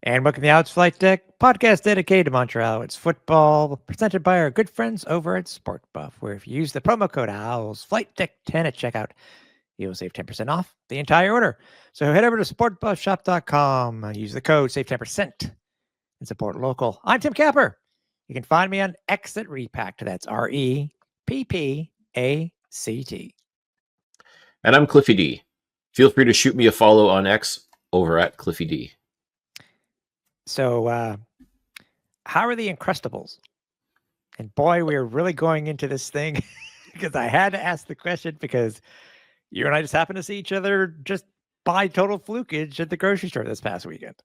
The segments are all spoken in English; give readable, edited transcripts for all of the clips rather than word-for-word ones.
And welcome to the Alouettes Flightdeck podcast dedicated to Montreal. It's football presented by our good friends over at SportBuff, where if you use the promo code OWLSFlightDeck10 at checkout, you'll save 10% off the entire order. So head over to sportbuffshop.com, use the code, save 10%, and support local. I'm Tim Capper. You can find me on X at Repact. That's REPPACT. And I'm Cliffy D. Feel free to shoot me a follow on X over at Cliffy D. So, how are the Uncrustables? And boy, we are really going into this thing because I had to ask the question because you and I just happened to see each other just by total flukage at the grocery store this past weekend.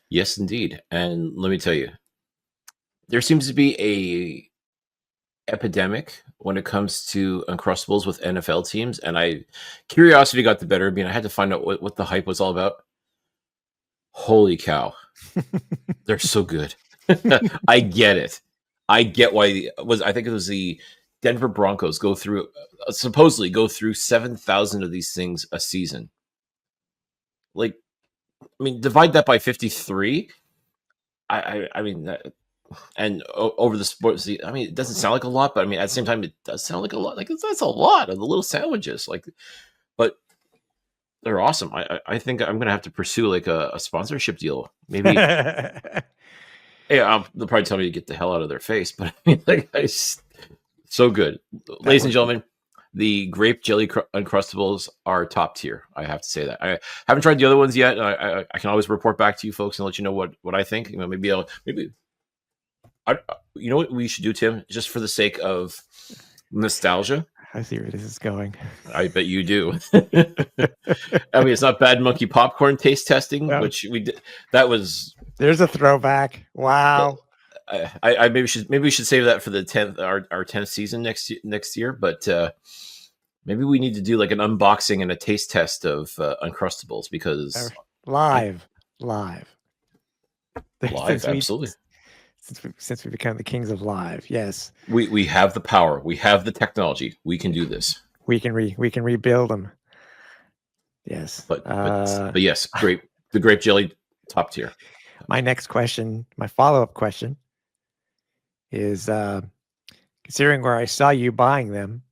Yes, indeed. And let me tell you, there seems to be a epidemic when it comes to Uncrustables with NFL teams. And curiosity got the better of me, and I had to find out what the hype was all about. Holy cow. They're so good. I get it. I get why I think it was the Denver Broncos supposedly go through 7,000 of these things a season. Like, I mean, divide that by 53. I mean, and over the sports, I mean, it doesn't sound like a lot, but I mean, at the same time, it does sound like a lot. Like, that's a lot of the little sandwiches. But they're awesome. I think I'm gonna have to pursue like a sponsorship deal. Maybe. Yeah, they'll probably tell me to get the hell out of their face, but I mean, so good. Ladies and gentlemen, the grape jelly Uncrustables are top tier. I have to say that. I haven't tried the other ones yet. I can always report back to you folks and let you know what I think. You know, maybe you know what we should do, Tim, just for the sake of nostalgia. I see where this is going. I bet you do. I mean, it's not Bad Monkey popcorn taste testing, which we did. That was. There's a throwback. Wow. I maybe we should save that for the 10th our 10th season next year. But maybe we need to do like an unboxing and a taste test of Uncrustables because live, absolutely. Since we become the kings of live, yes, we have the power, we have the technology, we can do this. We can rebuild them. Yes, but yes, the grape jelly, top tier. My next question, my follow-up question, is considering where I saw you buying them,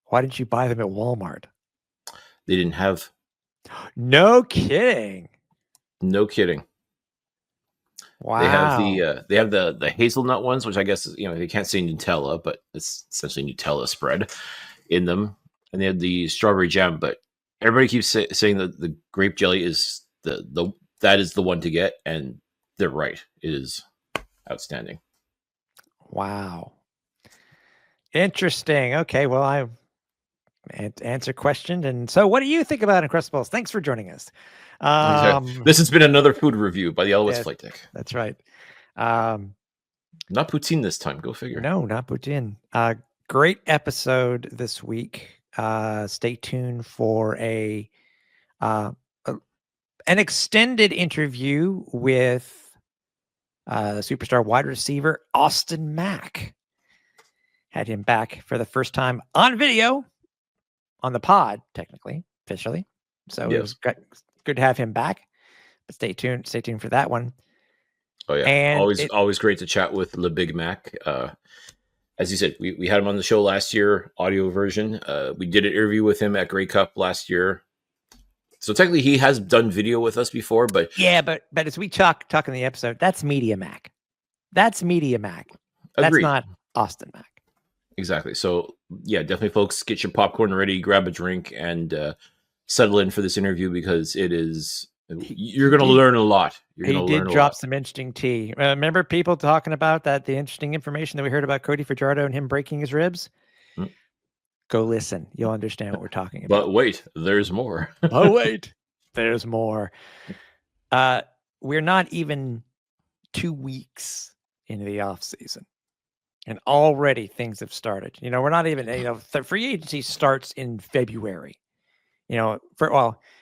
why didn't you buy them at Walmart? They didn't have. No kidding. No kidding. Wow. They have the hazelnut ones, which I guess is, you know, they can't say Nutella, but it's essentially Nutella spread in them. And they have the strawberry jam, but everybody keeps saying that the grape jelly is that is the one to get, and they're right. It is outstanding. Wow. Interesting. Okay, well, I answer question. And so what do you think about Uncrustables? Thanks for joining us. This has been another food review by the Alouettes Flightdeck. That's right. Not poutine this time. Go figure. No, not poutine. Great episode this week. Stay tuned for an extended interview with superstar wide receiver Austin Mack. Had him back for the first time on video on the pod, technically, officially. So It was good to have him back. But stay tuned for that one. Oh yeah, and always great to chat with Le Big Mac. As you said, we had him on the show last year, audio version. We did an interview with him at Grey Cup last year. So technically, he has done video with us before, but but as we talk in the episode, that's Media Mac. That's Media Mac. That's Agreed. Not Austin Mack. Exactly. So yeah, definitely, folks, get your popcorn ready, grab a drink, and settle in for this interview because you're going to learn a lot. He did drop some interesting tea. Remember people talking about the interesting information that we heard about Cody Fajardo and him breaking his ribs? Go listen. You'll understand what we're talking about. But wait, there's more. Oh, wait, there's more. We're not even 2 weeks into the off season, and already things have started. You know, we're not even, the free agency starts in February. You know,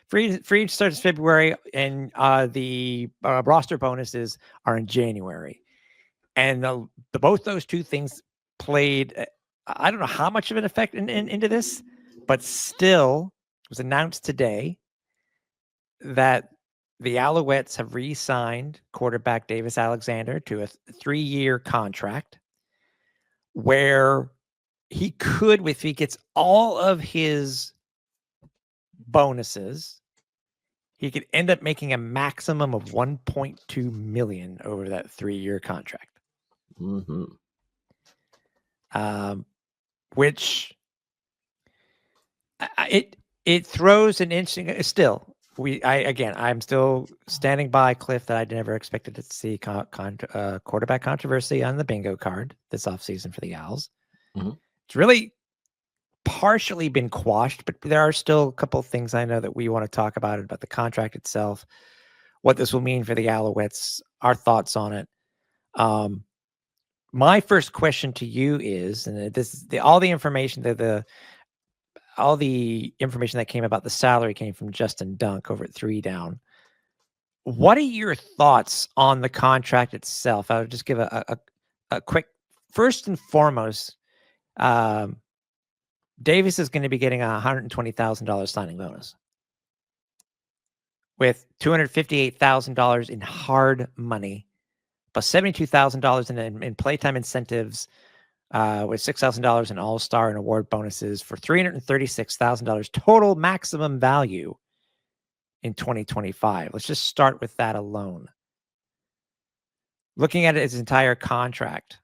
free agency starts in February, and the roster bonuses are in January. And both those two things played, I don't know how much of an effect into this, but still it was announced today that the Alouettes have re-signed quarterback Davis Alexander to a 3-year contract where he could, if he gets all of his bonuses, he could end up making a maximum of $1.2 million over that 3-year contract. Mm-hmm. Which it throws an interesting. Still, I'm still standing by Cliff that I never expected to see quarterback controversy on the bingo card this offseason for the Owls. Mm-hmm. It's really partially been quashed, but there are still a couple of things I know that we want to talk about the contract itself, what this will mean for the Alouettes, our thoughts on it. My first question to you is, and this is all the information all the information that came about the salary came from Justin Dunk over at 3 Down. What are your thoughts on the contract itself? I'll just give a quick, first and foremost, Davis is going to be getting a $120,000 signing bonus with $258,000 in hard money, plus $72,000 in playtime incentives, with $6,000 in all-star and award bonuses for $336,000 total maximum value in 2025. Let's just start with that alone. Looking at it, his entire contract.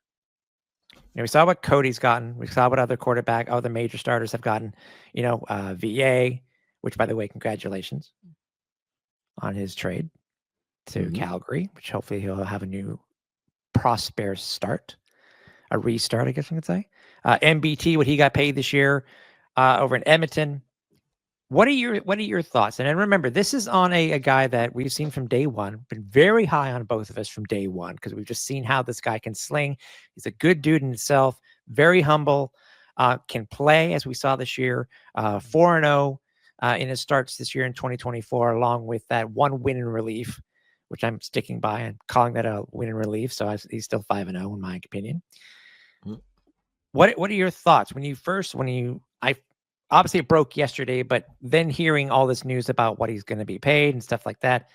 We saw what Cody's gotten. We saw what other major starters have gotten. VA, which, by the way, congratulations on his trade to Calgary, which hopefully he'll have a new prosperous start. A restart, I guess you could say. MBT, what he got paid this year over in Edmonton. What are your thoughts? And then remember, this is on a guy that we've seen from day one, been very high on both of us from day one, because we've just seen how this guy can sling. He's a good dude in himself, very humble, can play, as we saw this year, 4-0 in his starts this year in 2024, along with that one win in relief, which I'm sticking by and calling that a win in relief. So he's still 5-0 in my opinion. What are your thoughts I obviously it broke yesterday, but then hearing all this news about what he's going to be paid and stuff like that,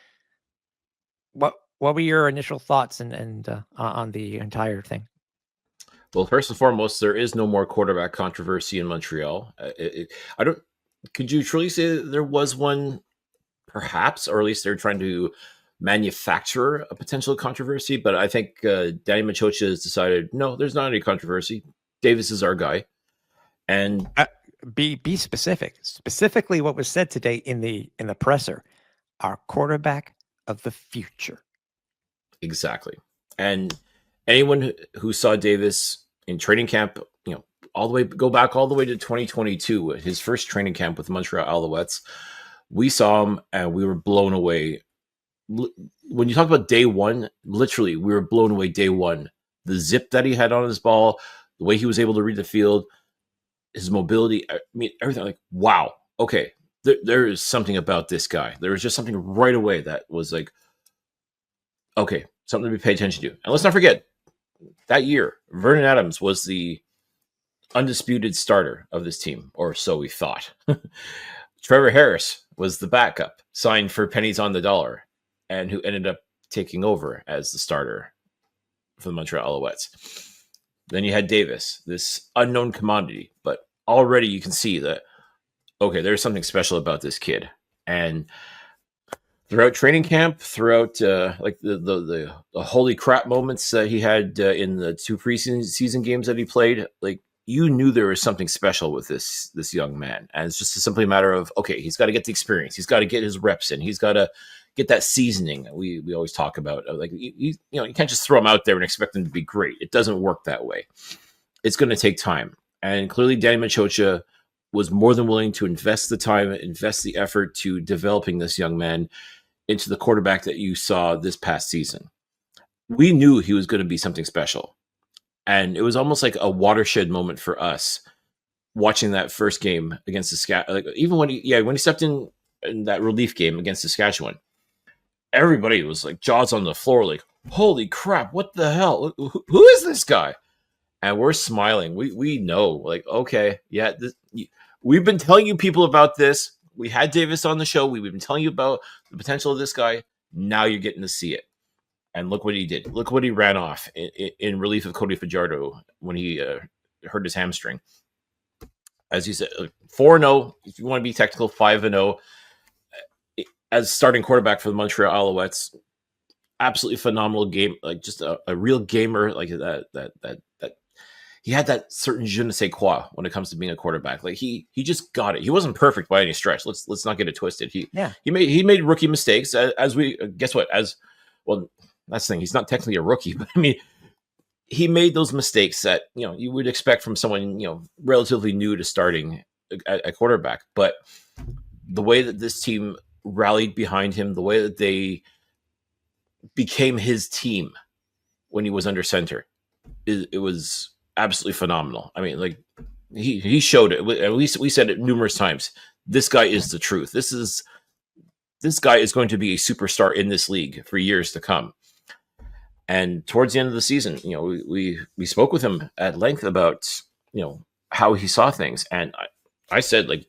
what were your initial thoughts and on the entire thing? Well, first and foremost, there is no more quarterback controversy in Montreal. Could you truly say that there was one, perhaps, or at least they're trying to manufacture a potential controversy? But I think Danny Machocha has decided, no, there's not any controversy. Davis is our guy. And be specific. Specifically, what was said today in the presser, our quarterback of the future. Exactly. And anyone who saw Davis in training camp, go back all the way to 2022, his first training camp with Montreal Alouettes, we saw him and we were blown away. When you talk about day one, literally, we were blown away day one. The zip that he had on his ball, the way he was able to read the field, his mobility, everything. Like, wow, okay, there is something about this guy. There was just something right away that was like, okay, something to be paid attention to. And let's not forget, that year, Vernon Adams was the undisputed starter of this team, or so we thought. Trevor Harris was the backup, signed for pennies on the dollar, and who ended up taking over as the starter for the Montreal Alouettes. Then you had Davis, this unknown commodity, but already you can see that, okay, there's something special about this kid. And throughout training camp, throughout like the holy crap moments that he had in the 2 preseason games that he played, like, you knew there was something special with this young man. And it's just simply a matter of, okay, he's got to get the experience. He's got to get his reps in. He's got to get that seasoning that we always talk about. Like, you can't just throw him out there and expect him to be great. It doesn't work that way. It's going to take time. And clearly Danny Machocha was more than willing to invest the time, invest the effort to developing this young man into the quarterback that you saw this past season. We knew he was going to be something special. And it was almost like a watershed moment for us watching that first game against Saskatchewan. Like, even when he stepped in that relief game against Saskatchewan, everybody was like jaws on the floor, like, holy crap, what the hell? Who is this guy? And we're smiling. We know, like, okay, yeah, we've been telling you people about this. We had Davis on the show. We've been telling you about the potential of this guy. Now you're getting to see it. And look what he did. Look what he ran off in relief of Cody Fajardo when he hurt his hamstring. As you said, 4-0. If you want to be technical, 5-0 as starting quarterback for the Montreal Alouettes. Absolutely phenomenal game. Like just a real gamer. Like that. He had that certain je ne sais quoi when it comes to being a quarterback. Like he just got it. He wasn't perfect by any stretch. Let's not get it twisted. He made rookie mistakes. As we guess what well, that's the thing. He's not technically a rookie, but I mean, he made those mistakes that you would expect from someone relatively new to starting a quarterback. But the way that this team rallied behind him, the way that they became his team when he was under center, it was absolutely phenomenal. I mean, like he showed it. At least we said it numerous times. This guy is the truth. This guy is going to be a superstar in this league for years to come. And towards the end of the season, we spoke with him at length about how he saw things, and I said, like,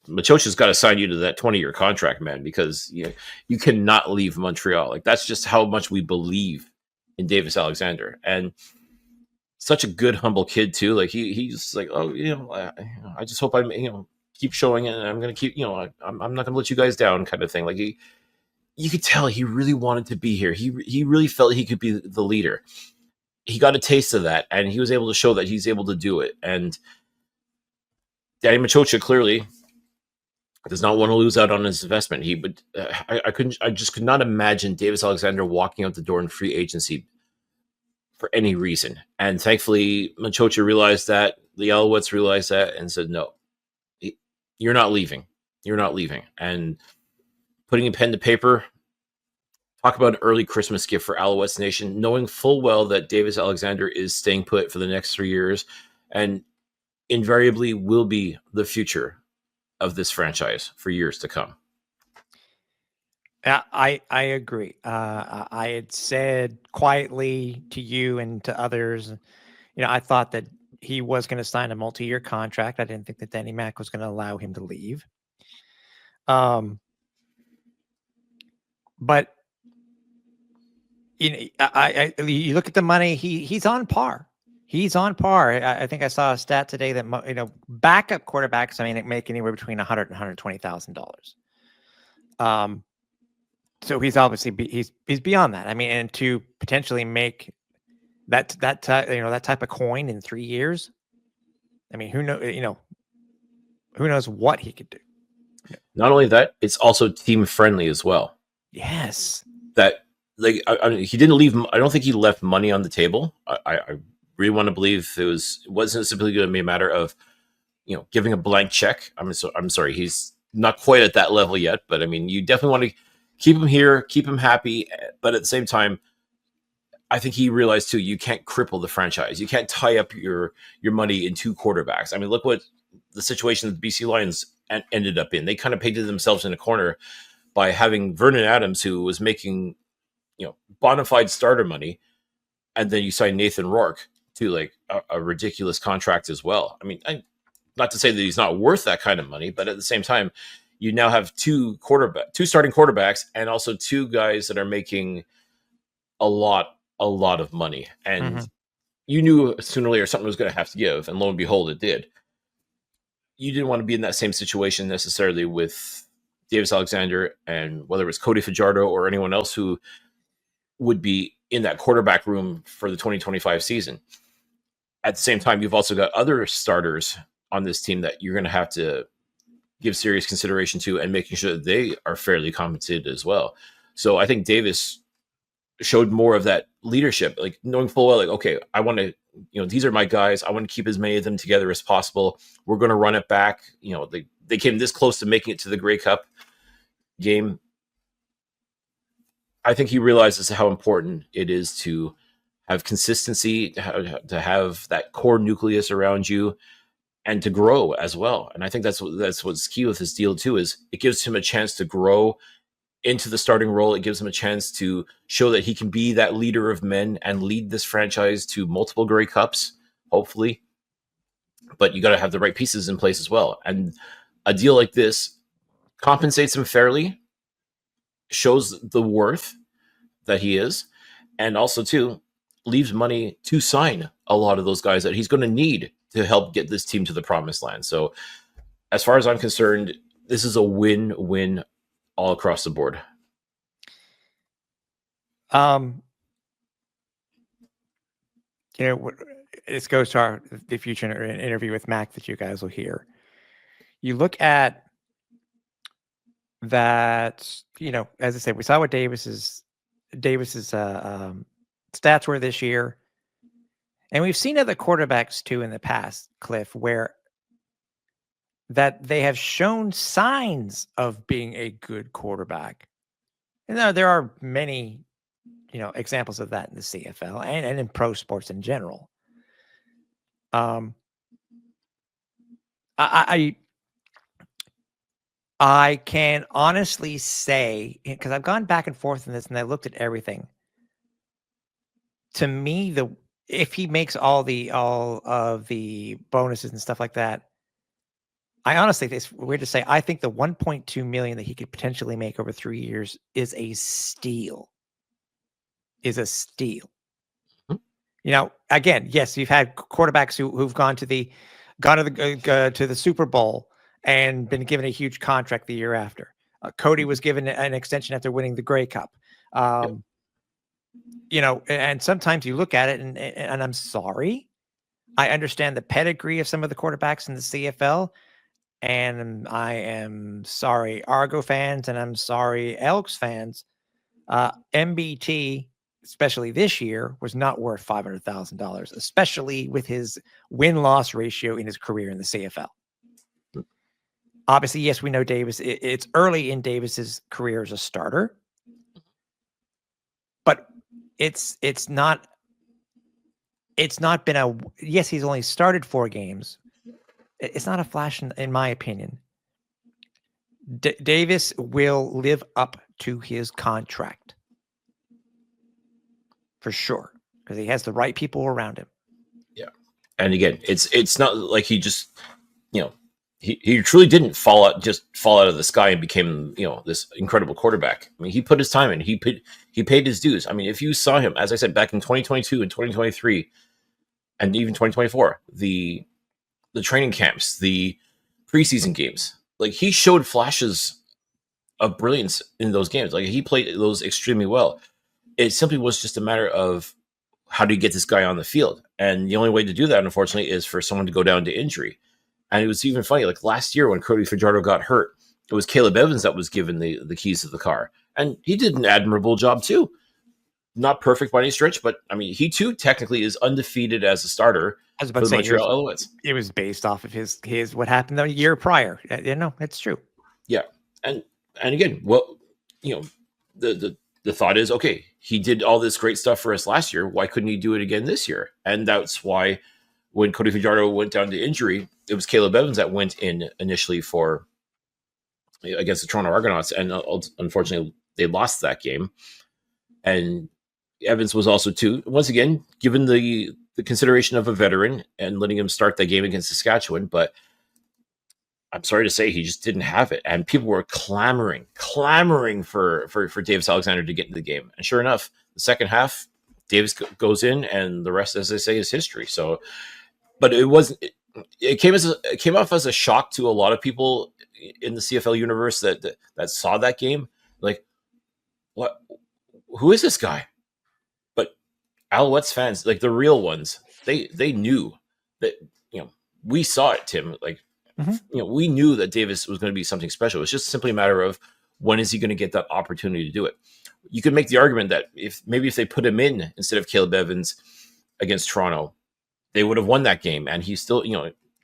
Machocha's got to sign you to that 20-year contract, man, because you cannot leave Montreal. Like, that's just how much we believe in Davis Alexander. And such a good, humble kid too. Like he's like, oh, I just hope I keep showing it, and I'm gonna keep, I'm not gonna let you guys down, kind of thing. Like you could tell he really wanted to be here. He really felt he could be the leader. He got a taste of that, and he was able to show that he's able to do it. And Danny Machocha clearly does not want to lose out on his investment. I just could not imagine Davis Alexander walking out the door in free agency for any reason. And thankfully, Machocha realized that, the Alouettes realized that, and said, no, you're not leaving. You're not leaving. And putting a pen to paper, talk about an early Christmas gift for Alouettes Nation, knowing full well that Davis Alexander is staying put for the next 3 years and invariably will be the future of this franchise for years to come. I agree. I had said quietly to you and to others, I thought that he was going to sign a multi-year contract. I didn't think that Danny Mack was going to allow him to leave. But you look at the money. He's on par. He's on par. I think I saw a stat today that backup quarterbacks, make anywhere between $100,000 and $120,000. So he's obviously he's beyond that. And to potentially make that type of coin in 3 years, who knows what he could do. Not only that, it's also team friendly as well. Yes. That he didn't leave. I don't think he left money on the table. I really want to believe it wasn't simply going to be a matter of giving a blank check. I'm sorry, he's not quite at that level yet, but you definitely want to keep him here, keep him happy, but at the same time, I think he realized too, you can't cripple the franchise. You can't tie up your money in 2 quarterbacks. Look what the situation that the BC Lions ended up in. They kind of painted themselves in a corner by having Vernon Adams, who was making bona fide starter money, and then you sign Nathan Rourke to like a ridiculous contract as well. Not to say that he's not worth that kind of money, but at the same time, you now have 2 starting quarterbacks, and also 2 guys that are making a lot of money. And you knew sooner or later something was going to have to give, and lo and behold, it did. You didn't want to be in that same situation necessarily with Davis Alexander, and whether it was Cody Fajardo or anyone else who would be in that quarterback room for the 2025 season. At the same time, you've also got other starters on this team that you're going to have to give serious consideration to, and making sure that they are fairly compensated as well. So I think Davis showed more of that leadership, like knowing full well, like, okay, I want to, these are my guys. I want to keep as many of them together as possible. We're going to run it back. They came this close to making it to the Grey Cup game. I think he realizes how important it is to have consistency, to have that core nucleus around you, and to grow as well. And I think that's what's key with this deal too, is it gives him a chance to grow into the starting role. It gives him a chance to show that he can be that leader of men and lead this franchise to multiple Grey Cups, hopefully. But you got to have the right pieces in place as well. And a deal like this compensates him fairly, shows the worth that he is, and also too leaves money to sign a lot of those guys that he's going to need to help get this team to the promised land. So as far as I'm concerned, this is a win-win all across the board. This goes to the future interview with Mac that you guys will hear. You look at that, as I said, we saw what Davis's stats were this year. And we've seen other quarterbacks too in the past, Cliff, where that they have shown signs of being a good quarterback. And there are many, examples of that in the CFL and in pro sports in general. I can honestly say, because I've gone back and forth in this and I looked at everything. To me, if he makes all of the bonuses and stuff like that, I honestly, it's weird to say, I think the $1.2 million that he could potentially make over 3 years is a steal. Again, yes, you've had quarterbacks who've gone to the Super Bowl and been given a huge contract the year after. Cody was given an extension after winning the Grey Cup. And sometimes you look at it and I'm sorry. I understand the pedigree of some of the quarterbacks in the CFL. And I am sorry, Argo fans, and I'm sorry, Elks fans. MBT, especially this year, was not worth $500,000, especially with his win-loss ratio in his career in the CFL. Obviously, yes, we know Davis. It's early in Davis's career as a starter, but it's not been yes, he's only started 4 games. It's not a flash in my opinion. Davis will live up to his contract for sure because he has the right people around him. Yeah, and again, it's not like he just he truly didn't fall out of the sky and became this incredible quarterback. I mean, he put his time in. He paid his dues. I mean, if you saw him, as I said, back in 2022 and 2023, and even 2024, the training camps, the preseason games, like he showed flashes of brilliance in those games. Like he played those extremely well. It simply was just a matter of how do you get this guy on the field? And the only way to do that, unfortunately, is for someone to go down to injury. And it was even funny, like last year when Cody Fajardo got hurt, it was Caleb Evans that was given the keys to the car. And he did an admirable job too. Not perfect by any stretch, but I mean, he too technically is undefeated as a starter. I was about to say, Montreal Alouettes. It was based off of his what happened the year prior. It's true. Yeah, and again, well, the thought is, okay, he did all this great stuff for us last year. Why couldn't he do it again this year? And that's why when Cody Fajardo went down to injury, it was Caleb Evans that went in initially against the Toronto Argonauts, and unfortunately, they lost that game. And Evans was also too, once again, given the consideration of a veteran and letting him start that game against Saskatchewan, but I'm sorry to say he just didn't have it. And people were clamoring for Davis Alexander to get into the game. And sure enough, the second half, Davis goes in and the rest, as they say, is history. So, but it came off as a shock to a lot of people in the CFL universe that saw that game. Like, who is this guy? But Alouettes fans, like the real ones, they knew that, we saw it, Tim. Like, we knew that Davis was going to be something special. It's just simply a matter of when is he going to get that opportunity to do it. You could make the argument that if they put him in instead of Caleb Evans against Toronto, they would have won that game. And he still,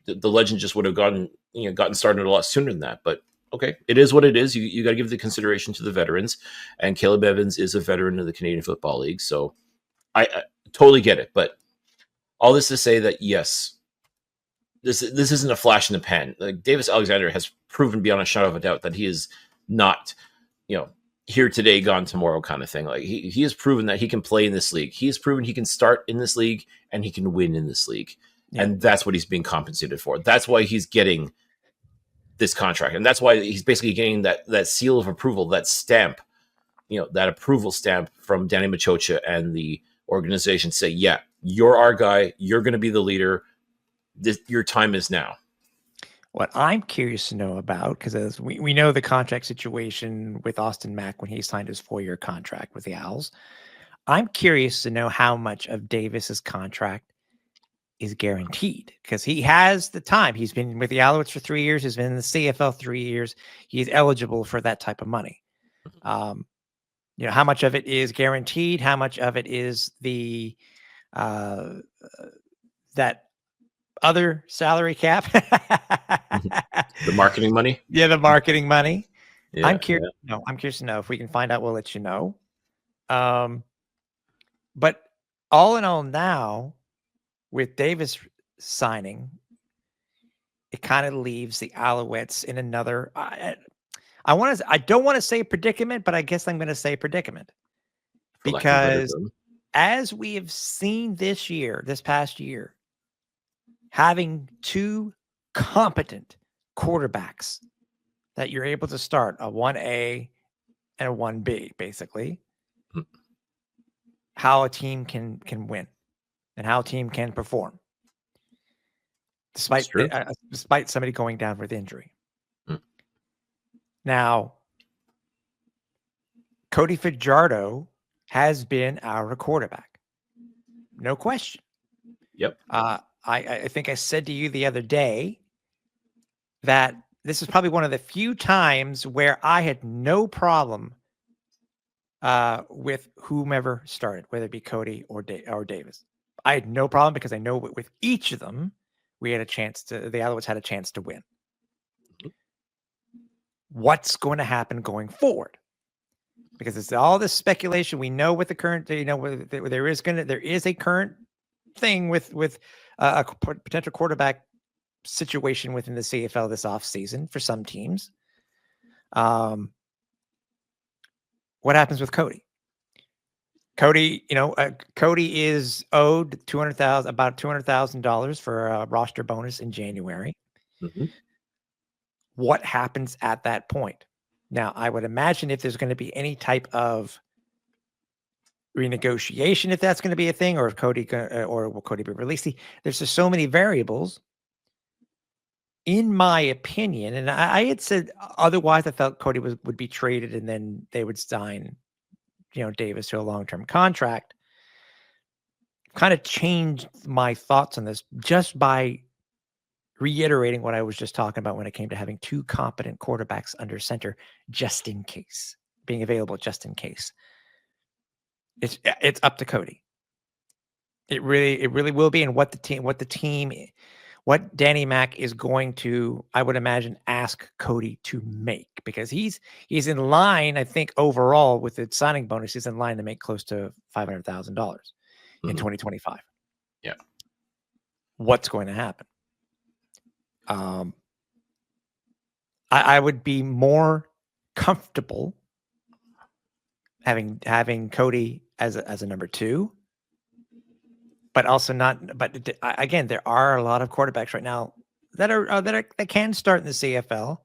the legend just would have gotten started a lot sooner than that. But okay, it is what it is. You got to give the consideration to the veterans, and Caleb Evans is a veteran of the Canadian Football League. So I totally get it. But all this to say that, yes, this isn't a flash in the pan. Like Davis Alexander has proven beyond a shadow of a doubt that he is not, here today, gone tomorrow kind of thing. Like he has proven that he can play in this league. He has proven he can start in this league and he can win in this league. Yeah. And that's what he's being compensated for. That's why he's getting this contract. And that's why he's basically getting that seal of approval, that stamp that approval stamp from Danny Machocha and the organization say, yeah, you're our guy. You're going to be the leader. Your time is now. What I'm curious to know about, because as we know the contract situation with Austin Mack when he signed his 4-year contract with the Owls, I'm curious to know how much of Davis's contract is guaranteed, because he has the time. He's been with the Alouettes for 3 years. He's been in the CFL 3 years. He's eligible for that type of money. How much of it is guaranteed? How much of it is the that other salary cap? The marketing money? Yeah, the marketing money. Yeah, I'm curious. No, I'm curious to know. If we can find out, we'll let you know. But all in all, now with Davis signing, it kind of leaves the Alouettes in another. I don't want to say predicament, but I guess I'm going to say predicament, because as we have seen this past year, having 2 competent quarterbacks that you're able to start, a 1A and a 1B, basically, how a team can win and how a team can perform despite somebody going down with injury. Now, Cody Fajardo has been our quarterback, no question. Yep. I think I said to you the other day that this is probably one of the few times where I had no problem with whomever started, whether it be Cody or Davis. I had no problem, because I know with each of them, the Alouettes had a chance to win. What's going to happen going forward? Because it's all this speculation. We know with the current, there is a current thing with a potential quarterback situation within the CFL this offseason for some teams. What happens with Cody? Cody is owed about $200,000 for a roster bonus in January. Mm-hmm. What happens at that point? Now, I would imagine if there's going to be any type of renegotiation, if that's going to be a thing, or if will Cody be released? There's just so many variables. In my opinion, and I had said otherwise, I felt Cody would be traded and then they would sign, Davis to a long-term contract. Kind of changed my thoughts on this just by reiterating what I was just talking about when it came to having 2 competent quarterbacks under center, just in case, being available just in case. It's up to Cody. It really will be, and what Danny Mack is going to, I would imagine, ask Cody to make, because he's in line, I think, overall with the signing bonus, he's in line to make close to $500,000 in 2025. Yeah. What's going to happen? I would be more comfortable having Cody as a number 2. But also not. But again, there are a lot of quarterbacks right now that can start in the CFL.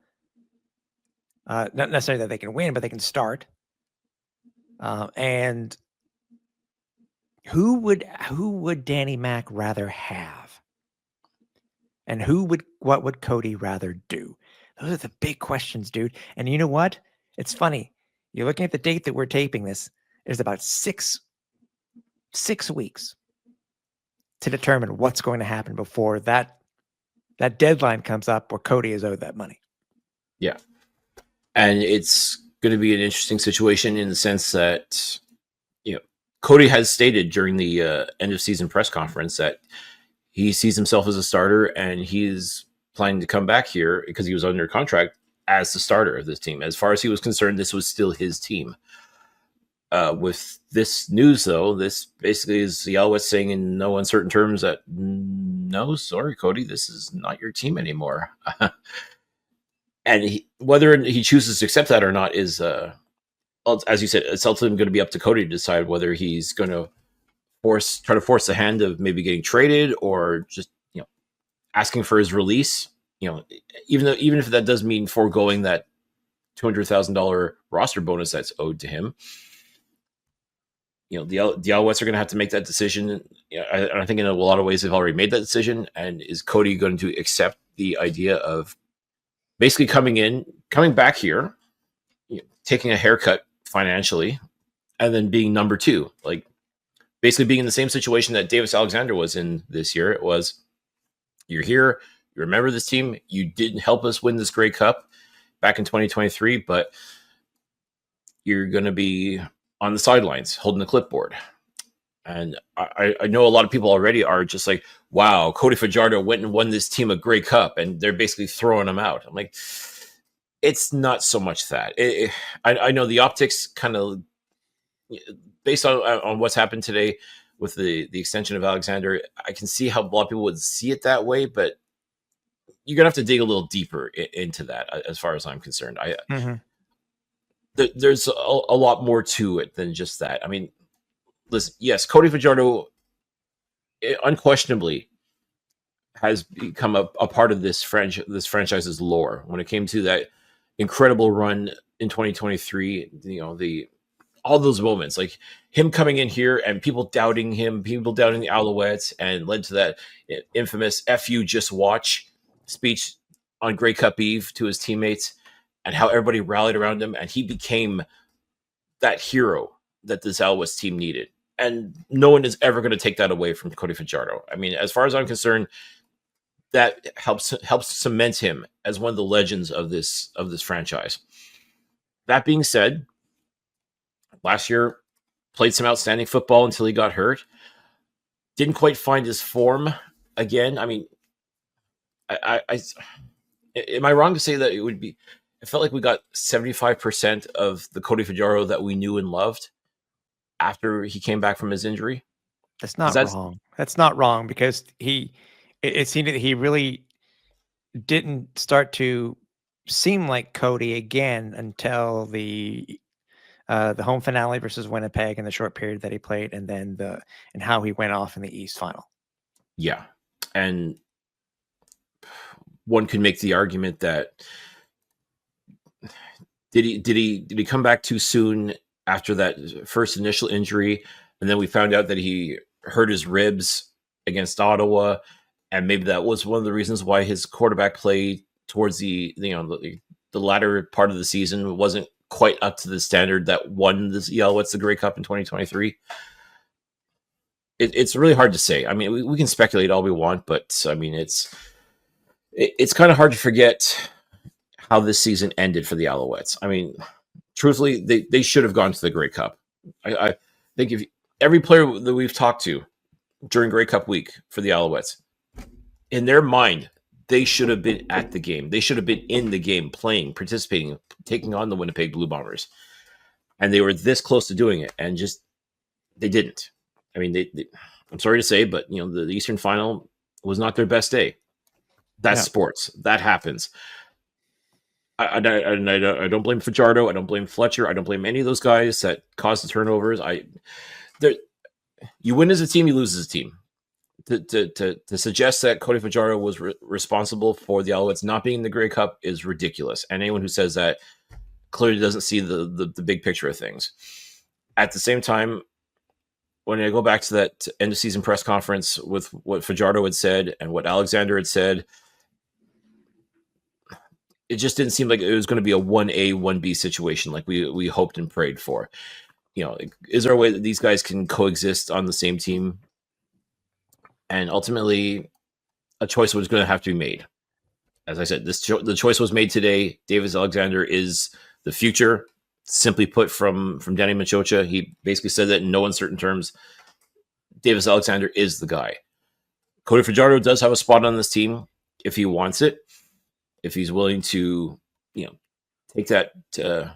Not necessarily that they can win, but they can start. And who would Danny Mack rather have? And what would Cody rather do? Those are the big questions, dude. And you know what? It's funny. You're looking at the date that we're taping this. There's about 6 weeks to determine what's going to happen before that deadline comes up where Cody is owed that money. Yeah. And it's going to be an interesting situation in the sense that, Cody has stated during the end of season press conference that he sees himself as a starter, and he's planning to come back here because he was under contract as the starter of this team. As far as he was concerned, this was still his team. With this news, though, this basically is the Alouettes saying in no uncertain terms that, no, sorry, Cody, this is not your team anymore. And whether he chooses to accept that or not is, as you said, it's ultimately going to be up to Cody to decide whether he's going to try to force the hand of maybe getting traded or just, asking for his release. Even if that does mean foregoing that $200,000 roster bonus that's owed to him. The Alouettes are going to have to make that decision. I think in a lot of ways they've already made that decision. And is Cody going to accept the idea of basically coming back here, taking a haircut financially, and then being number two, like basically being in the same situation that Davis Alexander was in this year? It was, you're here, you remember this team, you didn't help us win this Grey Cup back in 2023, but you're going to be on the sidelines holding the clipboard. And I know a lot of people already are just like, wow, Cody Fajardo went and won this team a Grey Cup, and they're basically throwing him out. I'm like, it's not so much that. I know the optics kind of, based on what's happened today with the extension of Alexander, I can see how a lot of people would see it that way, but you're going to have to dig a little deeper into that as far as I'm concerned. There's a lot more to it than just that. I mean, listen, yes, Cody Fajardo unquestionably has become a part of this franchise's lore when it came to that incredible run in 2023. All those moments, like him coming in here and people doubting him, people doubting the Alouettes, and led to that infamous "F you, just watch" speech on Grey Cup Eve to his teammates, and how everybody rallied around him, and he became that hero that this Alouettes team needed. And no one is ever going to take that away from Cody Fajardo. I mean, as far as I'm concerned, that helps cement him as one of the legends of this franchise. That being said, last year played some outstanding football until he got hurt. Didn't quite find his form again. I mean, I am I wrong to say that it felt like we got 75% of the Cody Fajardo that we knew and loved after he came back from his injury? That's not wrong. That's not wrong, because it seemed that he really didn't start to seem like Cody again until the home finale versus Winnipeg in the short period that he played, and then and how he went off in the East final. Yeah. And one could make the argument that did he come back too soon after that first initial injury, and then we found out that he hurt his ribs against Ottawa, and maybe that was one of the reasons why his quarterback play towards the latter part of the season wasn't quite up to the standard that won this Alouettes the Grey Cup in 2023. It's really hard to say. I mean, we can speculate all we want, but I mean, it's kind of hard to forget how this season ended for the Alouettes. I mean, truthfully, they should have gone to the Grey Cup. I think if every player that we've talked to during Grey Cup week for the Alouettes, in their mind, they should have been at the game. They should have been in the game, playing, participating, taking on the Winnipeg Blue Bombers. And they were this close to doing it, and just they didn't. I mean, I'm sorry to say, but the Eastern Final was not their best day. That's sports. That happens. I don't blame Fajardo. I don't blame Fletcher. I don't blame any of those guys that caused the turnovers. You win as a team, you lose as a team. To suggest that Cody Fajardo was responsible for the Alouettes not being in the Grey Cup is ridiculous. And anyone who says that clearly doesn't see the big picture of things. At the same time, when I go back to that end of season press conference with what Fajardo had said and what Alexander had said, it just didn't seem like it was going to be a 1A, 1B situation like we hoped and prayed for. Is there a way that these guys can coexist on the same team? And ultimately, a choice was going to have to be made. As I said, the choice was made today. Davis Alexander is the future. Simply put, from Danny Machocha, he basically said that in no uncertain terms, Davis Alexander is the guy. Cody Fajardo does have a spot on this team if he wants it, if he's willing to, take that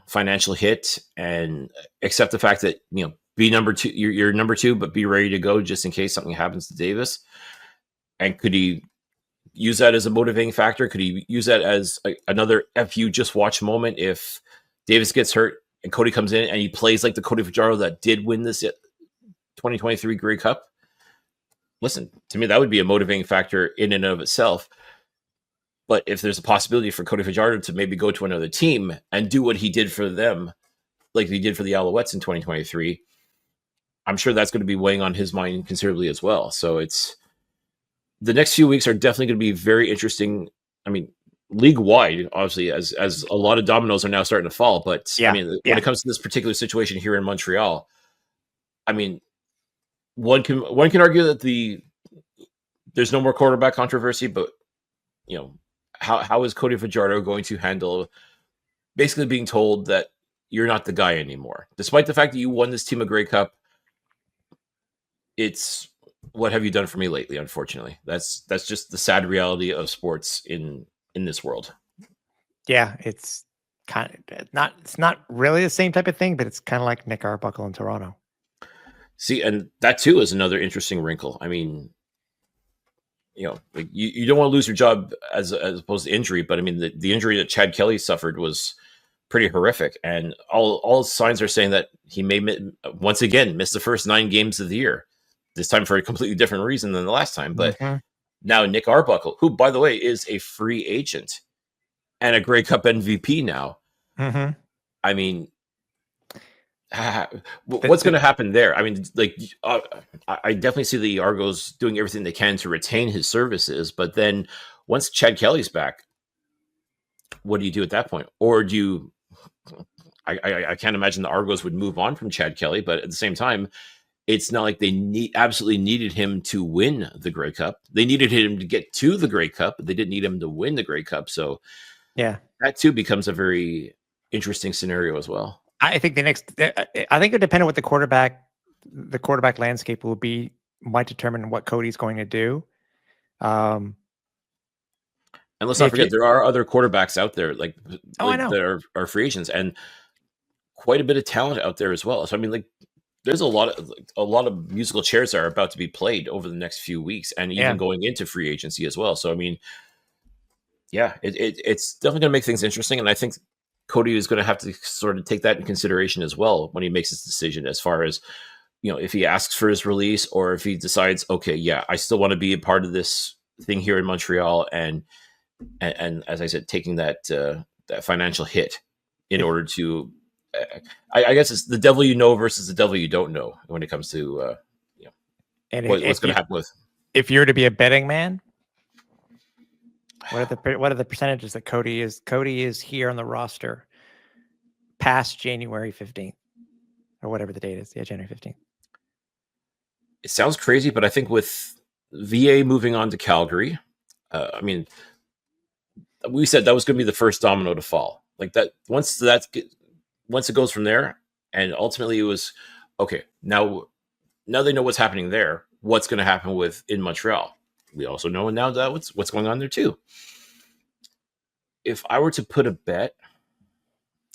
financial hit and accept the fact that, be number two. You're number two, but be ready to go just in case something happens to Davis. And could he use that as a motivating factor? Could he use that as another "F you, just watch" moment if Davis gets hurt and Cody comes in and he plays like the Cody Fajardo that did win this 2023 Grey Cup? Listen, to me, that would be a motivating factor in and of itself. But if there's a possibility for Cody Fajardo to maybe go to another team and do what he did for them, like he did for the Alouettes in 2023, I'm sure that's going to be weighing on his mind considerably as well. So it's the next few weeks are definitely going to be very interesting. I mean, league wide, obviously, as a lot of dominoes are now starting to fall. But I mean, when it comes to this particular situation here in Montreal, I mean, one can argue that there's no more quarterback controversy, but how is Cody Fajardo going to handle basically being told that you're not the guy anymore, despite the fact that you won this team a Grey Cup? It's what have you done for me lately? Unfortunately, that's just the sad reality of sports in this world. Yeah, it's kind of not. It's not really the same type of thing, but it's kind of like Nick Arbuckle in Toronto. See, and that too is another interesting wrinkle. I mean, like you don't want to lose your job as opposed to injury, but I mean the injury that Chad Kelly suffered was pretty horrific, and all signs are saying that he may once again miss the first 9 games of the year. This time for a completely different reason than the last time. But now Nick Arbuckle, who by the way is a free agent and a Grey Cup MVP now. I mean, what's going to happen there? I mean, like, I definitely see the Argos doing everything they can to retain his services, but then once Chad Kelly's back, what do you do at that point? Or do you? I can't imagine the Argos would move on from Chad Kelly, but at the same time, it's not like they absolutely needed him to win the Grey Cup. They needed him to get to the Grey Cup, but they didn't need him to win the Grey Cup. So, yeah, that too becomes a very interesting scenario as well. I think I think it depends on what the quarterback landscape will be, might determine what Cody's going to do. And let's not forget, there are other quarterbacks out there like that are free agents, and quite a bit of talent out there as well. So I mean, like, there's a lot of musical chairs that are about to be played over the next few weeks, and even going into free agency as well. So I mean, yeah, it's definitely going to make things interesting, and I think Cody is going to have to sort of take that in consideration as well when he makes his decision, as far as, if he asks for his release, or if he decides, okay, yeah, I still want to be a part of this thing here in Montreal, and as I said, taking that financial hit in order to, I guess it's the devil you know versus the devil you don't know when it comes to what's going to happen with. If you're to be a betting man, what are the percentages that Cody is here on the roster past January 15th or whatever the date is? Yeah, January 15th. It sounds crazy, but I think with VA moving on to Calgary, I mean, we said that was going to be the first domino to fall. Like that, once it goes from there, and ultimately it was okay. Now they know what's happening there. What's going to happen in Montreal? We also know now that what's going on there too. If I were to put a bet,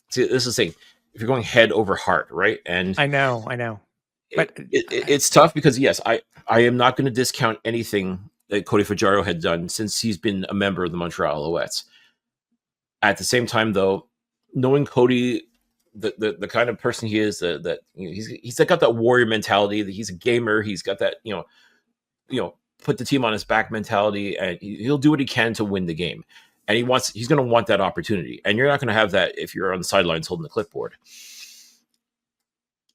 see, this is the thing. If you're going head over heart, right? And I know, but it's tough because yes, I am not going to discount anything that Cody Fajardo had done since he's been a member of the Montreal Alouettes. At the same time, though, knowing Cody, the kind of person he is, that he's got that warrior mentality. That he's a gamer. He's got that put the team on his back mentality, and he'll do what he can to win the game. And he's going to want that opportunity. And you're not going to have that if you're on the sidelines holding the clipboard.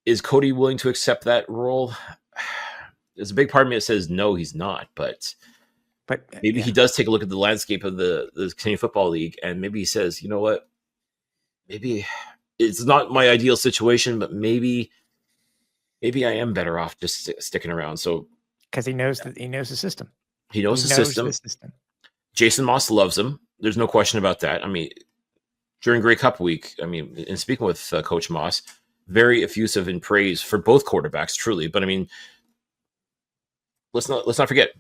Is Cody willing to accept that role? There's a big part of me that says no, he's not. But maybe he does take a look at the landscape of the Canadian Football League, and maybe he says, you know what? Maybe it's not my ideal situation, but maybe I am better off just sticking around. So because he knows the system. He knows the system. Jason Moss loves him. There's no question about that. I mean, during Grey Cup week, I mean, in speaking with Coach Moss, very effusive in praise for both quarterbacks, truly. But I mean, let's not forget,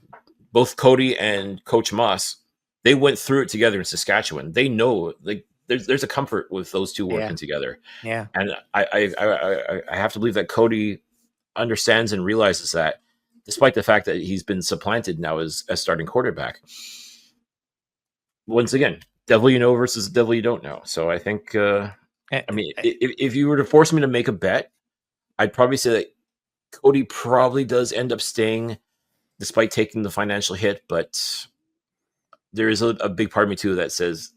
both Cody and Coach Moss, they went through it together in Saskatchewan. They know, like, there's a comfort with those two working together. Yeah, and I have to believe that Cody understands and realizes that, despite the fact that he's been supplanted now as starting quarterback. Once again, devil you know versus devil you don't know. So I think, I mean, if you were to force me to make a bet, I'd probably say that Cody probably does end up staying despite taking the financial hit. But there is a big part of me too that says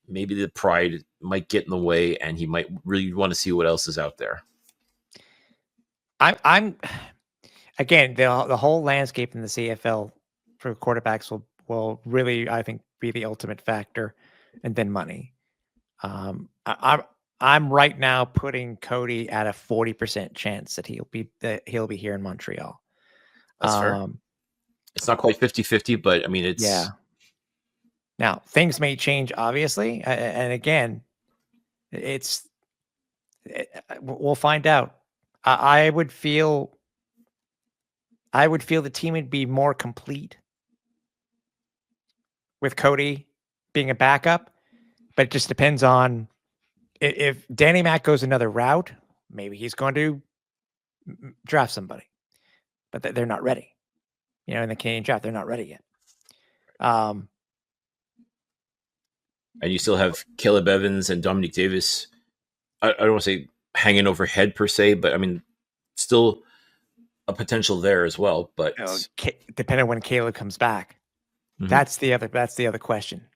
maybe the pride might get in the way, and he might really want to see what else is out there. I'm again, the whole landscape in the CFL for quarterbacks will really, I think, be the ultimate factor, and then money. I'm right now putting Cody at a 40% chance that he'll be here in Montreal. That's fair. It's not quite 50-50, but I mean, it's yeah. Now things may change, obviously, and again, we'll find out. I would feel the team would be more complete with Cody being a backup, but it just depends on if Danny Mack goes another route. Maybe he's going to draft somebody, but they're not ready. In the Canadian draft, they're not ready yet. And you still have Caleb Evans and Dominique Davis. I don't want to say hanging overhead per se, but I mean, still a potential there as well. But depending on when Caleb comes back, that's the other question.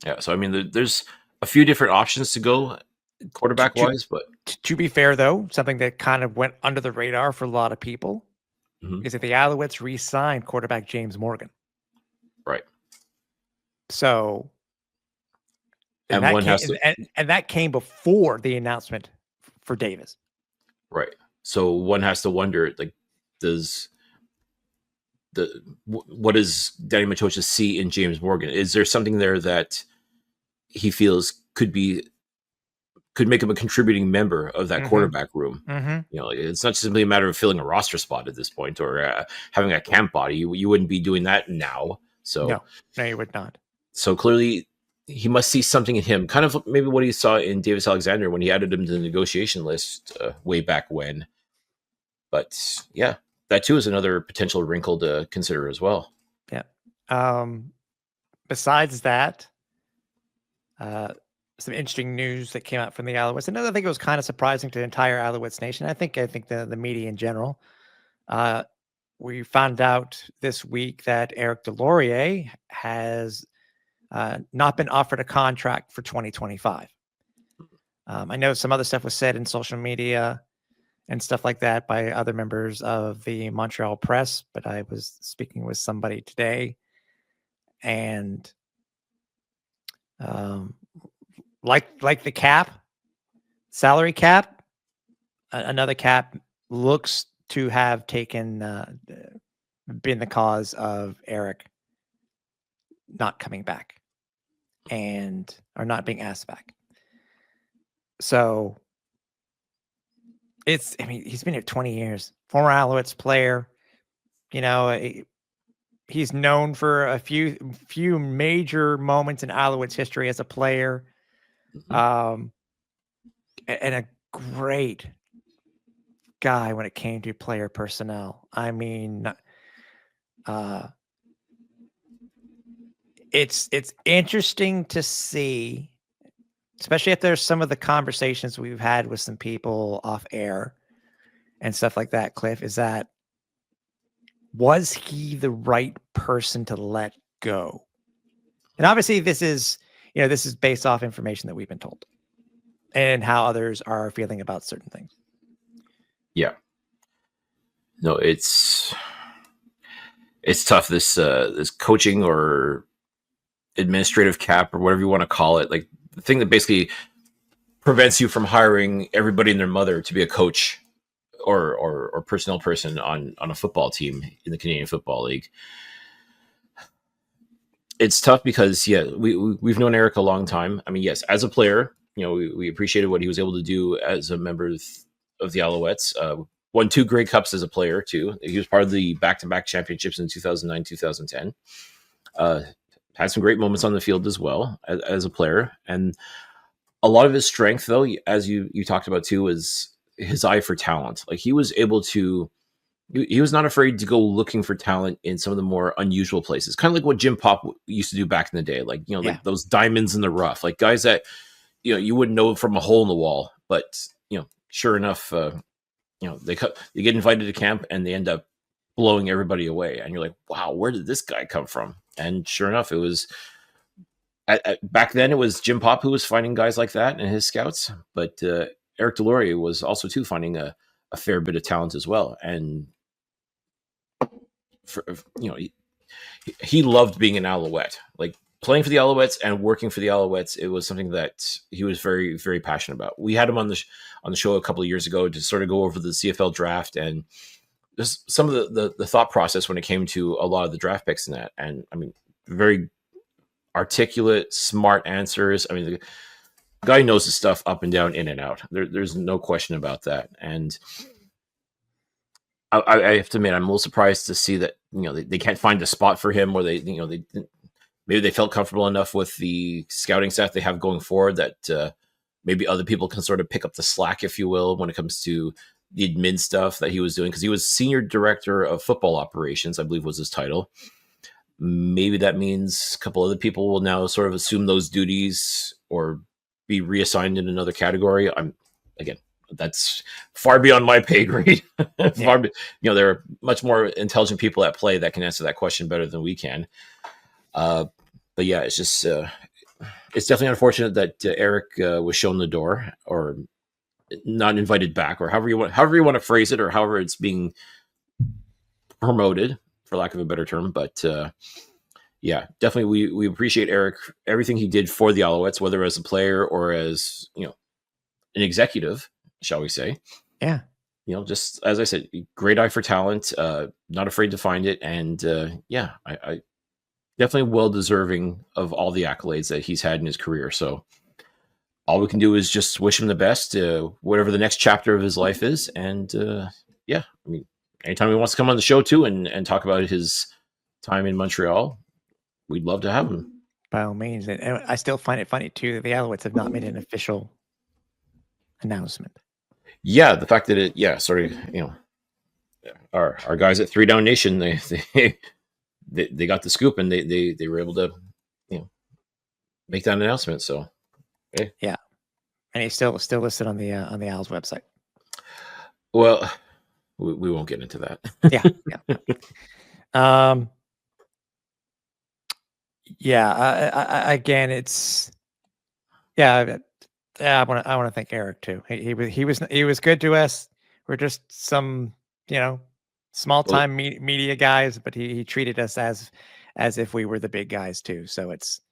Yeah, so I mean, there's a few different options to go quarterback wise, but to be fair, though, something that kind of went under the radar for a lot of people is that the Alouettes re-signed quarterback James Morgan. Right. So, and that came before the announcement for Davis. Right. So one has to wonder, like, what does Danny Matocha see in James Morgan? Is there something there that he feels could make him a contributing member of that quarterback room? It's not simply a matter of filling a roster spot at this point or having a camp body. You wouldn't be doing that now. So no, you would not. So clearly he must see something in him, kind of maybe what he saw in Davis Alexander when he added him to the negotiation list way back when. But yeah, that too is another potential wrinkle to consider as well. Yeah. Besides that, some interesting news that came out from the Alouettes. Another thing that was kind of surprising to the entire Alouettes nation. I think the media in general. We found out this week that Eric Deslauriers has not been offered a contract for 2025. I know some other stuff was said in social media and stuff like that by other members of the Montreal press, but I was speaking with somebody today, and like the salary cap, another cap looks to have been the cause of Eric not coming back or not being asked back. So he's been here 20 years, former Alouettes player. He's known for a few major moments in Alouettes history as a player, and a great guy when it came to player personnel. I mean, it's interesting to see, especially if there's some of the conversations we've had with some people off air and stuff like that, Cliff, is that was he the right person to let go? And obviously this is based off information that we've been told and how others are feeling about certain things. Yeah. No, it's tough. This coaching or administrative cap or whatever you want to call it, like the thing that basically prevents you from hiring everybody and their mother to be a coach or personnel person on a football team in the Canadian Football League. It's tough because we've known Eric a long time. I mean, yes, as a player, we appreciated what he was able to do as a member of the Alouettes. Won 2 Grey Cups as a player too. He was part of the back-to-back championships in 2009, 2010. Had some great moments on the field as well as a player. And a lot of his strength, though, as you talked about too, is his eye for talent. Like he was not afraid to go looking for talent in some of the more unusual places. Kind of like what Jim Pop used to do back in the day. Like, like those diamonds in the rough, like guys that, you wouldn't know from a hole in the wall, but sure enough, they get invited to camp and they end up blowing everybody away. And you're like, wow, where did this guy come from? And sure enough, it was back then it was Jim Pop who was finding guys like that and his scouts, but Eric Deslauriers was also too finding a fair bit of talent as well. And for, he loved being an Alouette, like playing for the Alouettes and working for the Alouettes. It was something that he was very, very passionate about. We had him on the show a couple of years ago to sort of go over the CFL draft and just some of the thought process when it came to a lot of the draft picks in that. And I mean, very articulate, smart answers. I mean, the guy knows his stuff up and down, in and out. There's no question about that. And I have to admit, I'm a little surprised to see that they can't find a spot for him, or they maybe they felt comfortable enough with the scouting staff they have going forward that maybe other people can sort of pick up the slack, if you will, when it comes to the admin stuff that he was doing, because he was senior director of football operations, I believe was his title. Maybe that means a couple other people will now sort of assume those duties or be reassigned in another category. That's far beyond my pay grade. There are much more intelligent people at play that can answer that question better than we can. But yeah, it's just it's definitely unfortunate that Eric was shown the door or not invited back, or however you want to phrase it, or however it's being promoted, for lack of a better term. But yeah, definitely we appreciate Eric, everything he did for the Alouettes, whether as a player or as an executive, shall we say. Yeah. Just as I said, great eye for talent, not afraid to find it. And I definitely well deserving of all the accolades that he's had in his career. So all we can do is just wish him the best, whatever the next chapter of his life is. And I mean, anytime he wants to come on the show too and talk about his time in Montreal, we'd love to have him. By all means. And I still find it funny too that the Alouettes have not made an official announcement. Yeah, the fact that our guys at 3 Down Nation, they got the scoop and they were able to make that announcement. So yeah, and he's still listed on the Owls website. Well, we won't get into that. Again, it's I want to thank Eric too. He was good to us. We're just some small time media guys, but he treated us as if we were the big guys too. So it's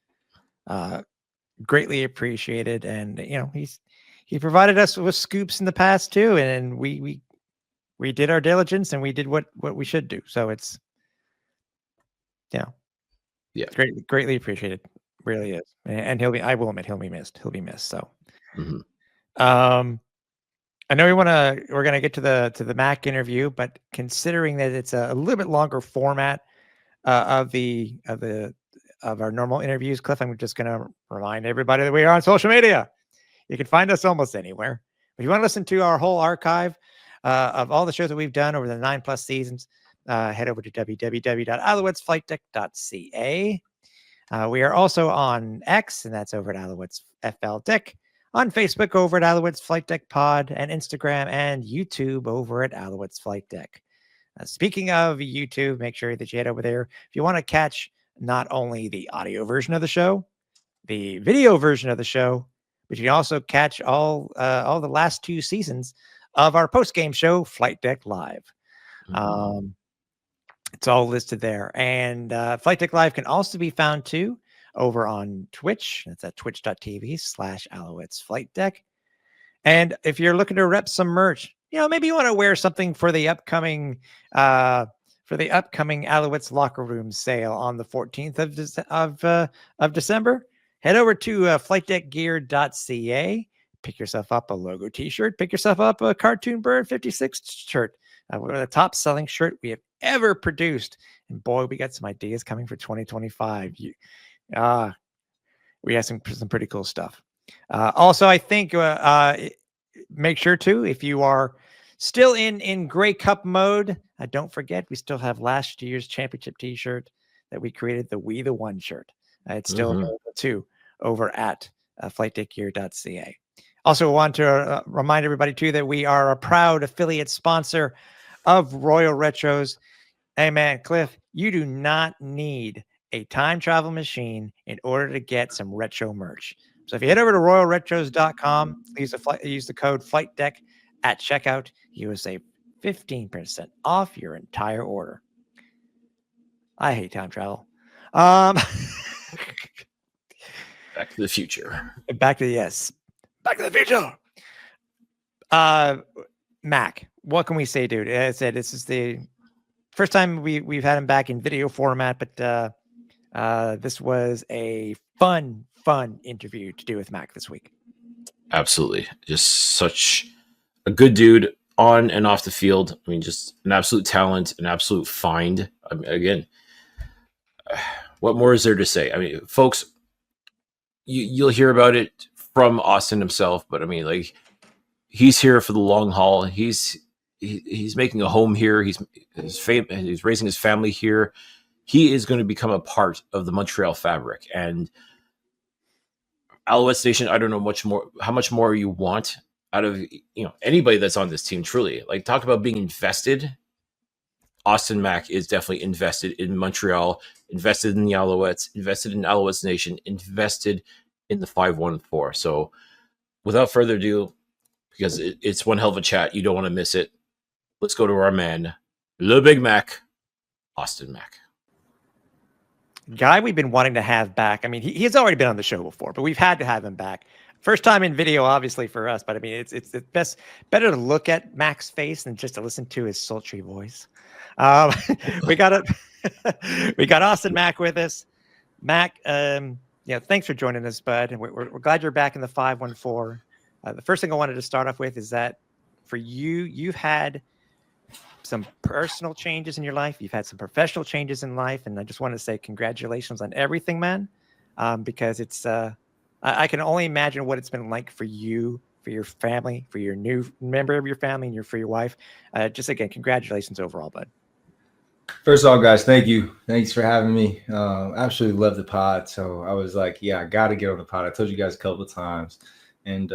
greatly appreciated, and he provided us with scoops in the past too, and we did our diligence and we did what we should do. So it's greatly appreciated, really is. And I will admit he'll be missed. So I know we're gonna get to the Mack interview, but considering that it's a little bit longer format of our normal interviews, Cliff, I'm just gonna remind everybody that we are on social media. You can find us almost anywhere. If you want to listen to our whole archive of all the shows that we've done over the 9+ seasons, head over to www.alouettesflightdeck.ca. We are also on X, and that's over at Alouettes FL Deck. On Facebook over at Alouettes Flight Deck Pod, and Instagram and YouTube over at Alouettes Flight Deck. Speaking of YouTube, make sure that you head over there if you want to catch not only the audio version of the show, the video version of the show, but you can also catch all the last 2 seasons of our post-game show, Flight Deck Live. It's all listed there. And Flight Deck Live can also be found too over on Twitch. That's at twitch.tv/Alouettes Flight Deck. And if you're looking to rep some merch, maybe you want to wear something for the upcoming Alouettes locker room sale on the 14th of December, head over to flightdeckgear.ca. Pick yourself up a logo t-shirt. Pick yourself up a Cartoon Bird 56 shirt. We're the top selling shirt we have ever produced. And boy, we got some ideas coming for 2025. We have some pretty cool stuff. Also, I think make sure to, if you are still in Grey Cup mode, don't forget we still have last year's championship t-shirt that we created, the We the One shirt. It's still available too over at flightdeckgear.ca. Also want to remind everybody too that we are a proud affiliate sponsor of Royal Retros. Hey man, Cliff, you do not need a time travel machine in order to get some retro merch. So if you head over to royalretros.com, use the code Flightdeck at checkout, you will save 15% off your entire order. I hate time travel. Back to the future. Back to the future. Mac, what can we say, dude? As I said, this is the first time we've had him back in video format, but this was a fun interview to do with Mac this week. Absolutely. Just such a good dude on and off the field. I mean, just an absolute talent, an absolute find. I mean, again, what more is there to say? I mean, folks, you'll hear about it from Austin himself, but I mean, like, he's here for the long haul. He's making a home here. He's raising his family here. He is going to become a part of the Montreal fabric. And Alouettes Nation, I don't know how much more you want out of anybody that's on this team. Truly, like, talk about being invested. Austin Mack is definitely invested in Montreal, invested in the Alouettes, invested in Alouettes Nation, invested in the 514. So, without further ado, because it's one hell of a chat, you don't want to miss it. Let's go to our man, Le Big Mac, Austin Mack. Guy we've been wanting to have back. I mean, he's already been on the show before, but we've had to have him back. First time in video, obviously, for us, but I mean, it's better to look at Mac's face than just to listen to his sultry voice. We got Austin Mack with us. Mac, thanks for joining us, bud. And we're glad you're back in the 514. The first thing I wanted to start off with is that for you've had some personal changes in your life. You've had some professional changes in life. And I just want to say congratulations on everything, man. Because it's, I can only imagine what it's been like for you, for your family, for your new member of your family, and for your wife. Just again, congratulations overall, bud. First of all, guys, thank you. Thanks for having me. Absolutely love the pod. So I was like, yeah, I got to get on the pod. I told you guys a couple of times. And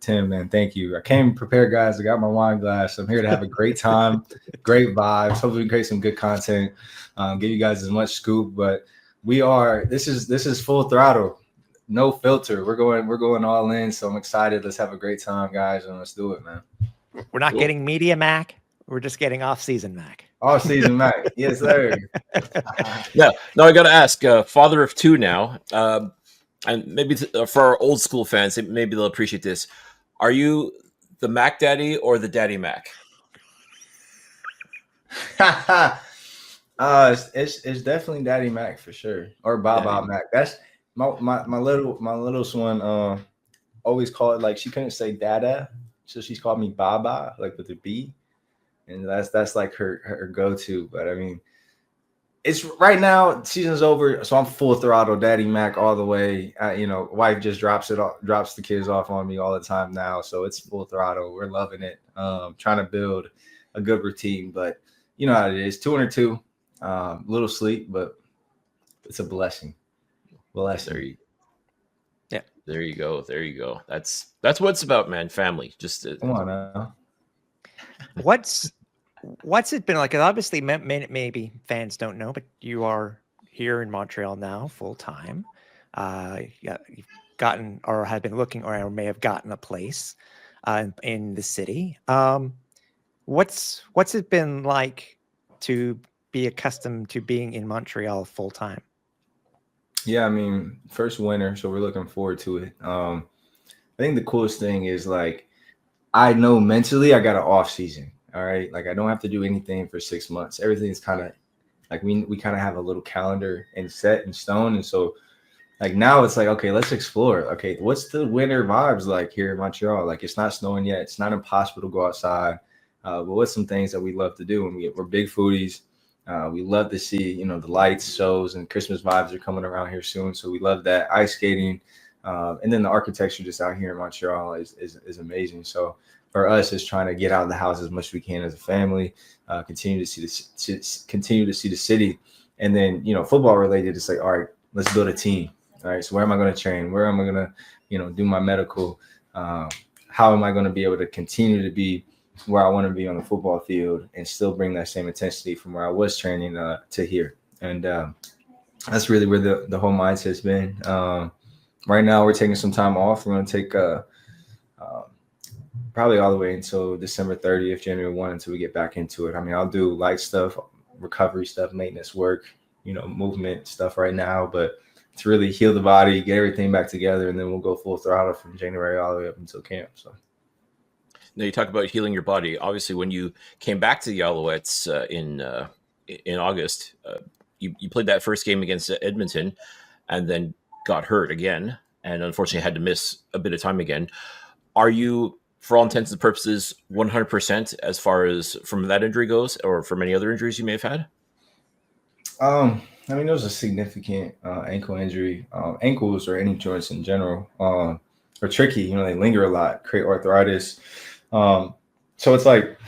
Tim, man, thank you. I came prepared, guys. I got my wine glass. I'm here to have a great time, great vibes. Hopefully, we create some good content. Give you guys as much scoop. But this is full throttle, no filter. We're going all in. So I'm excited. Let's have a great time, guys, and let's do it, man. We're not getting media Mac. We're just getting off-season Mac. Off-season Mac, yes, sir. No, I got to ask. Father of two now. And maybe for our old school fans, maybe they'll appreciate this. Are you the Mac Daddy or the Daddy Mac? It's definitely Daddy Mac for sure, or Baba Mac. That's my littlest one. Always call it, like, she couldn't say Dada, so she's called me Baba, like with a B, and that's like her go-to. But I mean, it's right now, season's over, so I'm full throttle Daddy Mac all the way. Wife just drops the kids off on me all the time now, so it's full throttle. We're loving it. Trying to build a good routine, but you know how it is. 202, little sleep, but it's a blessing. There you go. That's what it's about, man. Family. Just come on now. What's it been like? Obviously, maybe fans don't know, but you are here in Montreal now, full time. You've gotten, or have been looking, or may have gotten a place in the city. What's it been like to be accustomed to being in Montreal full time? Yeah, I mean, first winter, so we're looking forward to it. I think the coolest thing is, like, I know mentally I got an off season. All right. Like, I don't have to do anything for 6 months. Everything's kind of like, we kind of have a little calendar and set in stone. And so, like, now it's like, okay, let's explore. Okay, what's the winter vibes like here in Montreal? Like, it's not snowing yet. It's not impossible to go outside. But what's some things that we love to do? And we're big foodies. We love to see, the lights, shows, and Christmas vibes are coming around here soon. So we love that. Ice skating. And then the architecture just out here in Montreal is amazing. So for us, it's trying to get out of the house as much as we can as a family, continue to see the city. And then, football related, it's like, all right, let's build a team. All right, so where am I going to train? Where am I going to, do my medical? How am I going to be able to continue to be where I want to be on the football field and still bring that same intensity from where I was training to here? And that's really where the whole mindset's been. Right now, we're taking some time off. We're going to take probably all the way until December 30th, January 1, until we get back into it. I mean, I'll do light stuff, recovery stuff, maintenance work, movement stuff right now, but to really heal the body, get everything back together, and then we'll go full throttle from January all the way up until camp. So. Now you talk about healing your body. Obviously, when you came back to the Alouettes in August, you played that first game against Edmonton, and then got hurt again, and unfortunately had to miss a bit of time again. Are you, for all intents and purposes, 100% as far as from that injury goes, or from any other injuries you may have had? I mean, there was a significant ankle injury. Ankles or any joints in general are tricky. They linger a lot, create arthritis. So it's like,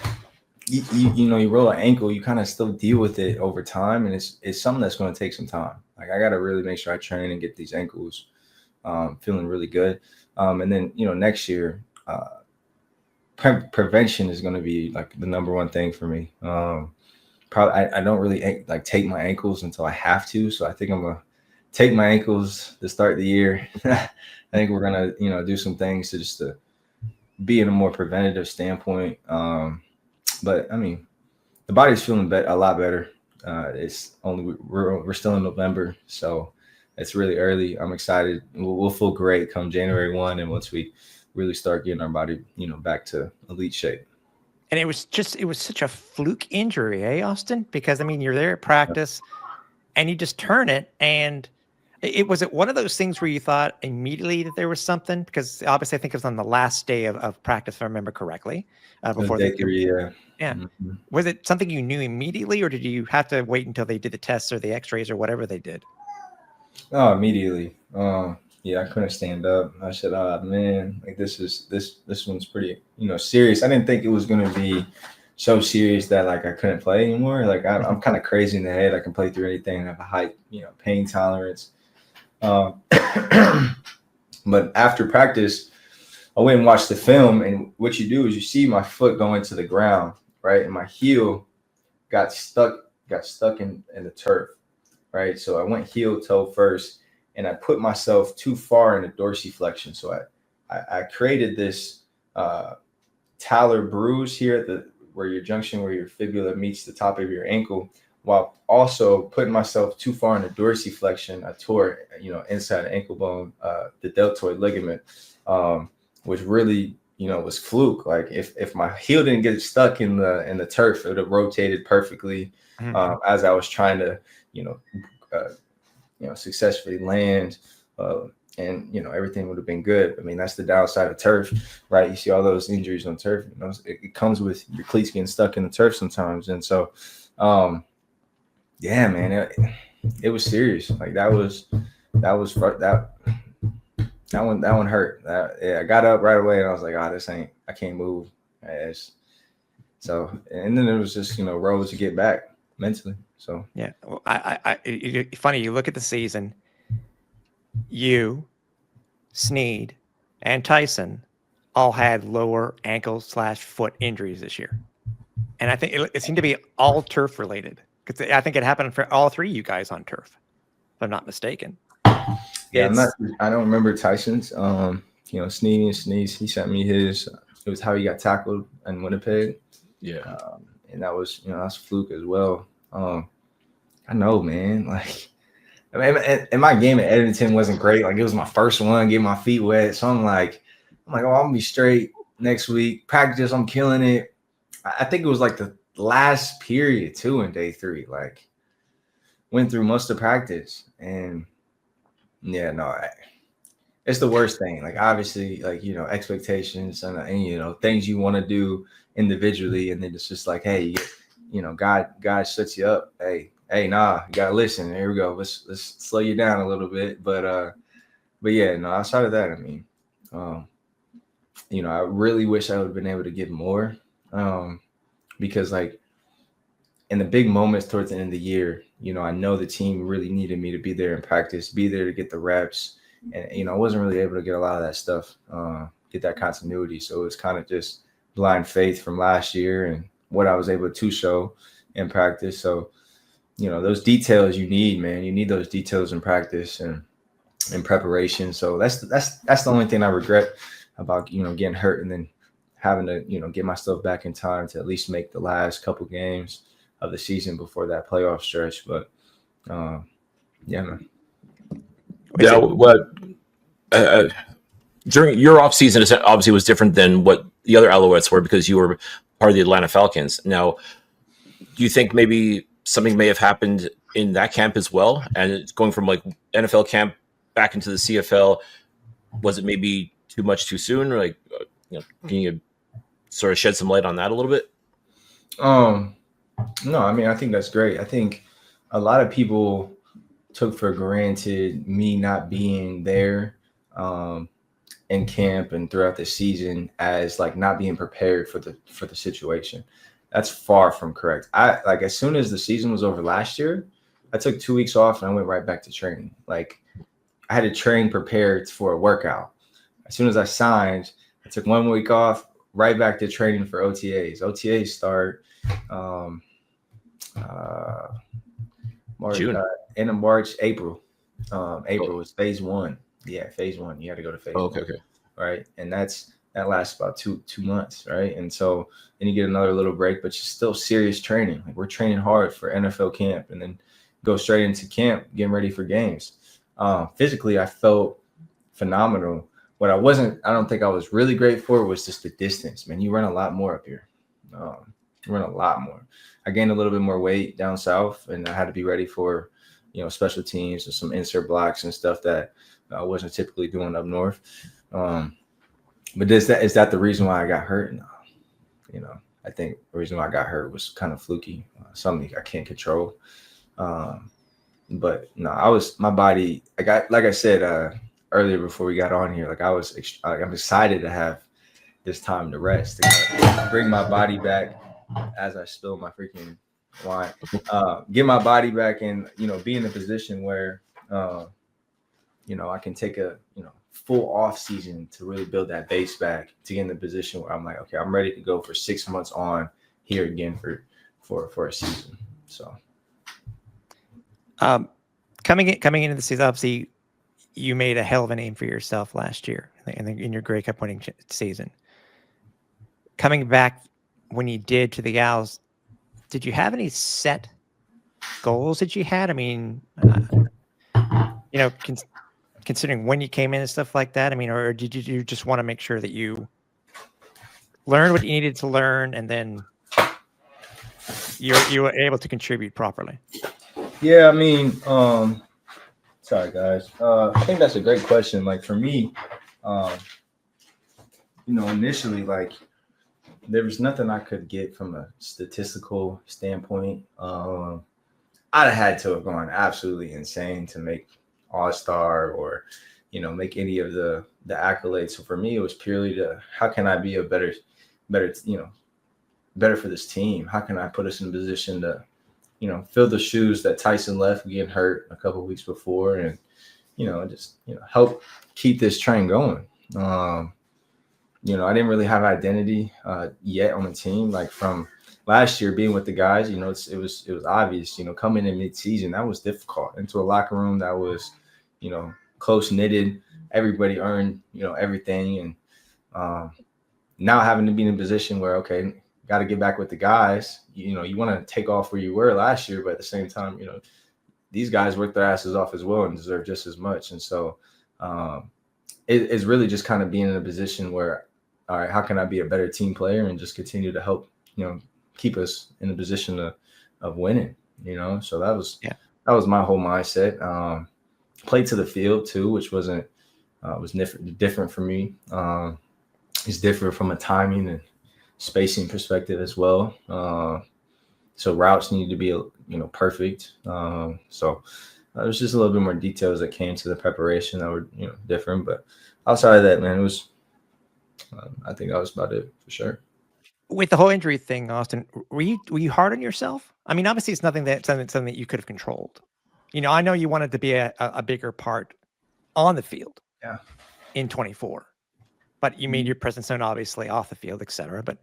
you roll an ankle, you kind of still deal with it over time. And it's something that's going to take some time. Like, I got to really make sure I train and get these ankles feeling really good. And then, next year, prevention is going to be like the number one thing for me. Probably I don't really like take my ankles until I have to. So I think I'm going to take my ankles to start the year. I think we're going to, do some things to be in a more preventative standpoint. But I mean, the body's feeling a lot better. It's only we're still in November, so it's really early. I'm excited. We'll feel great come January 1, and once we really start getting our body, back to elite shape. And it was such a fluke injury, Austin? Because I mean, you're there at practice, and you just turn it, and was it one of those things where you thought immediately that there was something? Because obviously, I think it was on the last day of practice, if I remember correctly. Before Yeah. Mm-hmm. Was it something you knew immediately, or did you have to wait until they did the tests or the X-rays or whatever they did? Oh, immediately. Yeah, I couldn't stand up. I said, "Oh man, like this one's pretty, serious." I didn't think it was gonna be so serious that like I couldn't play anymore. Like I'm kind of crazy in the head. I can play through anything. I have a high, pain tolerance. But after practice, I went and watched the film, and what you do is you see my foot go into the ground, right? And my heel got stuck in the turf, right? So I went heel toe first, and I put myself too far in the dorsiflexion. So I created this talar bruise here at where your fibula meets the top of your ankle, while also putting myself too far in the dorsiflexion. I tore, inside the ankle bone, the deltoid ligament, which really, was fluke. Like if my heel didn't get stuck in the turf, it would have rotated perfectly as I was trying to, successfully land, and everything would have been good. I mean, that's the downside of turf, right? You see all those injuries on turf. It comes with your cleats getting stuck in the turf sometimes, and so, yeah, man, it was serious. Like that one hurt. I got up right away and I was like, I can't move. So, and then it was just, roads to get back mentally. So, yeah, well, funny, you look at the season, you, Sneed, and Tyson all had lower ankle/foot injuries this year. And I think it seemed to be all turf related, because I think it happened for all three of you guys on turf, if I'm not mistaken. Yeah, I don't remember Tyson's. Sneed and Sneeze, he sent me his. It was how he got tackled in Winnipeg. Yeah, and that was that's fluke as well. I know, man. Like, I mean, and my game at Edmonton wasn't great. Like, it was my first one, getting my feet wet. So I'm like, oh, I'm gonna be straight next week. Practice, I'm killing it. I think it was like the last period too in day 3. Like, went through most of practice, and yeah, no, it's the worst thing. Like, obviously, like, expectations and things you want to do individually, and then it's just like, hey, God sets you up. Hey, nah, you gotta listen. Here we go. Let's slow you down a little bit. But yeah, no, outside of that, I mean, I really wish I would have been able to get more, because like in the big moments towards the end of the year, I know the team really needed me to be there in practice, be there to get the reps. And, I wasn't really able to get a lot of that stuff, get that continuity. So it's kind of just blind faith from last year and what I was able to show in practice. So, those details you need, man. You need those details in practice and in preparation. So that's the only thing I regret about, getting hurt and then having to, get myself back in time to at least make the last couple games of the season before that playoff stretch. But yeah, man. Yeah, what during your off season obviously was different than what the other Alouettes were because you were part of the Atlanta Falcons. Now, do you think maybe something may have happened in that camp as well? And it's going from like NFL camp back into the CFL, was it maybe too much too soon? Or like, can you sort of shed some light on that a little bit? No, I mean, I think that's great. I think a lot of people took for granted me not being there in camp and throughout the season as like not being prepared for the situation. That's far from correct. As soon as the season was over last year, I took 2 weeks off and I went right back to training. Like I had to train prepared for a workout. As soon as I signed, I took 1 week off, right back to training for OTAs. OTAs start March, June. End of March, April. April was phase 1. Yeah, phase 1. You had to go to phase 1. Okay. Right. And that lasts about two months. Right. And so then you get another little break, but it's still serious training. Like we're training hard for NFL camp and then go straight into camp, getting ready for games. Physically, I felt phenomenal. What I don't think I was really great for was just the distance, man. You run a lot more up here. You run a lot more. I gained a little bit more weight down south and I had to be ready for, special teams and some insert blocks and stuff that I wasn't typically doing up north. But is that the reason why I got hurt? No. I think the reason why I got hurt was kind of fluky, something I can't control. But no, my body, like I said earlier before we got on here, like I'm excited to have this time to rest, to bring my body back as I spill my freaking wine, get my body back and, be in a position where, I can take a, full off season to really build that base back to get in the position where I'm like, okay, I'm ready to go for 6 months on here again for a season. So, coming into the season, obviously you made a hell of a name for yourself last year in your Grey Cup winning season. Coming back when you did to the Owls, did you have any set goals that you had? I mean, considering when you came in and stuff like that, I mean, or did you just want to make sure that you learned what you needed to learn and then you were able to contribute properly? Yeah, I mean, sorry guys. I think that's a great question. Like for me, initially, like there was nothing I could get from a statistical standpoint. I'd have had to have gone absolutely insane to make All-Star or, make any of the accolades. So for me, it was purely how can I be a better, better for this team? How can I put us in a position to, fill the shoes that Tyson left getting hurt a couple of weeks before and, just, help keep this train going. I didn't really have identity yet on the team. Like from last year being with the guys, it was obvious, coming in mid-season, that was difficult. Into a locker room that was, close knitted, everybody earned, everything. And now having to be in a position where, okay, got to get back with the guys, you want to take off where you were last year, but at the same time, these guys work their asses off as well and deserve just as much. And so it's really just kind of being in a position where, all right, how can I be a better team player and just continue to help, keep us in a position of winning, So that was my whole mindset. Played to the field too, which was different for me. It's different from a timing and spacing perspective as well. So routes need to be, perfect. So there's just a little bit more details that came to the preparation that were, different. But outside of that, man, it was. I think that was about it for sure. With the whole injury thing, Austin, were you hard on yourself? I mean, obviously, it's something that you could have controlled. I know you wanted to be a bigger part on the field. Yeah. In 24, but you made your presence known, obviously, off the field, etc. But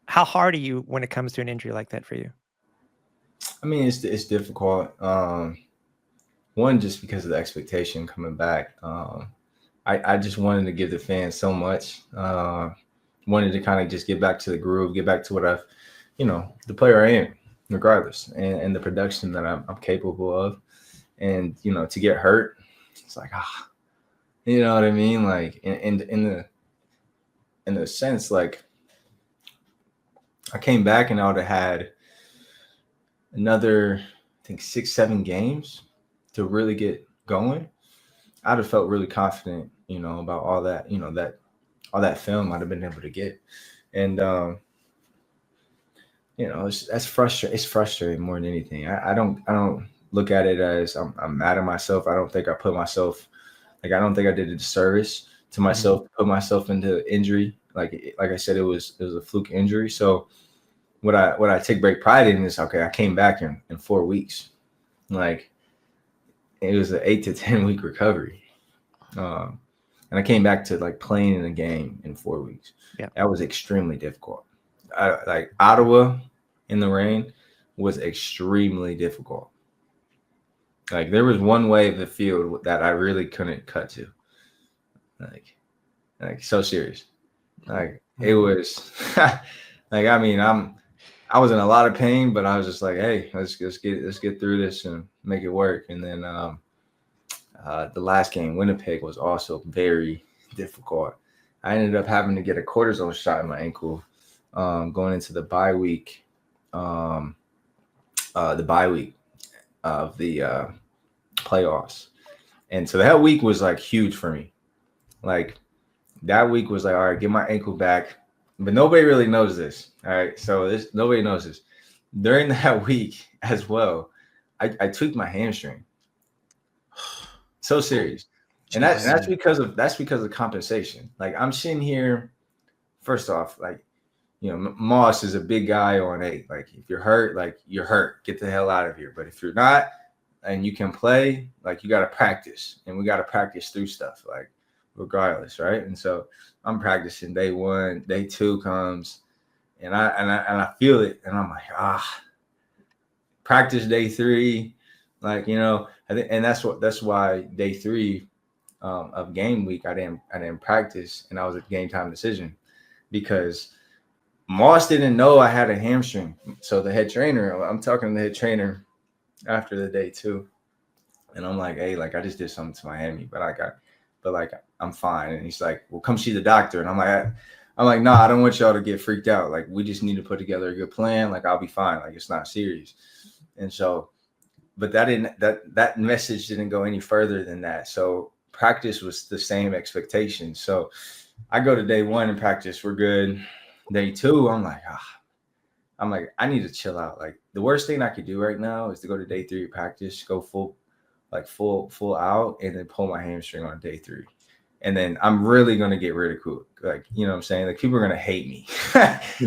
how hard are you when it comes to an injury like that for you? I mean, it's difficult. One, just because of the expectation coming back. I just wanted to give the fans so much. Wanted to kind of just get back to the groove, get back to what I've, the player I am, regardless, and the production that I'm capable of. And to get hurt, it's like you know what I mean? Like in the sense, like I came back and I would have had another, I think 6-7 games to really get going. I'd have felt really confident, about all that, all that film I'd have been able to get. And that's frustrating. It's frustrating more than anything. I don't look at it as I'm mad at myself. I don't think I put myself, I don't think I did a disservice to myself, put myself into injury. Like I said, it was a fluke injury. So what I take great pride in is, okay, I came back in 4 weeks. Like, it was an 8 to 10 week recovery. And I came back to like playing in a game in 4 weeks. Yeah. That was extremely difficult. Like Ottawa in the rain was extremely difficult. Like, there was one way of the field that I really couldn't cut to. Like so serious. Like, it was like, I mean, I was in a lot of pain, but I was just like, hey, let's get through this and make it work. And then the last game, Winnipeg, was also very difficult. I ended up having to get a cortisone shot in my ankle going into the bye week. The bye week of the playoffs. And so that week was like huge for me. Like, that week was like, all right, get my ankle back. But nobody really knows this. All right. So nobody knows this. During that week as well, I tweaked my hamstring. So serious. And that's because of compensation. Like, I'm sitting here, first off, like, Moss is a big guy on 8. Like, if you're hurt, like, you're hurt. Get the hell out of here. But if you're not and you can play, like, you got to practice. And we got to practice through stuff, like, regardless, right? And so I'm practicing day 1, day 2 comes, and I feel it, and I'm like, practice day 3, like, and that's why day 3 of game week I didn't practice, and I was a game time decision because Moss didn't know I had a hamstring. So the head trainer, I'm talking to the head trainer after the day 2, and I'm like, hey, like, I just did something to my hammy, but I'm fine. And he's like, well, come see the doctor. And I'm like, no, I don't want y'all to get freaked out. Like, we just need to put together a good plan. Like, I'll be fine. Like, it's not serious. And so, but that message didn't go any further than that. So practice was the same expectation. So I go to day 1 in practice. We're good. Day 2, I'm like, I need to chill out. Like, the worst thing I could do right now is to go to day 3 of practice, go full out, and then pull my hamstring on day 3. And then I'm really going to get ridiculed. Like, you know what I'm saying? Like, people are going to hate me.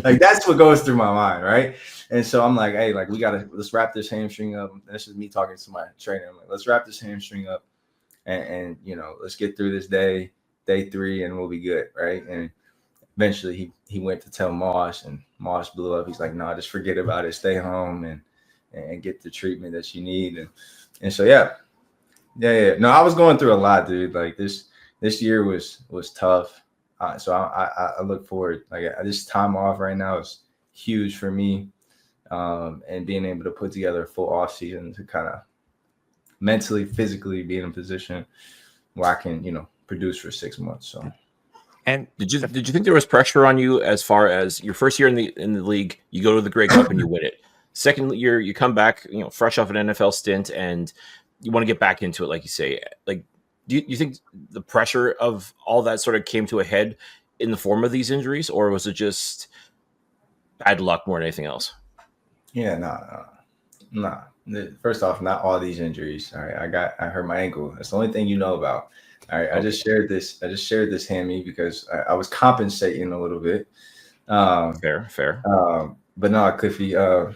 Like, that's what goes through my mind, right? And so I'm like, hey, like, let's wrap this hamstring up. This is me talking to my trainer. I'm like, let's wrap this hamstring up and let's get through this day 3, and we'll be good, right? And eventually he went to tell Moss, and Moss blew up. He's like, no, just forget about it. Stay home and get the treatment that you need. And so, yeah. No, I was going through a lot, dude. Like, this year was tough. So I look forward. Like, this time off right now is huge for me. And being able to put together a full off season to kind of mentally, physically be in a position where I can, produce for 6 months. So. And did you think there was pressure on you as far as your first year in the league, you go to the Grey Cup and you win it? Second year, you come back, fresh off an NFL stint, and you want to get back into it, like you say. Like, do you think the pressure of all that sort of came to a head in the form of these injuries, or was it just bad luck more than anything else? Yeah, no. First off, not all these injuries. All right, I hurt my ankle. That's the only thing you know about. All right, okay. I just shared this hammy because I was compensating a little bit. Fair. But no, Cliffy. I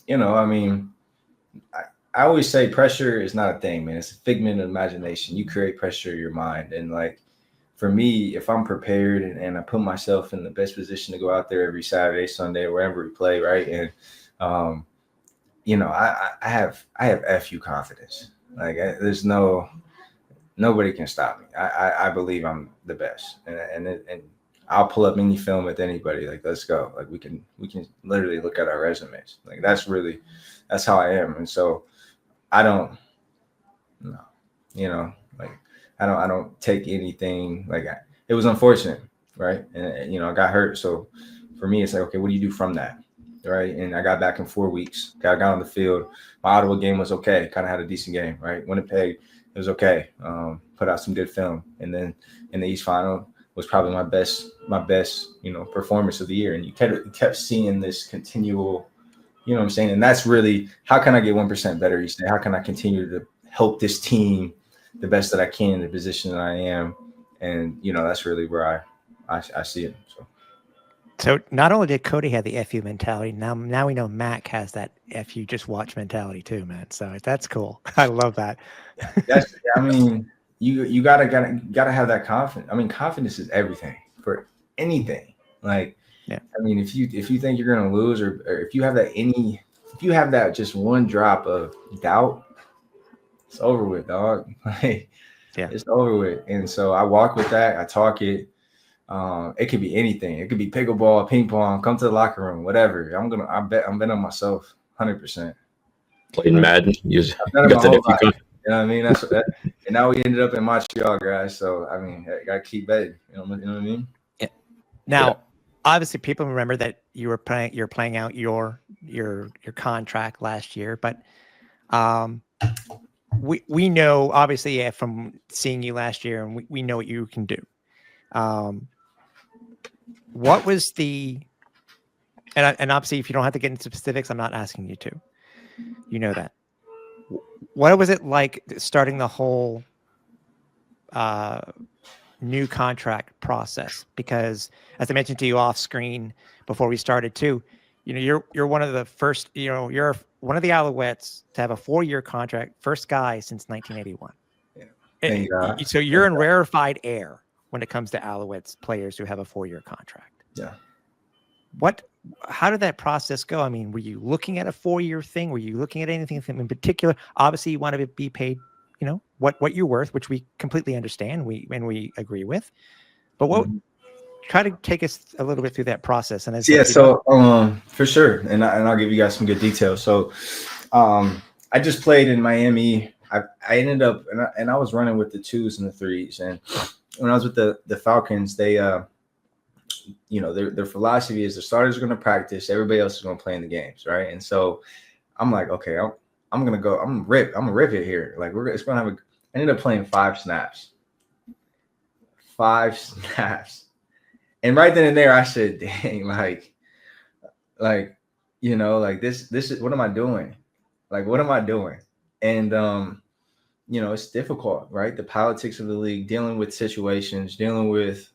mean, I always say pressure is not a thing, man. It's a figment of imagination. You create pressure in your mind. And like, for me, if I'm prepared and I put myself in the best position to go out there every Saturday, Sunday, wherever we play, right? And, I have FU confidence. Like there's nobody can stop me. I believe I'm the best, and I'll pull up any film with anybody. Like, let's go. Like we can literally look at our resumes. Like that's how I am. And so I don't, like I don't take anything. Like it was unfortunate, right? And I got hurt. So for me, it's like, okay, what do you do from that? Right. And I got back in 4 weeks. I got on the field. My Ottawa game was okay. Kind of had a decent game, right? Winnipeg, it was okay. Put out some good film. And then in the East Final was probably my best, performance of the year. And you kept seeing this continual, you know what I'm saying? And that's really, how can I get 1% better each day? How can I continue to help this team the best that I can in the position that I am? And, that's really where I see it. So not only did Cody have the FU mentality, now we know Mac has that FU just watch mentality too, man. So that's cool. I love that. You gotta have that confidence. I mean, confidence is everything for anything. Like, yeah. I mean, if you think you're gonna lose, or if you have that just one drop of doubt, it's over with, dog. Like, yeah, it's over with. And so I walk with that. I talk it. It could be anything. It could be pickleball, ping pong, come to the locker room, whatever. I'm betting on myself 100%. Playing Madden. You got that you know what I mean? And now we ended up in Montreal, guys. So I mean, I gotta keep betting. You know what I mean? Yeah. Now, obviously, people remember that you're playing out your contract last year, but we know, obviously, from seeing you last year, and we know what you can do. What was and obviously, if you don't have to get into specifics, I'm not asking you to. You know that. What was it like starting the whole new contract process? Because as I mentioned to you off screen before we started too, you're one of the first, you're one of the Alouettes to have a 4-year contract, first guy since 1981. Yeah. So you're in rarefied air when it comes to Alouettes players who have a 4-year contract. Yeah. How did that process go? I mean, were you looking at a 4-year thing? Were you looking at anything in particular? Obviously, you want to be paid, what you're worth, which we completely understand. We agree with. But try to take us a little bit through that process. And for sure, and I'll give you guys some good details. So, I just played in Miami. I ended up and I was running with the 2s and the 3s, and when I was with the Falcons, they their philosophy is the starters are going to practice, everybody else is going to play in the games, right? And so I'm like, okay, I'm gonna go, I'm gonna rip it here. Like it's gonna have I ended up playing 5 snaps. 5 snaps. And right then and there I said, dang, like this is, what am I doing? Like, what am I doing? And it's difficult, right? The politics of the league, dealing with situations, dealing with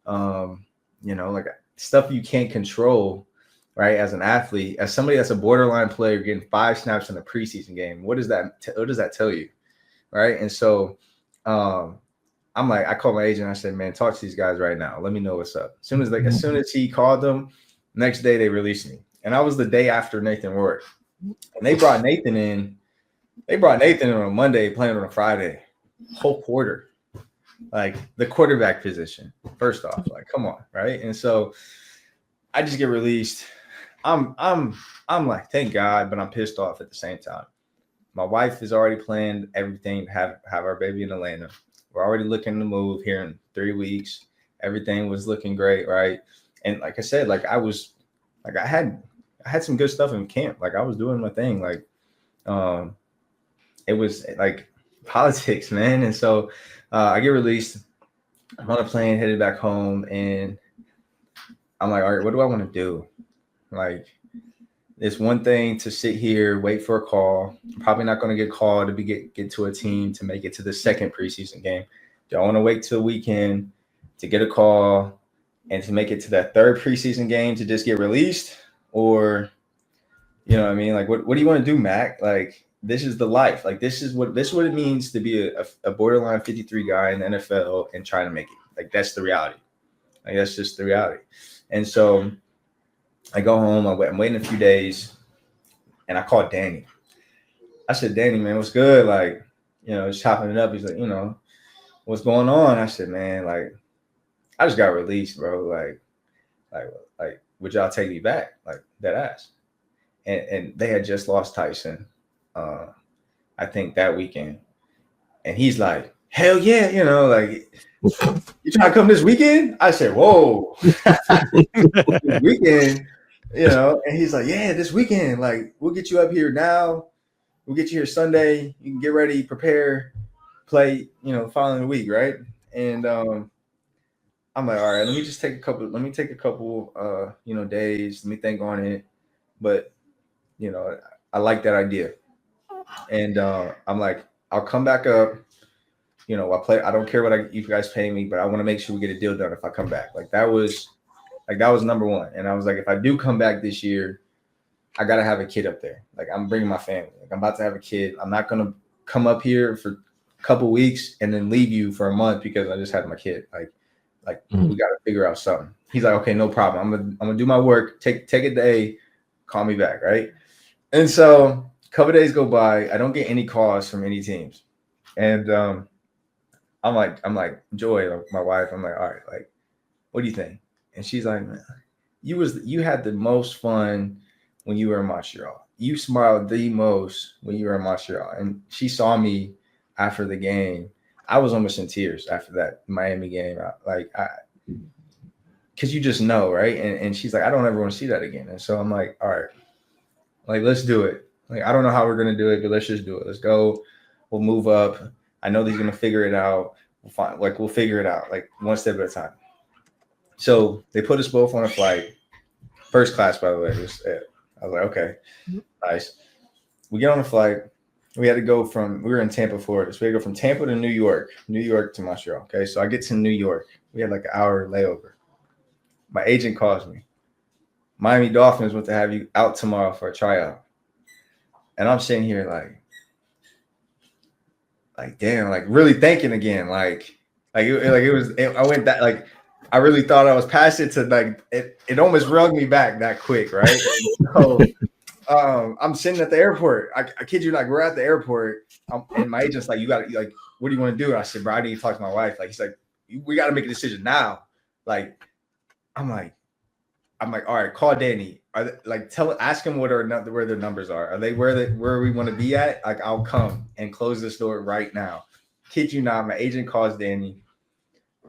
like stuff you can't control, right? As an athlete, as somebody that's a borderline player, getting 5 snaps in a preseason game, what does that tell you, right? And so I'm like, I called my agent. I said, man, talk to these guys right now. Let me know what's up. As soon as he called them, next day they released me, and I was the day after Nathan Rourke, and they brought Nathan in. They brought Nathan in on a Monday, playing on a Friday, whole quarter. Like the quarterback position, first off, like, come on, right? And so I just get released. I'm like, thank God, but I'm pissed off at the same time. My wife has already planned everything to have our baby in Atlanta. We're already looking to move here in 3 weeks. Everything was looking great, right? And like I said, like I had some good stuff in camp. Like I was doing my thing. Like it was like politics, man. And so I get released. I'm on a plane, headed back home, and I'm like, all right, what do I want to do? Like, it's one thing to sit here, wait for a call. I'm probably not going to get called to get to a team to make it to the second preseason game. Do I want to wait till weekend to get a call and to make it to that third preseason game to just get released? Or, you know what I mean? Like, what do you want to do, Mac? Like, this is the life. Like, this is what it means to be a borderline 53 guy in the NFL and trying to make it. Like, that's the reality. Like, that's just the reality. And so I go home. I'm waiting a few days. And I called Danny. I said, Danny, man, what's good? Like, just chopping it up. He's like, what's going on? I said, man, like, I just got released, bro. Like, would y'all take me back? Like, that ass. And they had just lost Tyson, I think that weekend. And he's like, hell yeah, like, you trying to come this weekend? I said, whoa, this weekend, and he's like, yeah, this weekend, like, we'll get you up here now. We'll get you here Sunday. You can get ready, prepare, play, following week, right? And I'm like, all right, let me take a couple days. Let me think on it. But, I like that idea. And I'm like, I'll come back up. I don't care what you guys pay me, but I want to make sure we get a deal done if I come back. Like that was number one. And I was like, if I do come back this year, I gotta have a kid up there. Like I'm bringing my family. Like I'm about to have a kid. I'm not gonna come up here for a couple weeks and then leave you for a month because I just had my kid. Like we gotta figure out something. He's like, okay, no problem. I'm gonna do my work. Take a day. Call me back, right? And so a couple days go by. I don't get any calls from any teams, and I'm like, Joy, my wife. I'm like, all right, like, what do you think? And she's like, man, you had the most fun when you were in Montreal. You smiled the most when you were in Montreal. And she saw me after the game. I was almost in tears after that Miami game. Because you just know, right? And she's like, I don't ever want to see that again. And so I'm like, all right, like, let's do it. Like, I don't know how we're going to do it, but let's just do it. Let's go. We'll move up. I know he's going to figure it out. We'll figure it out, like one step at a time. So they put us both on a flight. First class, by the way. I was like, okay, nice. We get on a flight. We had to go we were in Tampa, Florida. So we had to go from Tampa to New York to Montreal. Okay. So I get to New York. We had like an hour layover. My agent calls me. Miami Dolphins want to have you out tomorrow for a tryout. And I'm sitting here like, damn, like really thinking again. I went that, like, I really thought I was past it to like, it almost rugged me back that quick. Right. So, I'm sitting at the airport. I kid you not, we're at the airport. And my agent's like, what do you want to do? And I said, bro, I need to talk to my wife. Like, he's like, we got to make a decision now. Like, I'm like, all right, call Danny. Ask him where their numbers are. Are they where we want to be at? Like, I'll come and close this door right now. Kid you not, my agent calls Danny.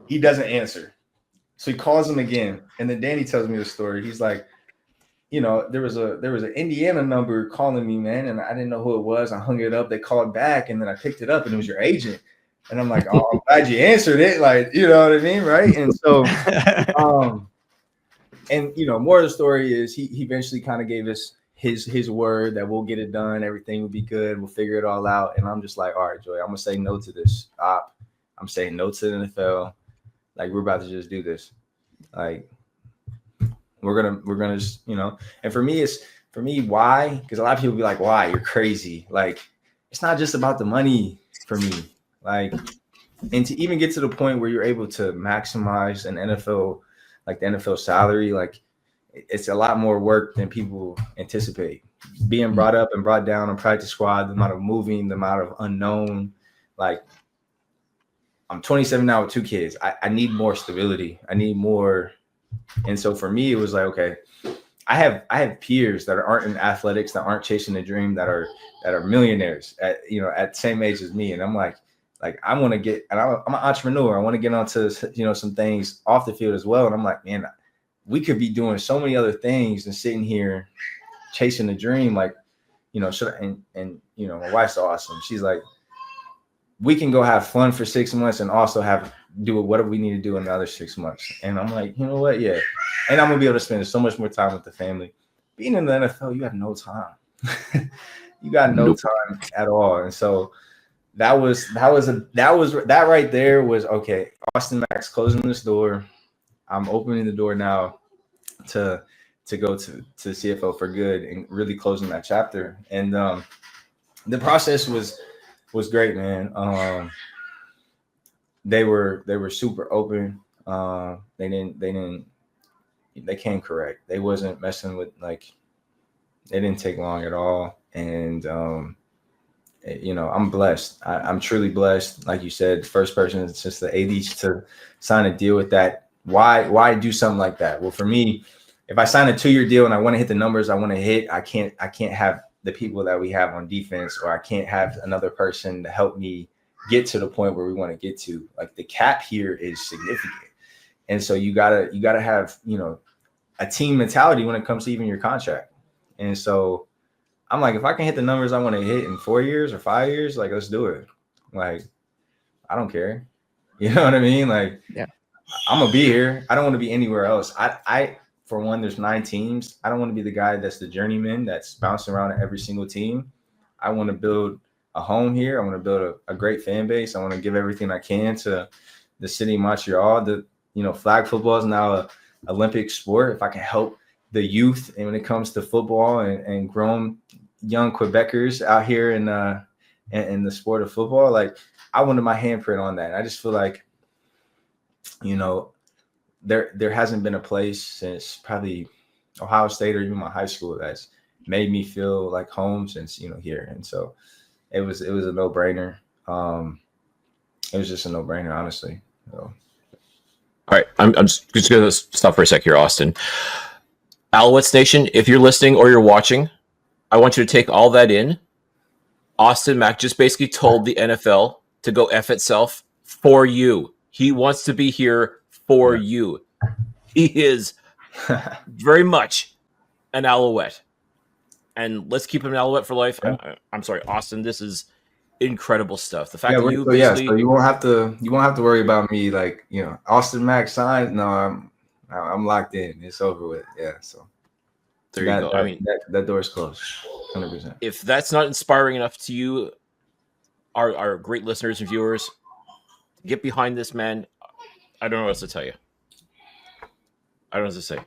He doesn't answer. So he calls him again. And then Danny tells me the story. He's like, there was an Indiana number calling me, man, and I didn't know who it was. I hung it up. They called back, and then I picked it up, and it was your agent. And I'm like, oh, I'm glad you answered it. Like, you know what I mean, right? And so, more of the story is he eventually kind of gave us his word that we'll get it done. Everything will be good. We'll figure it all out. And I'm just like, all right, Joy, I'm gonna say no to this op. I'm saying no to the NFL. Like, we're about to just do this. Like, we're gonna just, and for me, why? Because a lot of people be like, why? You're crazy. Like, it's not just about the money for me. Like, and to even get to the point where you're able to maximize an NFL, like the NFL salary, like it's a lot more work than people anticipate. Being brought up and brought down on practice squad, the amount of moving, the amount of unknown. Like, I'm 27 now with 2 kids. I need more stability. I need more. And so for me, it was like, okay, I have peers that aren't in athletics, that aren't chasing the dream, that are millionaires at the same age as me. And I'm like I want to get, and I'm an entrepreneur. I want to get onto some things off the field as well. And I'm like, man, we could be doing so many other things than sitting here chasing the dream. Like, my wife's awesome. She's like, we can go have fun for 6 months and also do whatever we need to do in the other 6 months. And I'm like, you know what? Yeah. And I'm going to be able to spend so much more time with the family. Being in the NFL, you have no time. You got no time at all. And so that right there was, okay, Austin Mack's closing this door. I'm opening the door now to go to CFL for good and really closing that chapter. And the process was great, man. They were super open. They came correct. They wasn't messing with, like, It didn't take long at all. And, I'm blessed. I'm truly blessed. Like you said, first person since the 80s to sign a deal with that. Why do something like that? Well, for me, if I sign a 2-year deal and I want to hit the numbers I want to hit, I can't have the people that we have on defense, or I can't have another person to help me get to the point where we want to get to. Like, the cap here is significant. And so you gotta have, a team mentality when it comes to even your contract. And so I'm like, if I can hit the numbers I want to hit in 4 years or 5 years, like, let's do it. Like, I don't care. You know what I mean? Like, yeah, I'm gonna be here. I don't want to be anywhere else. I for one, there's 9 teams. I don't want to be the guy that's the journeyman that's bouncing around at every single team. I want to build a home here. I want to build a great fan base. I want to give everything I can to the city of Montreal. Flag football is now an Olympic sport. If I can help the youth, and when it comes to football and grown young Quebecers out here in the sport of football, like, I wanted my handprint on that. I just feel like, there hasn't been a place since probably Ohio State or even my high school that's made me feel like home since, here. And so it was a no-brainer. It was just a no-brainer, honestly. So. All right, I'm just going to stop for a sec here, Austin. Alouettes Nation, if you're listening or you're watching, I want you to take all that in. Austin Mack just basically told the NFL to go F itself for you. He wants to be here for you. He is very much an Alouette. And let's keep him an Alouette for life. I'm sorry, Austin, this is incredible stuff. The fact that you so you won't have to worry about me, like, Austin Mack signed. No, I'm locked in. It's over with. Yeah, so there you go. That door's closed, 100%. If that's not inspiring enough to you, our great listeners and viewers, get behind this man. I don't know what else to tell you. I don't know what to say.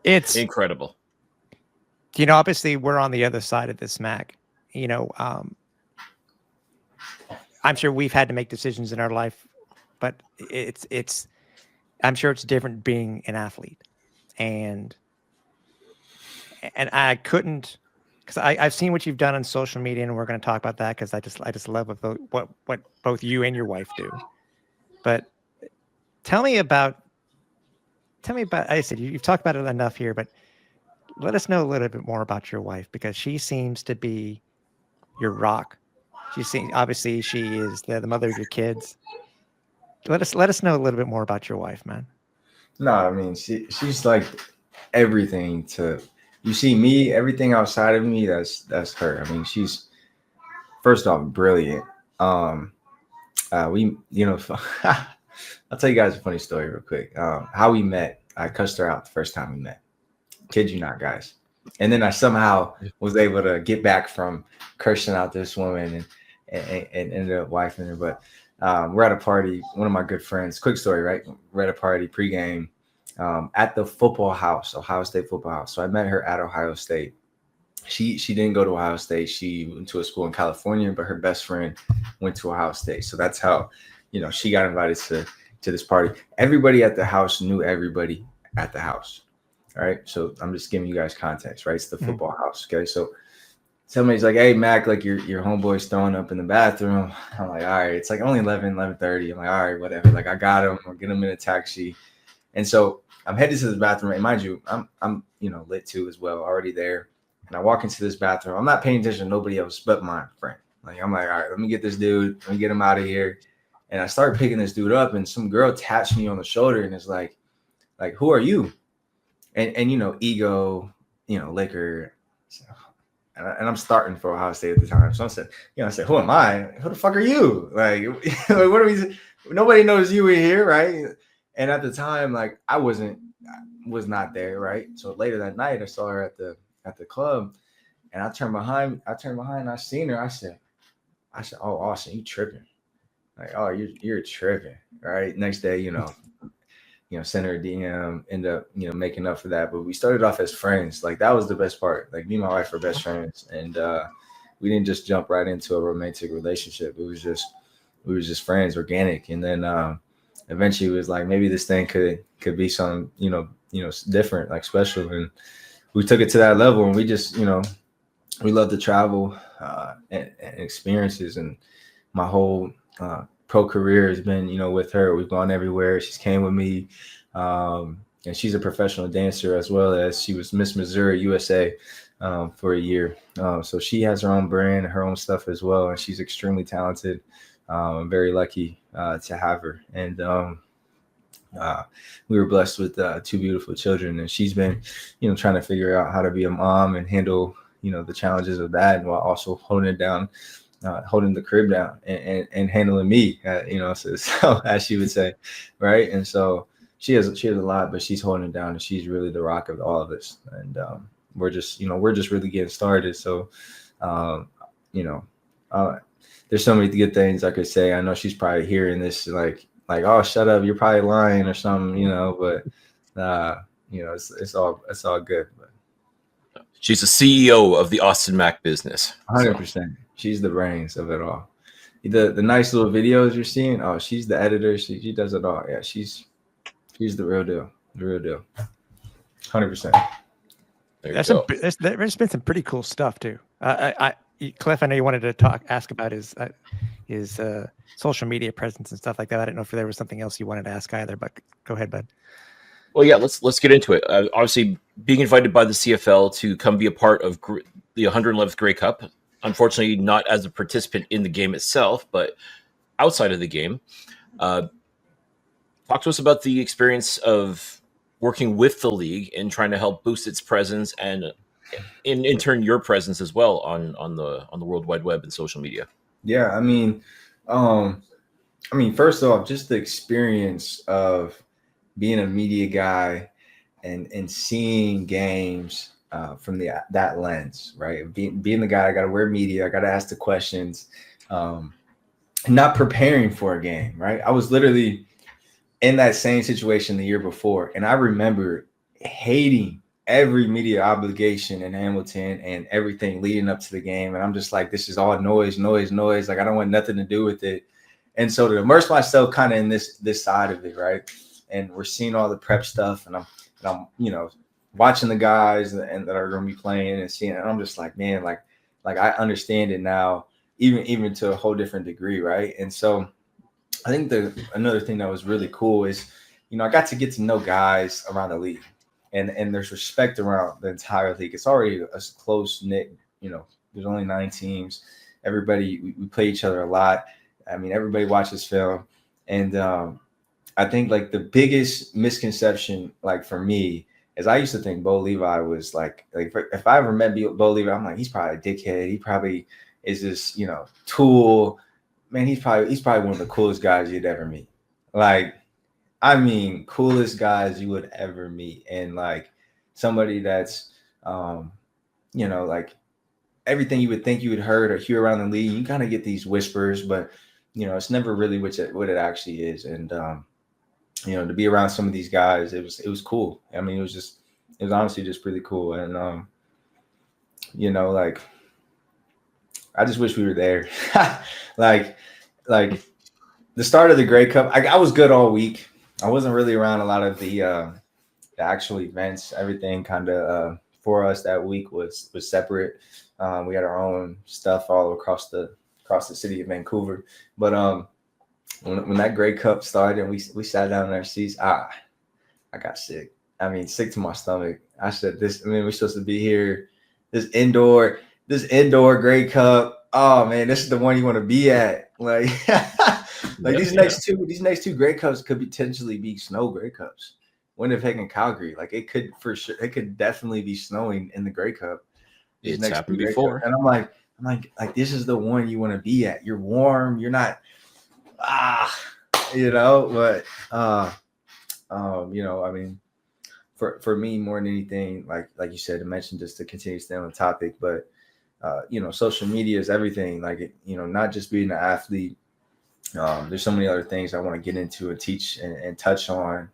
It's incredible. Obviously we're on the other side of this, Mac. I'm sure we've had to make decisions in our life, but I'm sure it's different being an athlete. And I couldn't, because I've seen what you've done on social media, and we're going to talk about that because I just love what both you and your wife do. But tell me about. I said you've talked about it enough here, but let us know a little bit more about your wife, because she seems to be your rock. Obviously she is the mother of your kids. Let us know a little bit more about your wife, man. No, I mean, she's like everything to you. See me, everything outside of me, that's her. I mean, she's first off brilliant. I'll tell you guys a funny story real quick. How we met, I cussed her out the first time we met. Kid you not, guys. And then I somehow was able to get back from cursing out this woman and ended up wifing her. But we're at a party. One of my good friends, quick story, right? We're at a party pregame at the football house, Ohio State football house. So I met her at Ohio State. She didn't go to Ohio State. She went to a school in California, but her best friend went to Ohio State. So that's how, she got invited to this party. Everybody at the house knew everybody at the house. All right. So I'm just giving you guys context, right? It's the football house. Okay. So somebody's like, hey, Mac, like your homeboy's throwing up in the bathroom. I'm like, all right. It's like only 11:30. I'm like, all right, whatever. Like, I got him. I'll get him in a taxi. And so I'm headed to this bathroom. And mind you, I'm lit too as well, already there. And I walk into this bathroom. I'm not paying attention to nobody else but my friend. Like, I'm like, all right, let me get this dude. Let me get him out of here. And I started picking this dude up, and some girl taps me on the shoulder and is like, who are you? And ego, liquor. And I'm starting for Ohio State at the time. So I said, who am I? Who the fuck are you? Like what are we? Nobody knows you in here, right? And at the time, like, I was not there, right? So later that night, I saw her at the club, and I turned behind, I seen her. I said, oh, Austin, you tripping? Like, oh, you're tripping, right? Next day, send her a DM, end up, making up for that. But we started off as friends. Like, that was the best part. Like, me and my wife were best friends, and we didn't just jump right into a romantic relationship. We were just friends, organic. And then eventually it was like, maybe this thing could be some, different, like special. And we took it to that level, and we just, we love to travel and experiences. And my whole pro career has been, with her. We've gone everywhere. She's came with me. And she's a professional dancer, as well as she was Miss Missouri USA for a year. So she has her own brand, her own stuff as well. And she's extremely talented. I'm very lucky to have her. And we were blessed with 2 beautiful children. And she's been, trying to figure out how to be a mom and handle, the challenges of that, while also holding it down, holding the crib down and handling me, so as she would say, right? And so she has a lot, but she's holding it down, and she's really the rock of all of this. And we're just really getting started. So, there's so many good things I could say. I know she's probably hearing this like, oh, shut up, you're probably lying or something, but it's all good. But she's the CEO of the Austin Mack business. 100%. She's the brains of it all. The nice little videos you're seeing, oh, she's the editor. She does it all. Yeah, she's the real deal. The real deal. 100%. There's been some pretty cool stuff too. Cliff, I know you wanted to ask about his social media presence and stuff like that. I didn't know if there was something else you wanted to ask either, but go ahead, bud. Well, yeah, let's get into it. Obviously, being invited by the CFL to come be a part of the 111th Grey Cup. Unfortunately, not as a participant in the game itself, but outside of the game. Talk to us about the experience of working with the league and trying to help boost its presence, and in turn your presence as well on the World Wide Web and social media. Yeah, I mean, first off, just the experience of being a media guy and seeing games from that lens, right? Being the guy, I got to wear media, I got to ask the questions, not preparing for a game, right? I was literally in that same situation the year before, and I remember hating every media obligation in Hamilton and everything leading up to the game. And I'm just like, this is all noise. Like, I don't want nothing to do with it. And so to immerse myself kind of in this side of it, right? And we're seeing all the prep stuff, and I'm watching the guys and that are going to be playing and seeing it. And I'm just like, man, like I understand it now, even to a whole different degree, right? And so I think another thing that was really cool is, I got to get to know guys around the league, and there's respect around the entire league. It's already a close knit, there's only 9 teams. Everybody, we play each other a lot. I mean, everybody watches film. And I think like the biggest misconception, like for me, is I used to think Bo Levi was like if I ever met Bo Levi, I'm like, he's probably a dickhead. He probably is this, tool. Man, he's probably one of the coolest guys you'd ever meet. Like, I mean, coolest guys you would ever meet. And like somebody that's, like everything you would think you had heard or hear around the league, you kind of get these whispers, but it's never really what it actually is. And, to be around some of these guys, it was cool. I mean, it was honestly just really cool. And, like, I just wish we were there. like the start of the Grey Cup, I was good all week. I wasn't really around a lot of the actual events. Everything kind of for us that week was separate. We had our own stuff all across the city of Vancouver. But when that Grey Cup started and we sat down in our seats, I got sick. I mean, sick to my stomach. I said, we're supposed to be here. This indoor Grey Cup. Oh man, this is the one you want to be at. Like, these next two Grey Cups could potentially be snow Grey Cups. Winnipeg and Calgary, like it could definitely be snowing in the Grey Cup. It's happened before, and I'm like, this is the one you want to be at. You're warm. You're not, but I mean, for me, more than anything, like you said, to mention, just to continue to stay on the topic, but social media is everything. Like, not just being an athlete. There's so many other things I want to get into and teach and touch on,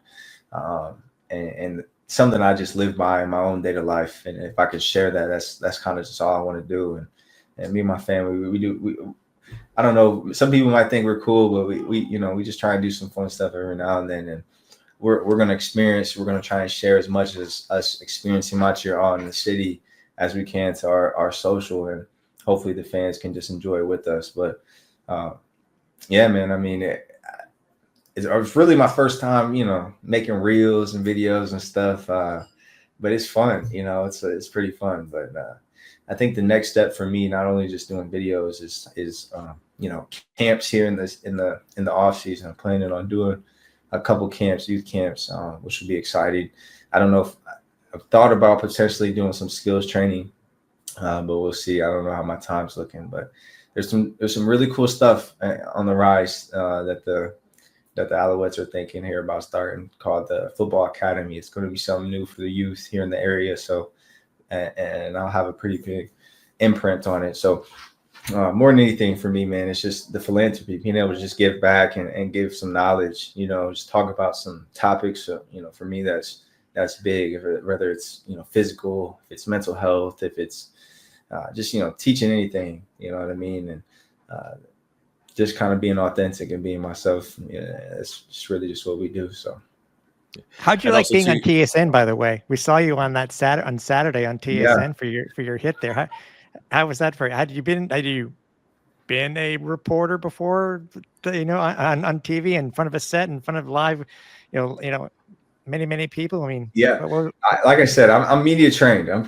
and something I just live by in my own day to life. And if I could share that, that's kind of just all I want to do. And me and my family, we I don't know. Some people might think we're cool, but we just try and do some fun stuff every now and then. And we're going to experience. We're going to try and share as much as us experiencing Montreal in the city as we can to our social, and hopefully the fans can just enjoy it with us. But yeah, man, I mean, it's really my first time, making reels and videos and stuff. But it's fun, it's pretty fun. But I think the next step for me, not only just doing videos, is camps here in the off season. I'm planning on doing a couple camps, youth camps, which would be exciting. I don't know if I've thought about potentially doing some skills training, but we'll see. I don't know how my time's looking, but there's some really cool stuff on the rise that the Alouettes are thinking here about starting, called the Football Academy. It's going to be something new for the youth here in the area. So, and I'll have a pretty big imprint on it. So more than anything for me, man, it's just the philanthropy, being able to just give back and give some knowledge, just talk about some topics, for me, that's big, whether it's, physical, if it's mental health, if it's just, teaching anything, you know what I mean? And just kind of being authentic and being myself. Yeah, it's just really just what we do. So how'd you like being on TSN, by the way? We saw you on that Saturday on TSN for your hit there. How was that for you? Had you been a reporter before, on TV, in front of a set, in front of live, many people? I mean, like I said, I'm media trained. I've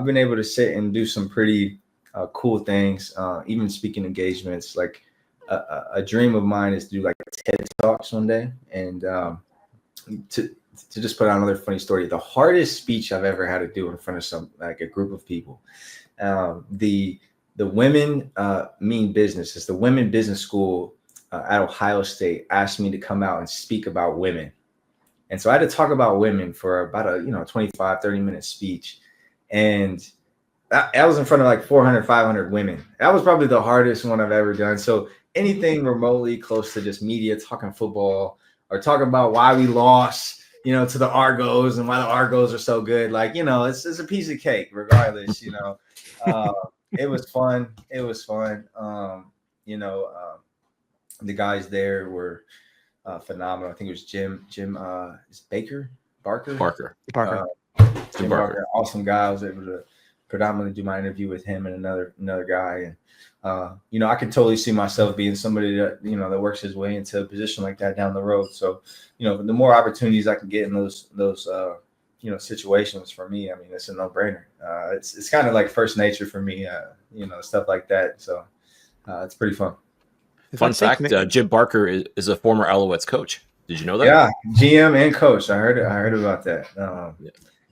been able to sit and do some pretty cool things, even speaking engagements. Like a dream of mine is to do like TED Talks one day, and to just put out another funny story. The hardest speech I've ever had to do in front of a group of people. The Women Mean Business. It's the Women Business School at Ohio State asked me to come out and speak about women, and so I had to talk about women for about a 25-30 minute speech, and I was in front of like 400, 500 women. That was probably the hardest one I've ever done. So anything remotely close to just media, talking football or talking about why we lost, to the Argos and why the Argos are so good. Like, it's a piece of cake regardless, it was fun. It was fun. The guys there were phenomenal. I think it was Jim is Barker. Jim Barker, awesome guy. I was able to predominantly do my interview with him and another guy, and I can totally see myself being somebody that that works his way into a position like that down the road. So the more opportunities I can get in those situations, for me, I mean, it's a no-brainer. It's kind of like first nature for me, stuff like that. So it's pretty fun. Fun fact: Jim Barker is a former Alouettes coach. Did you know that? Yeah, GM and coach. I heard about that.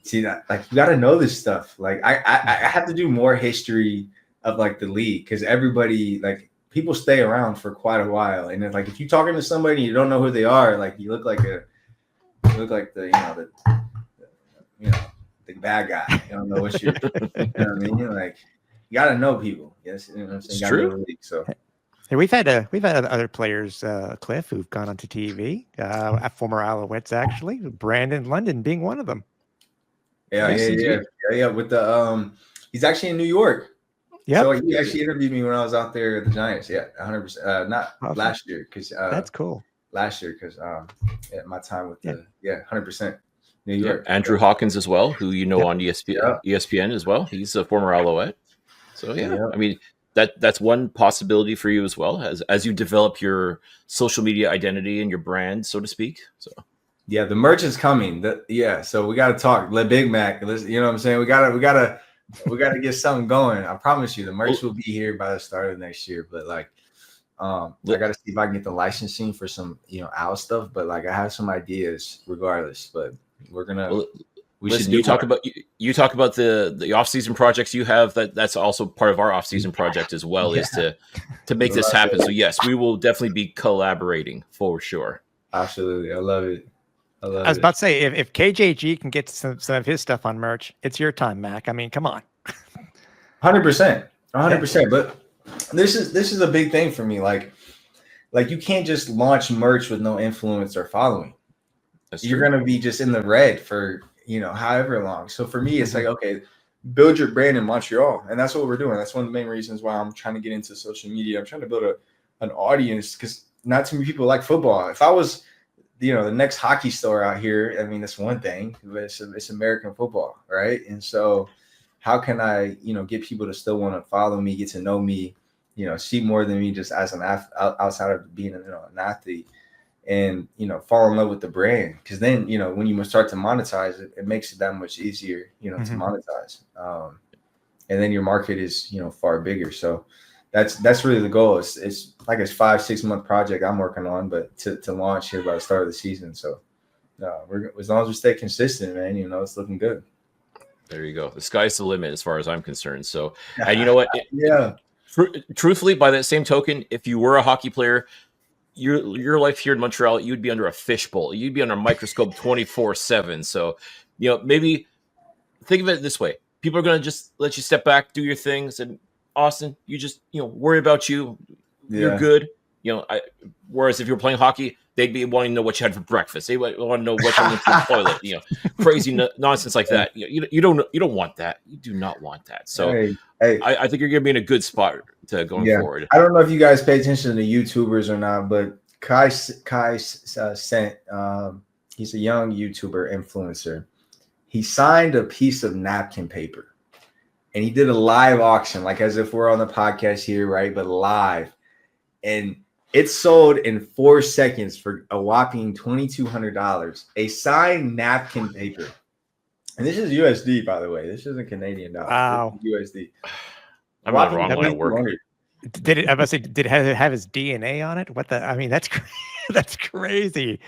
See that, like, you got to know this stuff. Like I have to do more history of like the league, because everybody, like, people stay around for quite a while, and then, like, if you're talking to somebody and you don't know who they are, like, you look like the the bad guy. You don't know what you're. You know what I mean? Like, you got to know people. Yes, you know what I'm saying. It's true. Know the league, so. Hey, we've had other players, Cliff, who've gone onto TV. Former Alouettes, actually, Brandon London being one of them. Yeah. With the he's actually in New York. Yeah. So he actually interviewed me when I was out there at the Giants. Yeah, 100%. Not awesome. Last year, because that's cool. Last year, because my time with 100% New York. Yeah. Andrew Hawkins as well, who on ESPN as well. He's a former Alouette. So I mean, that's one possibility for you as well, as you develop your social media identity and your brand, so to speak. So. Yeah, the merch is coming. So we got to talk. Let Big Mac. You know what I'm saying? We gotta get something going. I promise you, the merch will be here by the start of next year. But like, I got to see if I can get the licensing for some, Owl stuff. But like, I have some ideas regardless. But we're gonna. You talk about the off-season projects you have. That's also part of our off-season project as well, is to make this happen. So yes, we will definitely be collaborating for sure. Absolutely, I love it. I was about to say, if KJG can get some of his stuff on merch, it's your time, Mac. I mean, come on. 100%. But this is a big thing for me. Like you can't just launch merch with no influence or following. You're gonna be just in the red for however long. So for me, it's like, okay, build your brand in Montreal, and that's what we're doing. That's one of the main reasons why I'm trying to get into social media. I'm trying to build an audience, because not too many people like football. If I was the next hockey star out here, I mean, that's one thing, but it's American football, right? And so how can I, get people to still want to follow me, get to know me, see more than me just as an outside of being an athlete, and fall in love with the brand, because then when you start to monetize it, it makes it that much easier to monetize, and then your market is far bigger. So that's really the goal. It's like a 5-6 month project I'm working on, but to launch here by the start of the season. So as long as we stay consistent, man, it's looking good. There you go. The sky's the limit as far as I'm concerned. So, and you know what? Yeah. Truthfully, by that same token, if you were a hockey player, your life here in Montreal, you'd be under a fishbowl. You'd be under a microscope 24/7. So, maybe think of it this way: people are going to just let you step back, do your things, and Austin, you just worry about you. You're good. Whereas if you're playing hockey, they'd be wanting to know what you had for breakfast. They want to know what you went to the toilet. Crazy nonsense like that. You don't want that. You do not want that. So hey. I think you're going to be in a good spot to going forward. I don't know if you guys pay attention to YouTubers or not, but Kai sent. He's a young YouTuber influencer. He signed a piece of napkin paper, and he did a live auction, like as if we're on the podcast here, right? But live, and it sold in 4 seconds for a whopping $2,200. A signed napkin paper. And this is USD, by the way. This isn't Canadian dollars. Wow. USD. I'm not wrong line of work. Did it? I must say, did it have his DNA on it? What the? I mean, that's that's crazy,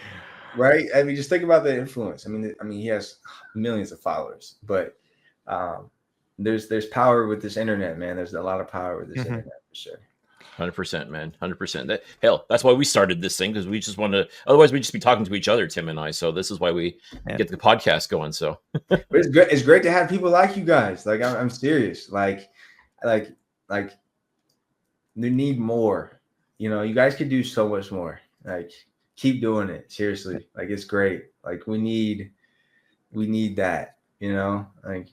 right? I mean, just think about the influence. I mean, he has millions of followers, but there's power with this internet, man. There's a lot of power with this internet for sure. 100%, man. 100%. That's why we started this thing, because we just want to. Otherwise, we'd just be talking to each other, Tim and I. So this is why we get the podcast going. So, but it's good. It's great to have people like you guys. Like I'm serious. Like they need more. You guys could do so much more. Like keep doing it. Seriously. Like it's great. Like we need that. Like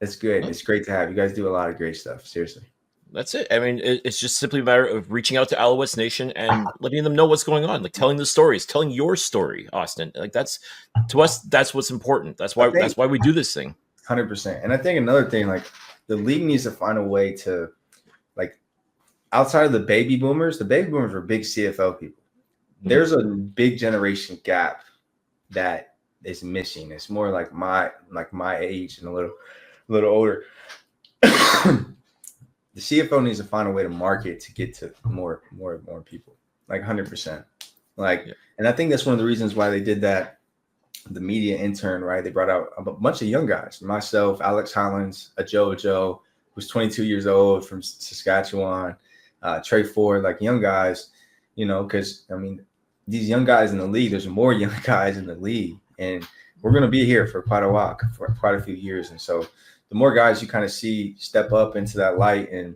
it's good. It's great to have you guys do a lot of great stuff. Seriously. That's it. I mean, it's just simply a matter of reaching out to Alouettes Nation and letting them know what's going on, like telling the stories, telling your story, Austin. Like that's to us, that's what's important. That's why we do this thing. 100%. And I think another thing, like the league needs to find a way to, like, outside of the baby boomers were big CFL people. There's a big generation gap that is missing. It's more like my age and a little older. The CFL needs to find a way to market to get to more people, like 100%. And I think that's one of the reasons why they did that. The media intern, right? They brought out a bunch of young guys, myself, Alex Hollins, a Joe, who's 22 years old from Saskatchewan, Trey Ford, like young guys, because I mean, these young guys in the league, there's more young guys in the league, and we're going to be here for quite a while, for quite a few years. And so the more guys you kind of see step up into that light and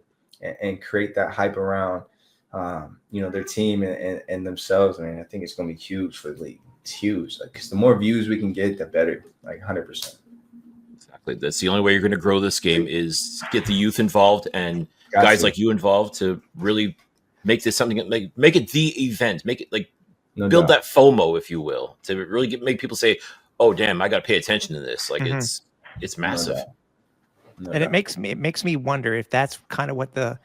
create that hype around, their team and themselves, I mean, I think it's going to be huge for the league. It's huge, like, because the more views we can get, the better, like 100%. Exactly. That's the only way you're going to grow this game is get the youth involved and guys like you involved to really make this something, make it the event, make it like build that FOMO, if you will, to really make people say, "Oh, damn, I got to pay attention to this." Like it's massive. And it makes me wonder if that's kind of what the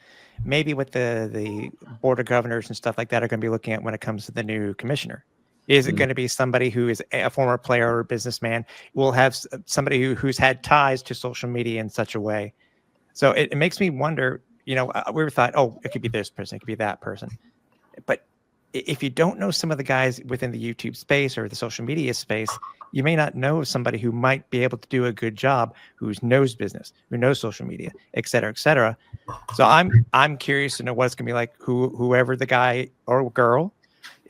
board of governors and stuff like that are going to be looking at when it comes to the new commissioner. Is it going to be somebody who is a former player or a businessman? We'll have somebody who's had ties to social media in such a way. So it makes me wonder, we thought, oh, it could be this person, it could be that person. But if you don't know some of the guys within the YouTube space or the social media space, you may not know somebody who might be able to do a good job, who knows business, who knows social media, et cetera, et cetera. So I'm curious to know what it's going to be like, whoever the guy or girl,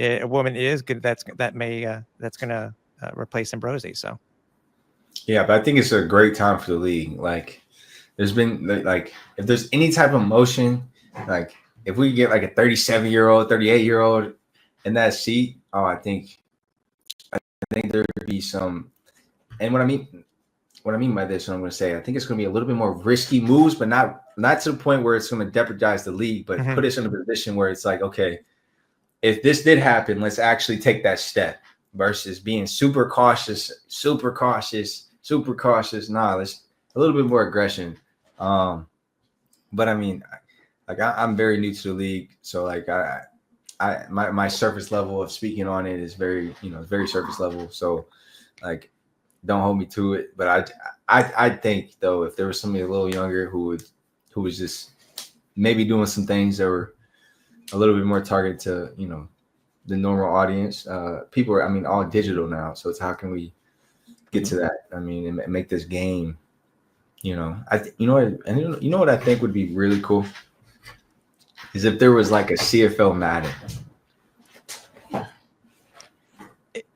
a woman is good. That's going to replace Ambrosi. So, yeah, but I think it's a great time for the league. Like, there's been like, if there's any type of motion, like if we get like a 37-year-old, 38-year-old in that seat, I think there would be some. And what I mean by this, what I'm going to say, I think it's going to be a little bit more risky moves, but not to the point where it's going to jeopardize the league, but put us in a position where it's like, okay, if this did happen, let's actually take that step, versus being super cautious. Nah, let's a little bit more aggression. But I mean, like I'm very new to the league, so like my surface level of speaking on it is very, very surface level. So like, don't hold me to it. But I think though, if there was somebody a little younger who was just maybe doing some things that were a little bit more targeted to, the normal audience, people are, I mean, all digital now. So it's how can we get to that? I mean, and make this game, you know what I think would be really cool is if there was like a CFL Madden.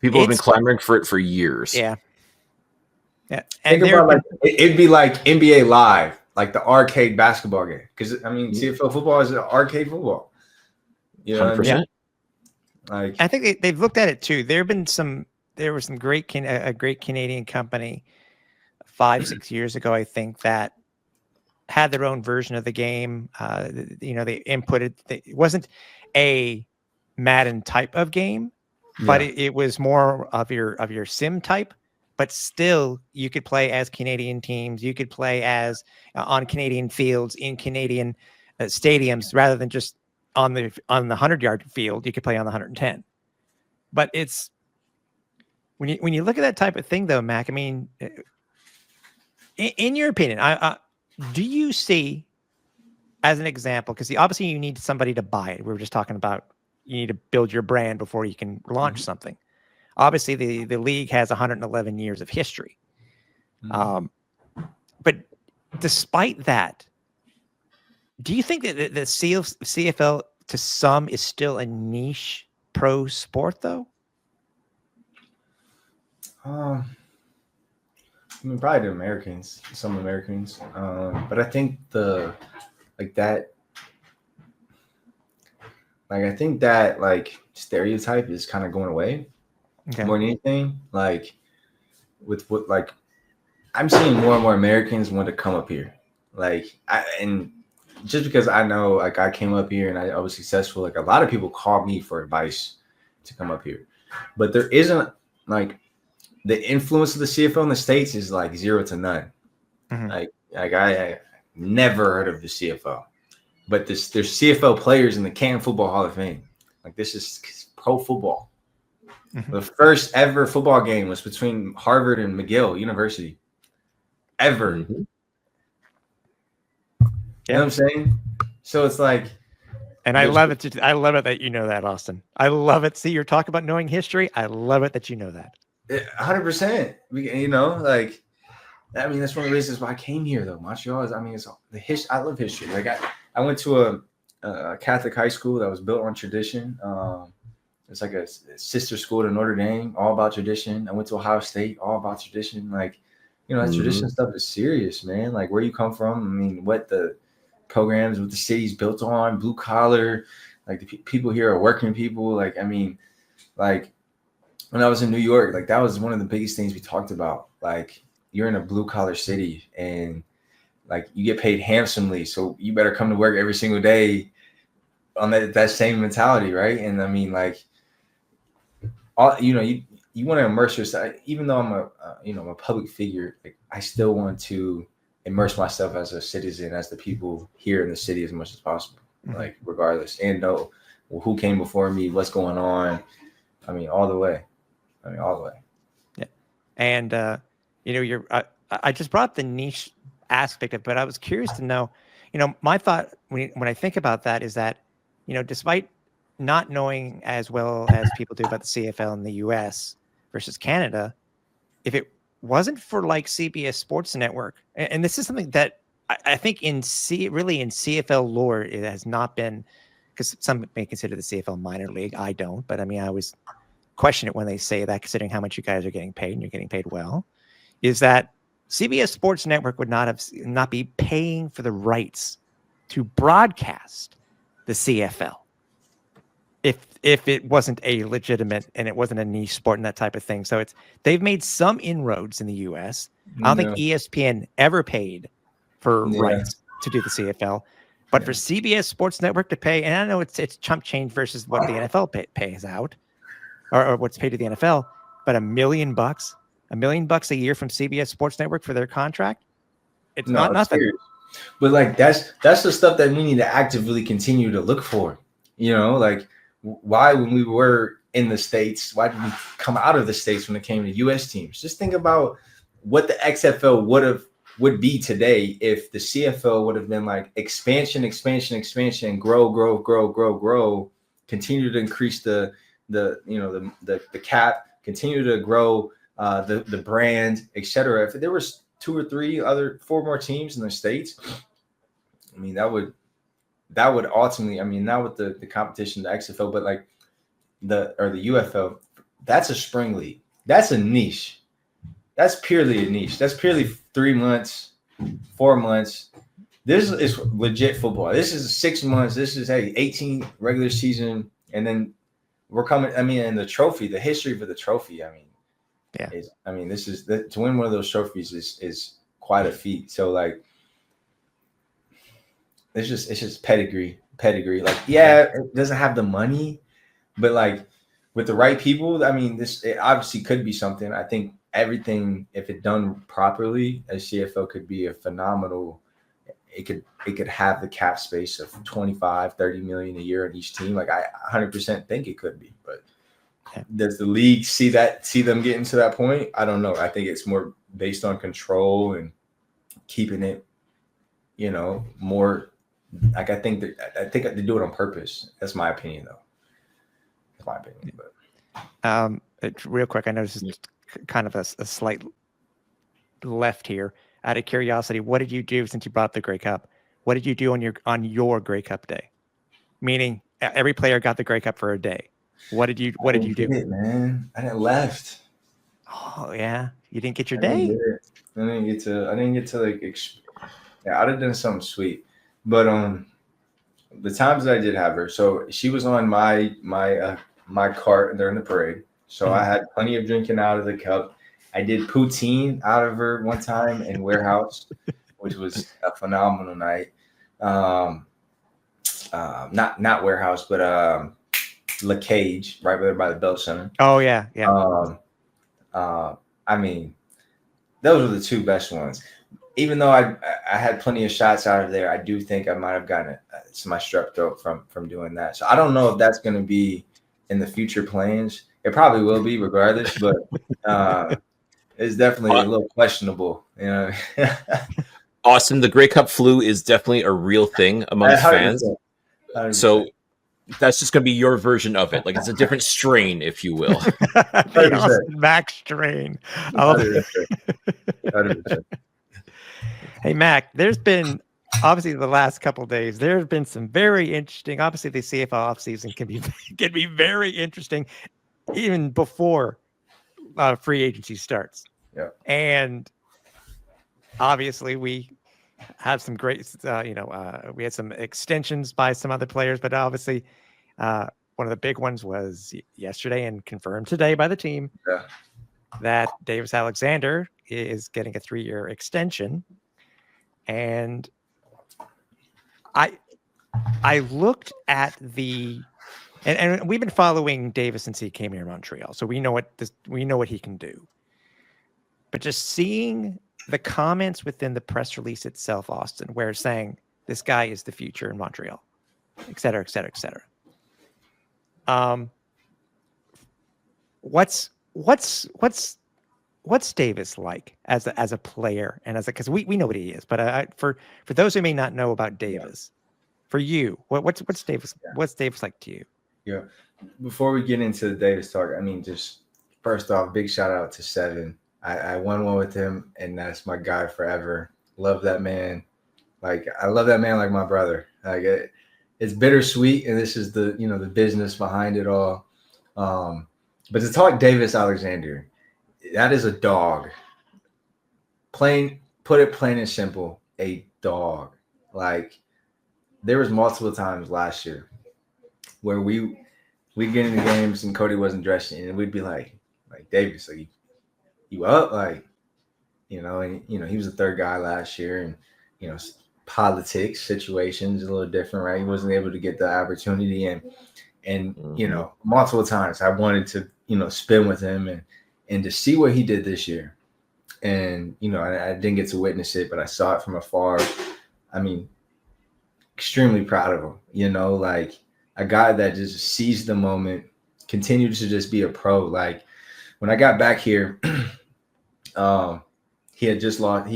People have been clamoring for it for years. Yeah. Yeah. And think about it'd be like NBA Live, like the arcade basketball game. Because I mean, CFL football is an arcade football. You know 100%. what I mean? Like, I think they've looked at it too. There was some great Canadian company 5-6 years ago, I think, that had their own version of the game. They inputted. It wasn't a Madden type of game, but it was more of your sim type. But still, you could play as Canadian teams. You could play as on Canadian fields in Canadian stadiums, rather than just on the 100-yard field. You could play on the 110. But it's when you look at that type of thing, though, Mac. I mean, in your opinion, do you see, as an example, because obviously you need somebody to buy it. We were just talking about you need to build your brand before you can launch something. Obviously, the league has 111 years of history. But despite that, do you think that the CFL to some is still a niche pro sport, though? I mean, probably the Americans, some Americans. But I think that stereotype is kind of going away. Okay. More than anything, like with what, like I'm seeing more and more Americans want to come up here. And just because I know, like I came up here and I was successful, like a lot of people call me for advice to come up here. But there isn't, like, the influence of the CFL in the States is like 0 to none. Like I never heard of the CFL, but there's CFL players in the Canton Football Hall of Fame. Like, this is pro football. The first ever football game was between Harvard and McGill University. Ever. You know what I'm saying? So it's like, and I love it. I love it that you know that, Austin. I love it. See, you're talking about knowing history. I love it that you know that. 100%. Like, I mean, that's one of the reasons why I came here, though. Montreal is, I mean, it's the history. I love history. Like, I went to a Catholic high school that was built on tradition. It's like a sister school to Notre Dame, all about tradition. I went to Ohio State, all about tradition. Like, that tradition stuff is serious, man. Like, where you come from, I mean, what the programs, what the city's built on, blue collar, like the people here are working people. Like, I mean, like when I was in New York, like that was one of the biggest things we talked about. Like, you're in a blue collar city and like you get paid handsomely, so you better come to work every single day on that same mentality, right? And I mean, like, you want to immerse yourself. Even though I'm a public figure, like I still want to immerse myself as a citizen, as the people here in the city as much as possible, like regardless, and know who came before me, what's going on. I mean, all the way. Yeah. And I just brought up the niche aspect of it, but I was curious to know, my thought when I think about that is that, despite not knowing as well as people do about the CFL in the US versus Canada, if it wasn't for like CBS Sports Network, and this is something that I think in CFL lore, it has not been, because some may consider the CFL minor league. I don't, but I mean, I always question it when they say that, considering how much you guys are getting paid, and you're getting paid well, is that CBS Sports Network would not be paying for the rights to broadcast the CFL if it wasn't a legitimate and it wasn't a niche sport and that type of thing. So they've made some inroads in the US. I don't think ESPN ever paid for rights to do the CFL, but for CBS Sports Network to pay, and I know it's chump change versus what the NFL pays out, or what's paid to the NFL, but $1 million a year from CBS Sports Network for their contract. It's not nothing. Serious. But like that's the stuff that we need to actively continue to look for. You know, like why when we were in the States, why did we come out of the States when it came to US teams? Just think about what the XFL would be today if the CFL would have been like expansion, grow, continue to increase the cap, continue to grow the brand, etc. If there was 2 or 3 4 more teams in the States, I mean that would ultimately, I mean, not with the competition, the XFL, but like the UFL, that's a spring league. That's a niche. That's purely a niche. That's purely 3 months, 4 months. This is legit football. This is 6 months. This is 18 regular season, and then we're coming. I mean, and the trophy, the history for the trophy. I mean, this is to win one of those trophies is quite a feat. So like, it's just pedigree. Like, yeah, it doesn't have the money, but like with the right people, I mean, it obviously could be something. I think everything, if it done properly, a CFL could be a phenomenal. It could have the cap space of 25-30 million a year on each team. Like I 100% think it could be, but does the league see them getting to that point? I don't know. I think it's more based on control and keeping it, more like I think they do it on purpose. That's my opinion, though. That's my opinion. But real quick, I know this is kind of a slight left here. Out of curiosity, what did you do since you brought the Grey Cup? What did you do on your Grey Cup day? Meaning every player got the Grey Cup for a day. What did you do? Man, I didn't left. Oh yeah, you didn't get your day. I didn't get to like. Yeah, I'd have done something sweet, but the times that I did have her, so she was on my cart during the parade. So I had plenty of drinking out of the cup. I did poutine out of her one time in Warehouse, which was a phenomenal night. Not Warehouse, but La Cage, right there by the Belt Center. Oh yeah. I mean, those were the 2 best ones. Even though I had plenty of shots out of there, I do think I might have gotten my strep throat from doing that. So I don't know if that's going to be in the future plans. It probably will be regardless, but it's definitely a little questionable. Austin, the Grey Cup flu is definitely a real thing amongst fans. 100%. So that's just going to be your version of it. Like it's a different strain, if you will. The Austin Mack strain. 100%. Hey, Mac, there's been obviously the last couple of days, there have been some very interesting, obviously the CFL offseason can be very interesting even before free agency starts. Yeah. And obviously we have some great, we had some extensions by some other players, but obviously one of the big ones was yesterday and confirmed today by the team that Davis Alexander is getting a 3-year extension. And I looked at and we've been following Davis since he came here in Montreal, so we know what he can do. But just seeing the comments within the press release itself, Austin, where it's saying this guy is the future in Montreal, et cetera, et cetera, et cetera. What's Davis like as a player and because we know what he is, but for those who may not know about Davis, for you, what's Davis? Yeah. What's Davis like to you? Yeah. Before we get into the Davis talk, I mean, just first off, big shout out to Seven. I won one with him, and that's my guy forever. Love that man. Like I love that man like my brother. Like it's bittersweet, and this is the the business behind it all. But to talk Davis Alexander, that is a dog. Put it plain and simple, a dog. Like there was multiple times last year where we get into games and Cody wasn't dressing, and we'd be like Davis, like you up, like and he was the third guy last year, and politics situations a little different, right? He wasn't able to get the opportunity, and multiple times I wanted to spend with him and to see what he did this year. And, I didn't get to witness it, but I saw it from afar. I mean, extremely proud of him, like a guy that just seized the moment, continued to just be a pro. Like when I got back here, he had just lost,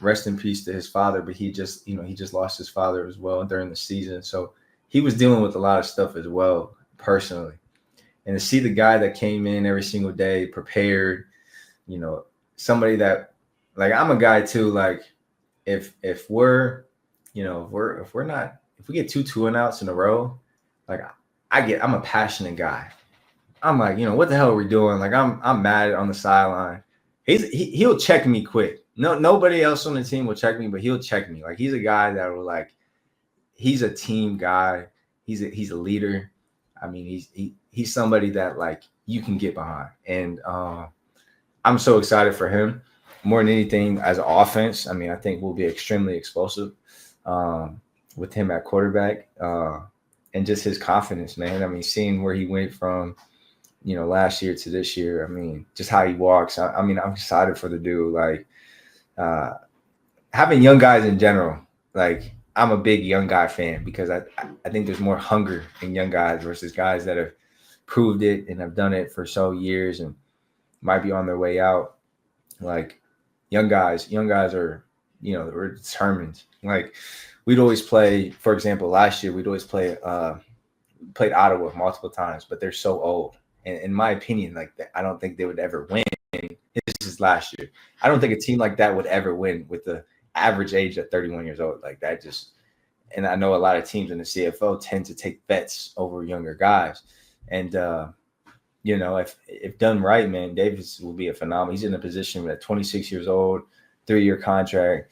rest in peace to his father, but he just lost his father as well during the season. So he was dealing with a lot of stuff as well, personally. And to see the guy that came in every single day, prepared, somebody that, like, I'm a guy too, like if we get 2 2-and-outs in a row, like I'm a passionate guy. I'm like, what the hell are we doing? Like I'm mad on the sideline. He'll check me quick. Nobody else on the team will check me, but he'll check me. Like he's a guy that will, like, he's a team guy. He's a leader. I mean, he's somebody that, like, you can get behind. And I'm so excited for him more than anything as an offense. I mean, I think we'll be extremely explosive with him at quarterback and just his confidence, man. I mean, seeing where he went from, last year to this year. I mean, just how he walks. I mean, I'm excited for the dude. Like having young guys in general, like I'm a big young guy fan because I think there's more hunger in young guys versus guys that have proved it and have done it for so years and might be on their way out. Like young guys are, we're determined. Like we'd always play, for example, last year, we'd always played Ottawa multiple times, but they're so old. And in my opinion, like I don't think they would ever win. This is last year. I don't think a team like that would ever win with the average age at 31 years old. Like that just, and I know a lot of teams in the CFO tend to take vets over younger guys. And, if done right, man, Davis will be a phenomenal. He's in a position at 26 years old, 3-year contract.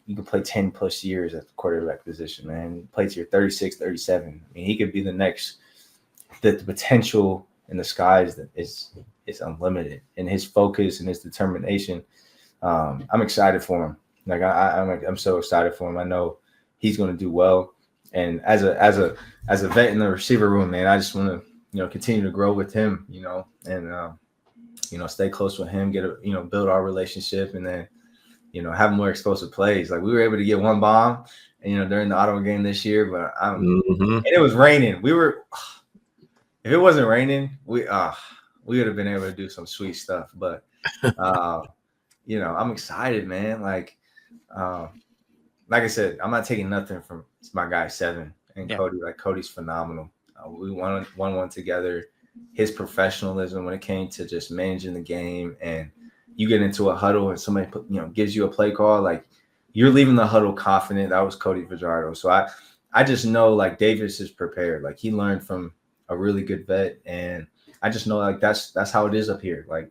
You can play 10 plus years at the quarterback position, man. He plays here 36, 37. I mean, he could be the next, the potential in the skies that is unlimited, and his focus and his determination. I'm excited for him. Like I'm so excited for him. I know he's going to do well. And as a vet in the receiver room, man, I just want to, continue to grow with him, and stay close with him, build our relationship, and then, have more explosive plays. Like we were able to get one bomb, and, during the Ottawa game this year, but and it was raining. If it wasn't raining, we would have been able to do some sweet stuff. But I'm excited, man. Like I said, I'm not taking nothing from my guy Seven and Cody. Like Cody's phenomenal. We won one together. His professionalism when it came to just managing the game, and you get into a huddle and somebody gives you a play call, like you're leaving the huddle confident. That was Cody Fajardo. So I just know like Davis is prepared. Like he learned from a really good vet, and I just know like that's how it is up here. Like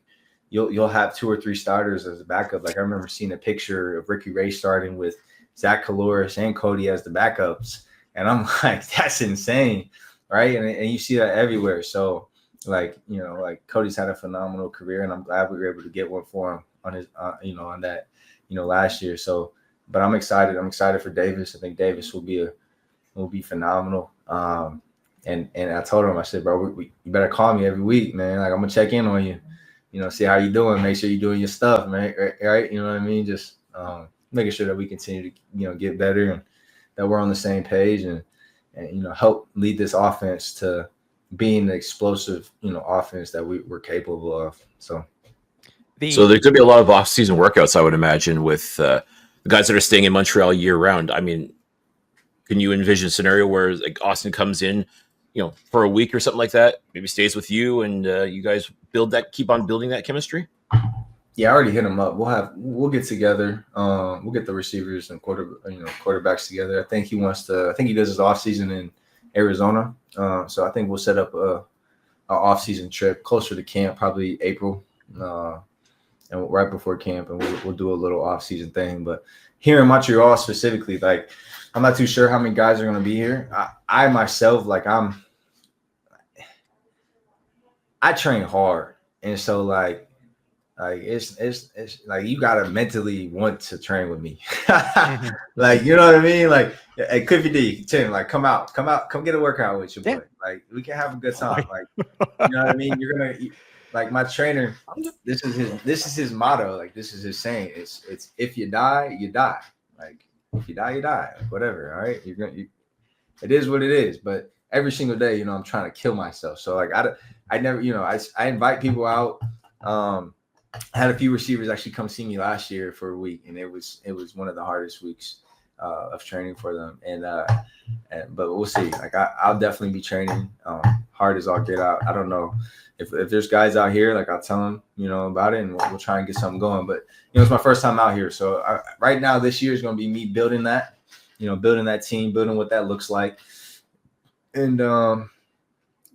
you'll have 2 or 3 starters as a backup. Like I remember seeing a picture of Ricky Ray starting with Zach Caloris and Cody as the backups, and I'm like, that's insane, right? And you see that everywhere. So like Cody's had a phenomenal career, and I'm glad we were able to get one for him on his on that last year. So, but I'm excited. I'm excited for Davis. I think Davis will be phenomenal. And I told him, I said, bro, you better call me every week, man. Like I'm gonna check in on you, see how you doing. Make sure you're doing your stuff, man. Right? You know what I mean? Just making sure that we continue to get better and that we're on the same page and help lead this offense to being the explosive offense that we're capable of. So there's going to be a lot of off-season workouts, I would imagine, with the guys that are staying in Montreal year-round. I mean, can you envision a scenario where like Austin comes in, for a week or something like that, maybe stays with you, and you guys keep on building that chemistry? Yeah, I already hit him up. We'll get together. We'll get the receivers and quarterbacks together. I think he does his off season in Arizona. So I think we'll set up a off season trip closer to camp, probably April, and right before camp, and we'll do a little off season thing. But here in Montreal specifically, like I'm not too sure how many guys are going to be here. I myself, like I train hard, and so like. Like it's like you gotta mentally want to train with me. Mhm. Like, you know what I mean? Like, hey, Cliffy D, Tim, like come get a workout with your Yeah. boy. Like, we can have a good time. Like, you know what I mean? You're gonna like my trainer. This is his motto. Like, this is his saying. It's if you die, you die. Like, if you die, you die. Like, whatever. All right, it is what it is. But every single day, you know, I'm trying to kill myself. So like, I never, you know, I invite people out. I had a few receivers actually come see me last year for a week, and it was one of the hardest weeks of training for them. But we'll see. Like, I'll definitely be training hard as all get out. I don't know if there's guys out here, like, I'll tell them, you know, about it, and we'll try and get something going. But you know, it's my first time out here, so right now this year is going to be me building that, you know, building that team, building what that looks like, and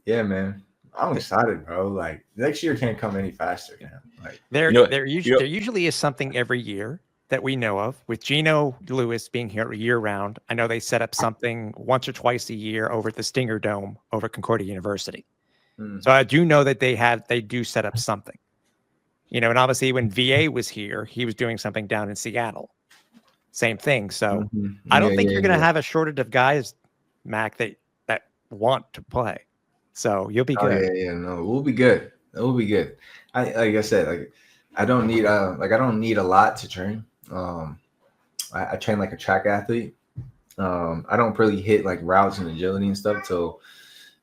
yeah, man. I'm excited, bro. Like, next year can't come any faster, man. Like, There usually is something every year that we know of. With Geno Lewis being here year round, I know they set up something once or twice a year over at the Stinger Dome over at Concordia University. So I do know that they do set up something. You know, and obviously when VA was here, he was doing something down in Seattle. Same thing. So I don't think you're going to have a shortage of guys, Mac, that want to play. So you'll be good. No, we'll be good. We'll be good. Like I said, like I don't need a lot to train. I train like a track athlete. I don't really hit like routes and agility and stuff till,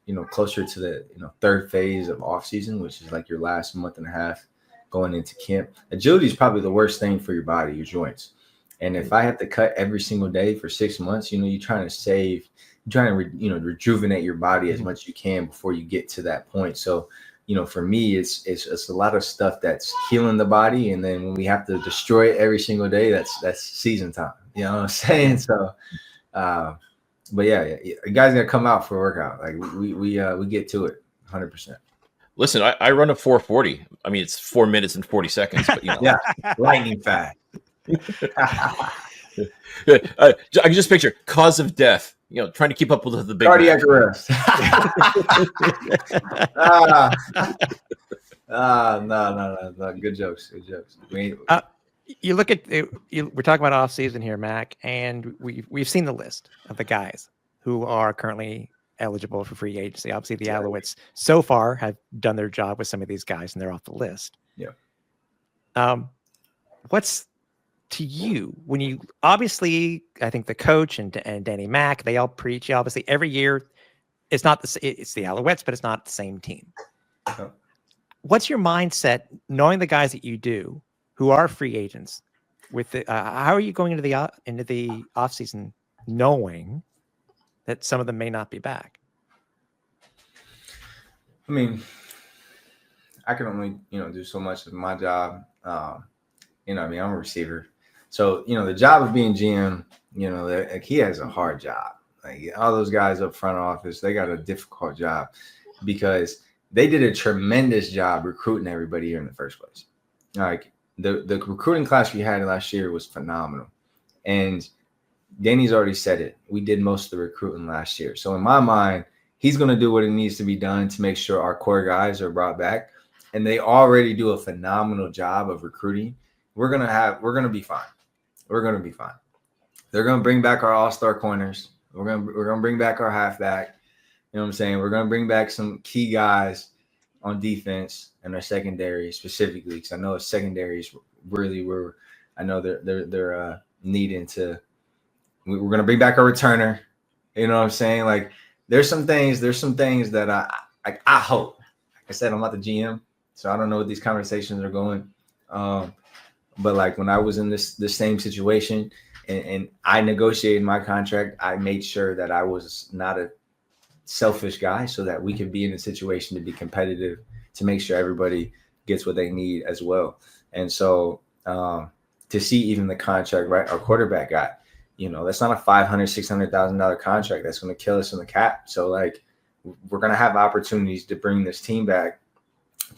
you know, closer to the, you know, third phase of off season, which is like your last month and a half going into camp. Agility is probably the worst thing for your body, your joints. And if I have to cut every single day for 6 months, you know, you're trying to rejuvenate your body as much as you can before you get to that point. So, you know, for me, it's a lot of stuff that's healing the body, and then when we have to destroy it every single day, that's season time. You know what I'm saying? So, but yeah, you guys gotta come out for a workout. Like we get to it 100%. Listen, I run a 4:40. I mean, it's 4 minutes and 40 seconds, but you know. Yeah, lightning fast. I can just picture cause of death. You know, trying to keep up with the big cardiac arrest. No. Good jokes. You look at we're talking about off season here, Mac, and we've seen the list of the guys who are currently eligible for free agency. Obviously, the Alouettes so far have done their job with some of these guys, and they're off the list. Yeah. What's to you when you obviously, I think the coach and Danny Mack, they all preach obviously every year. It's the Alouettes, but it's not the same team. Oh. What's your mindset knowing the guys that you do who are free agents? With the how are you going into the off season knowing that some of them may not be back? I mean, I can only, you know, do so much of my job. You know, I mean, I'm a receiver. So, you know, the job of being GM, you know, like, he has a hard job. Like, all those guys up front office, they got a difficult job because they did a tremendous job recruiting everybody here in the first place. Like, the recruiting class we had last year was phenomenal. And Danny's already said it. We did most of the recruiting last year. So in my mind, he's going to do what it needs to be done to make sure our core guys are brought back. And they already do a phenomenal job of recruiting. We're going to be fine. We're going to be fine. They're going to bring back our all-star corners. We're going to bring back our halfback. You know what I'm saying? We're going to bring back some key guys on defense and our secondary specifically, because I know secondaries really were. I know they're needing to. We're going to bring back our returner. You know what I'm saying? Like, there's some things that I hope. Like I said, I'm not the GM, so I don't know what these conversations are going. But like when I was in this same situation and I negotiated my contract, I made sure that I was not a selfish guy so that we could be in a situation to be competitive, to make sure everybody gets what they need as well. And so to see even the contract, right, our quarterback got, you know, that's not a $500,000-$600,000 contract that's going to kill us in the cap. So like we're going to have opportunities to bring this team back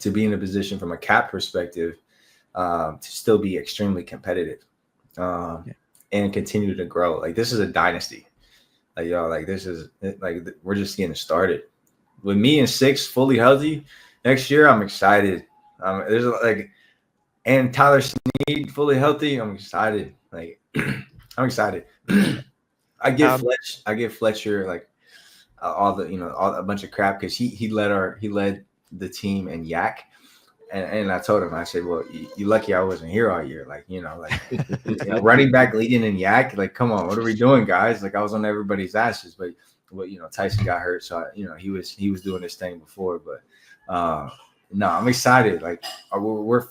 to be in a position from a cap perspective to still be extremely competitive and continue to grow. Like, this is a dynasty. Like, y'all, like, this is like, we're just getting started. With me and 6 fully healthy next year, I'm excited. There's like, and Tyler Snead fully healthy. I'm excited. Like I'm excited. I give Fletcher like all a bunch of crap because he led the team in yak. And I told him, I said, well, you lucky I wasn't here all year. Like, running back leading in yak. Like, come on, what are we doing, guys? Like, I was on everybody's asses, but Tyson got hurt. So, he was doing his thing before. But no, I'm excited. Like, we're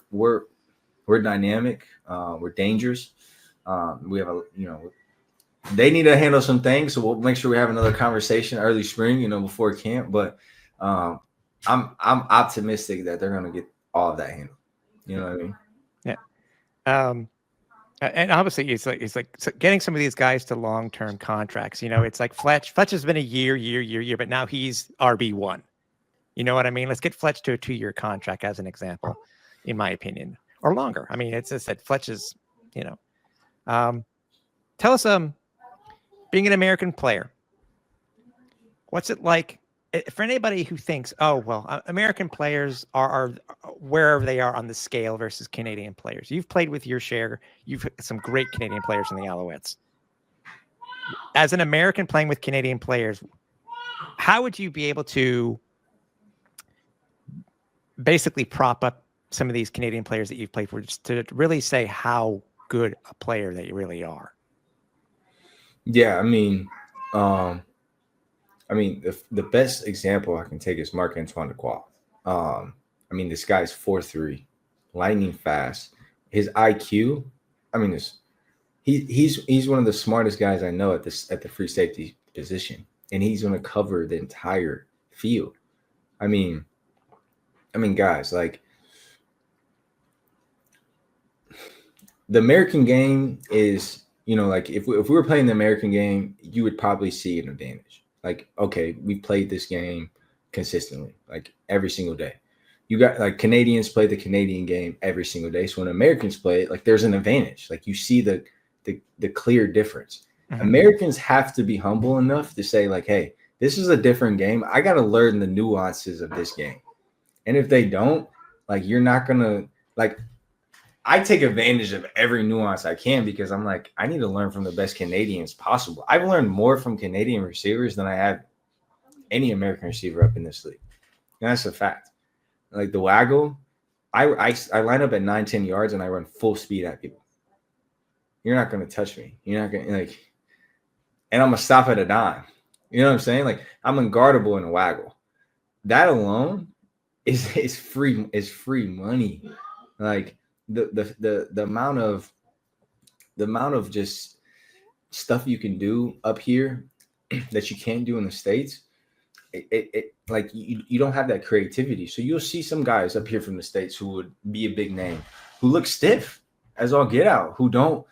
dynamic. We're dangerous. We have they need to handle some things. So we'll make sure we have another conversation early spring, before camp. But I'm optimistic that they're going to get all of that handled. You know what I mean? Yeah. And obviously it's like getting some of these guys to long-term contracts. It's like Fletch has been a year, but now he's RB1. You know what I mean? Let's get Fletch to a 2-year contract as an example, in my opinion, or longer. I mean, it's just that Fletch is, tell us, being an American player, what's it like for anybody who thinks, oh, well, American players are wherever they are on the scale versus Canadian players. You've played with your share. You've some great Canadian players in the Alouettes. As an American playing with Canadian players, how would you be able to basically prop up some of these Canadian players that you've played for, just to really say how good a player that you really are? Yeah, I mean, the best example I can take is Marc-Antoine Dequoy. This guy's 4'3", lightning fast. His IQ, he's one of the smartest guys I know at the free safety position, and he's going to cover the entire field. Guys, like, the American game is, like if we were playing the American game, you would probably see an advantage. Like, okay, we played this game consistently, like every single day. You got like Canadians play the Canadian game every single day. So when Americans play it, like there's an advantage. Like you see the clear difference. Mm-hmm. Americans have to be humble enough to say like, hey, this is a different game. I got to learn the nuances of this game. And if they don't, like, you're not going to, like, I take advantage of every nuance I can because I'm like, I need to learn from the best Canadians possible. I've learned more from Canadian receivers than I have any American receiver up in this league. And that's a fact. Like the waggle, I line up at 9-10 yards and I run full speed at people. You're not going to touch me. You're not going to, like, and I'm going to stop at a dime. You know what I'm saying? Like, I'm unguardable in a waggle. That alone is free money. Like, the amount of just stuff you can do up here that you can't do in the States, it like you don't have that creativity. So you'll see some guys up here from the States who would be a big name, who look stiff as all get out, who don't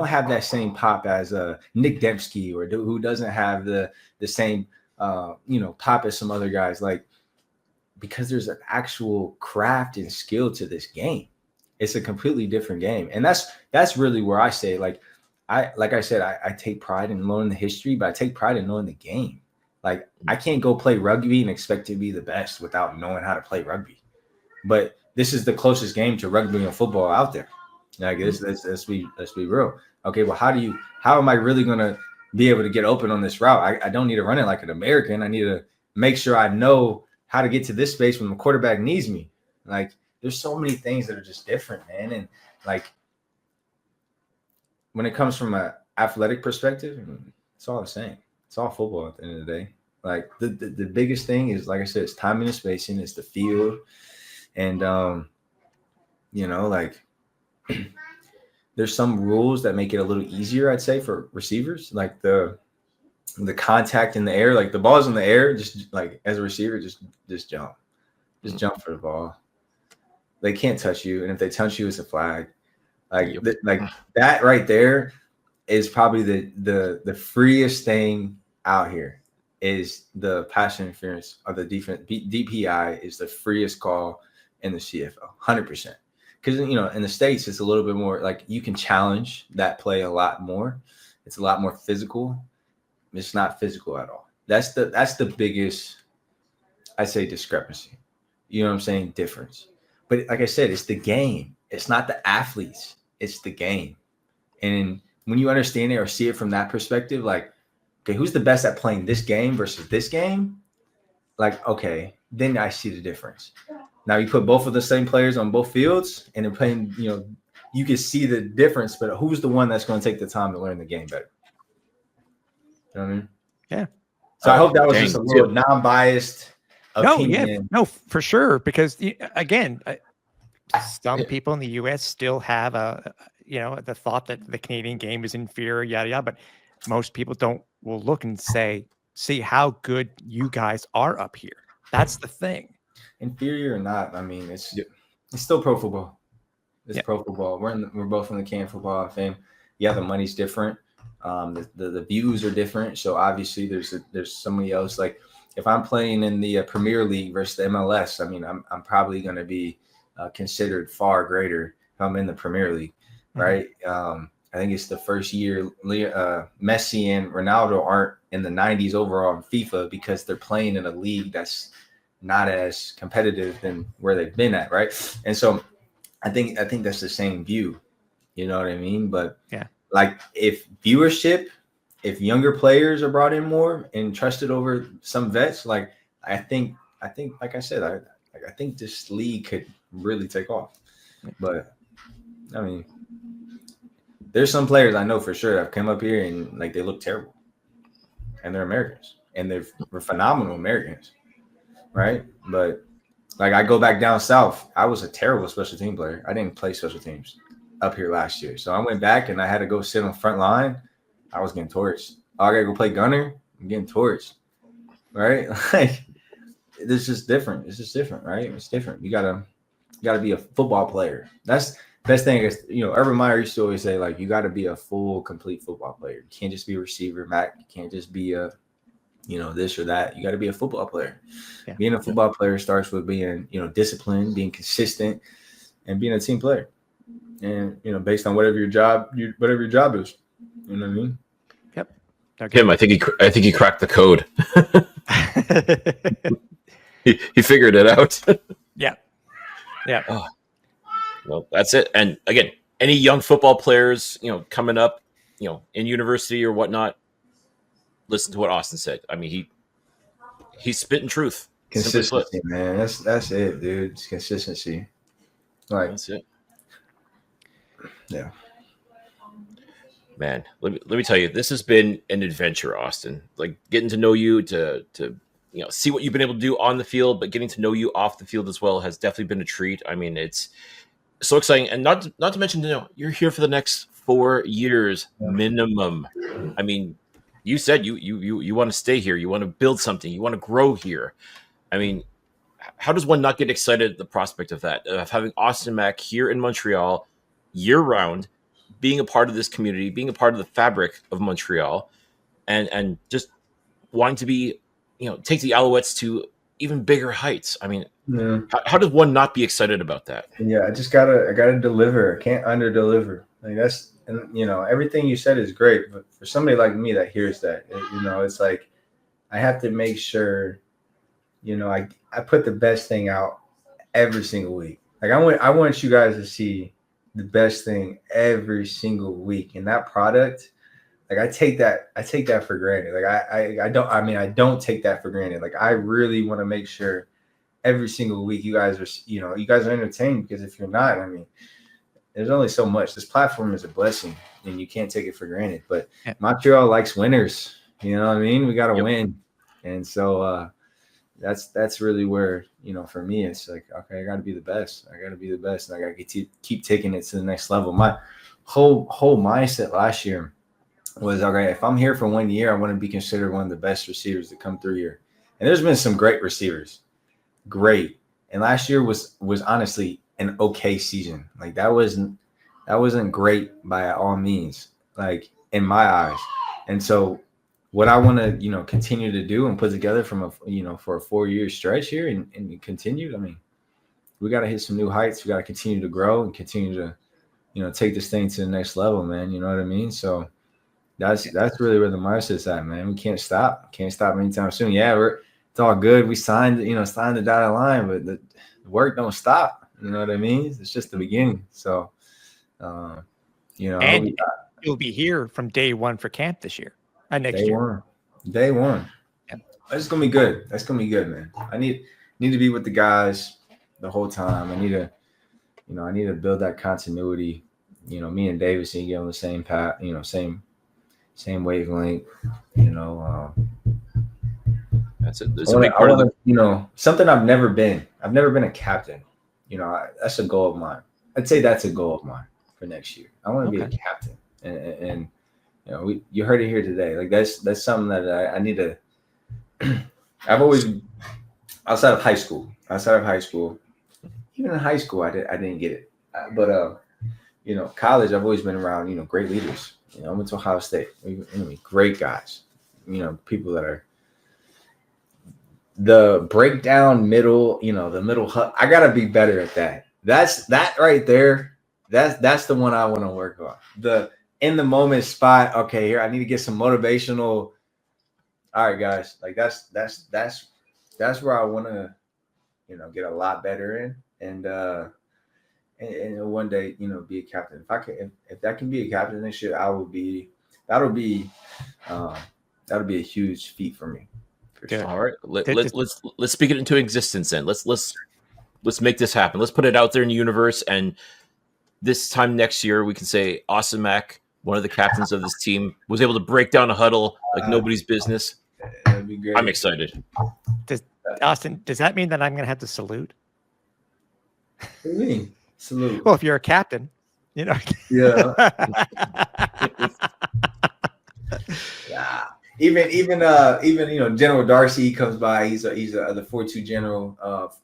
have that same pop as Nick Dembski, or who doesn't have the same pop as some other guys, like, because there's an actual craft and skill to this game. It's a completely different game. And that's really where I say, I take pride in knowing the history, but I take pride in knowing the game. Like, I can't go play rugby and expect to be the best without knowing how to play rugby. But this is the closest game to rugby and football out there. Like, let's be real. Okay, well, how am I really gonna be able to get open on this route? I don't need to run it like an American. I need to make sure I know how to get to this space when the quarterback needs me. Like, there's so many things that are just different, man. And like, when it comes from an athletic perspective, it's all the same. It's all football at the end of the day. Like, the biggest thing is, like I said, it's timing and spacing. It's the field. And, like, there's some rules that make it a little easier, I'd say, for receivers. Like the contact in the air, like the ball's in the air, just like as a receiver, just jump. Just jump for the ball. They can't touch you. And if they touch you, it's a flag. Like, that right there is probably the freest thing out here, is the pass interference or the defense. DPI is the freest call in the CFL, 100%. Because, in the States, it's a little bit more like you can challenge that play a lot more. It's a lot more physical. It's not physical at all. That's the biggest, I'd say, discrepancy. You know what I'm saying? Difference. But like I said, it's the game. it's not the athletes, it's the game. And when you understand it or see it from that perspective, like, okay, who's the best at playing this game versus this game? Like, okay, then I see the difference. Now you put both of the same players on both fields and they're playing, you can see the difference, but who's the one that's going to take the time to learn the game better? You know what I mean? Yeah. So I hope that was just a little non-biased opinion. No, for sure. Because again, some people in the U.S. still have the thought that the Canadian game is inferior, yada yada. But most people will look and see how good you guys are up here. That's the thing. Inferior or not, I mean, it's still pro football. It's pro football. We're both in the Canadian Football Hall of Fame. Yeah, the money's different. The views are different. So obviously there's somebody else. Like if I'm playing in the Premier League versus the MLS, I mean, I'm probably going to be considered far greater if I'm in the Premier League, right? I think it's the first year Messi and Ronaldo aren't in the 90s overall in FIFA because they're playing in a league that's not as competitive than where they've been at, right? And so I think that's the same view. You know what I mean? But like if younger players are brought in more and trusted over some vets, like I think like I said, I think this league could really take off. But I mean, there's some players I know for sure that have come up here and like they look terrible, and they're Americans and they're phenomenal Americans, right? But like I go back down south, I was a terrible special team player. I didn't play special teams up here last year, so I went back and I had to go sit on the front line. I was getting torched. Oh, I gotta go play gunner. I'm getting torched, right? Like it's just different. It's just different, right? It's different. You gotta be a football player. That's best thing is, Urban Meyer used to always say, like, you got to be a full, complete football player. You can't just be a receiver, Mac. You can't just be a, this or that. You got to be a football player. Yeah. Being a football player starts with being, disciplined, being consistent, and being a team player. And, based on whatever your job is. You know what I mean? Yep. Okay. Kim, I think he cracked the code. he figured it out. Yeah. Yeah. Oh. Well, that's it. And again, any young football players, coming up, in university or whatnot, listen to what Austin said. I mean, he's spitting truth. Consistency, man. That's it, dude. It's consistency. Like that's it. Yeah. Man, let me tell you, this has been an adventure, Austin. Like getting to know you to see what you've been able to do on the field, but getting to know you off the field as well has definitely been a treat. I mean, it's so exciting, and not to mention, you're here for the next 4 years minimum. I mean, you said you want to stay here, you want to build something, you want to grow here. I mean, how does one not get excited at the prospect of that, of having Austin Mack here in Montreal year round, being a part of this community, being a part of the fabric of Montreal, and just wanting to be, take the Alouettes to even bigger heights? I mean, how does one not be excited about that? Yeah, I gotta deliver. I can't under deliver. Like that's, and everything you said is great, but for somebody like me that hears that, it's like I have to make sure, I put the best thing out every single week. Like I want you guys to see the best thing every single week, and that product, like I take that for granted. Like I don't take that for granted. Like I really want to make sure every single week you guys are entertained, because if you're not, I mean, there's only so much. This platform is a blessing and you can't take it for granted. But Montreal likes winners. You know what I mean? We got to win. And so that's really where, for me, it's like, okay, I got to be the best. I got to be the best. And I got to keep taking it to the next level. My whole mindset last year was, okay, if I'm here for 1 year, I want to be considered one of the best receivers to come through here. And there's been some great receivers. Great. And last year was honestly an okay season. Like that wasn't great by all means, like in my eyes. And so what I want to, continue to do and put together from for a 4-year stretch here and continue, I mean, we got to hit some new heights. We got to continue to grow and continue to, take this thing to the next level, man. You know what I mean? So that's really where the mindset's at, man. We can't stop anytime soon. Yeah, it's all good. We signed the dotted line, but the work don't stop. You know what I mean? It's just the beginning. So, you know, I hope And you'll be here from day one for camp this year, next year. Day one. Yeah. That's gonna be good. That's gonna be good, man. I need to be with the guys the whole time. I need to build that continuity. You know, me and Davis need to get on the same path. You know, same wavelength. You know, that's a big part of the. You know, something I've never been. I've never been a captain. You know, that's a goal of mine. I'd say that's a goal of mine for next year. I want to be a captain, and you know, you heard it here today. Like that's something that I need to. I've always, outside of high school, even in high school, I didn't get it. But you know, college, I've always been around, you know, great leaders. You know, I went to Ohio State. Great guys. You know, people that are the breakdown middle. You know, the middle. I gotta be better at that. That right there. That's the one I want to work on. The in the moment spot. Okay, here I need to get some motivational. All right, guys. Like that's where I want to, you know, get a lot better in, and one day, you know, be a captain. If that can be a captain next year, that'll be a huge feat for me. For sure. All right, let's speak it into existence then. Let's make this happen. Let's put it out there in the universe, and this time next year we can say Austin Mack, one of the captains of this team, was able to break down a huddle like nobody's business. That'd be great. I'm excited. Austin, does that mean that I'm going to have to salute? What do you mean? Salute. Well, if you're a captain, you know. Yeah. Yeah. Even you know, General Darcy comes by. He's the 4-2 general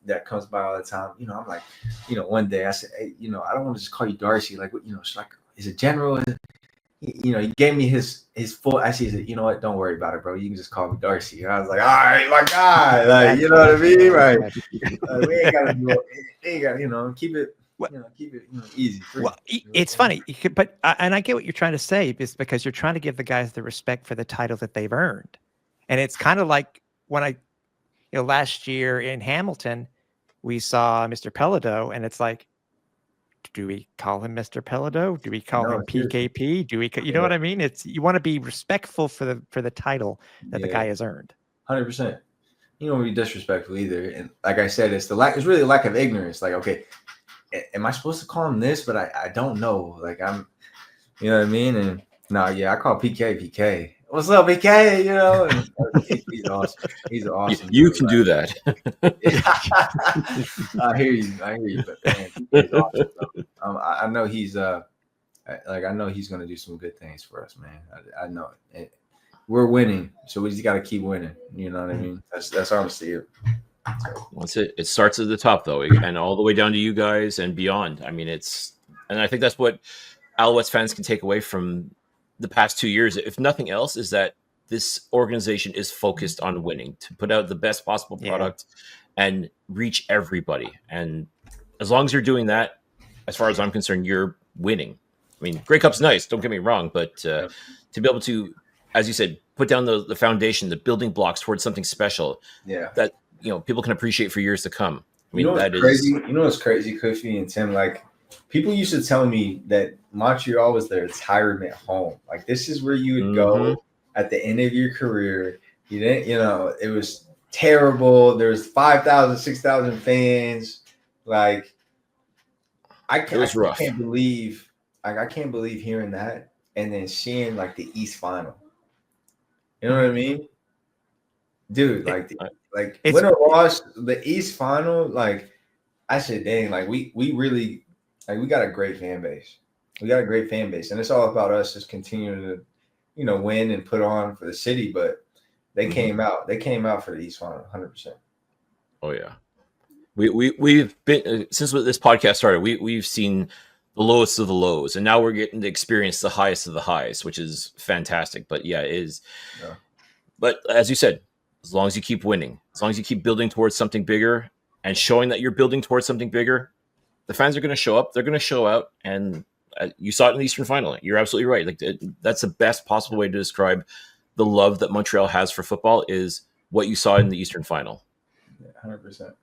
that comes by all the time. You know, I'm like, you know, one day I said, hey, you know, I don't want to just call you Darcy. Like, you know, it's like, is it General? You know, he gave me his full. Actually, he said, you know what? Don't worry about it, bro. You can just call me Darcy. And I was like, all right, my God, like, you know what I mean? Right? We ain't gotta do it. Ain't got, you know, keep it. You know, keep it, you know, easy. Well, it's funny, but and I get what you're trying to say, is because you're trying to give the guys the respect for the title that they've earned, and it's kind of like when last year in Hamilton, we saw Mr. Pelodeau, and it's like, do we call him Mr. Pelodeau? Do we call him PKP? Do we, you know what I mean? It's, you want to be respectful for the title that the guy has earned. 100%. You don't want to be disrespectful either, and like I said, it's really a lack of ignorance. Like, okay, am I supposed to call him this? But I don't know. Like, I'm, you know what I mean? And I call PK. What's up, PK? You know, and he's awesome. He's awesome. You can do that. I hear you. But man, he's awesome. I know he's I know he's gonna do some good things for us, man. I know it. We're winning, so we just got to keep winning. You know what I mean? That's honestly it. Once it starts at the top though, and all the way down to you guys and beyond. I mean, and I think that's what Alouettes fans can take away from the past 2 years, if nothing else, is that this organization is focused on winning, to put out the best possible product and reach everybody. And as long as you're doing that, as far as I'm concerned, you're winning. I mean, Grey Cup's nice, don't get me wrong, but to be able to, as you said, put down the foundation, the building blocks towards something special, that, you know, people can appreciate for years to come. I mean, crazy. You know what's crazy, Kofi and Tim? Like, people used to tell me that Montreal was their retirement home. Like, this is where you would go at the end of your career. You didn't, you know, it was terrible. There's 5,000, 6,000 fans. Like, I can't believe hearing that and then seeing like the East Final. You know what I mean? Dude, like win or loss, the East Final, like, I said, dang, like we really, like, we got a great fan base. And it's all about us just continuing to, you know, win and put on for the city. But they came out for the East Final 100%. Oh yeah. We've been, since this podcast started, we've seen the lowest of the lows, and now we're getting to experience the highest of the highs, which is fantastic. But yeah, it is. Yeah. But as you said, as long as you keep winning, as long as you keep building towards something bigger and showing that you're building towards something bigger, the fans are going to show up. They're going to show out, and you saw it in the Eastern Final. You're absolutely right. Like, that's the best possible way to describe the love that Montreal has for football, is what you saw in the Eastern Final. 100%.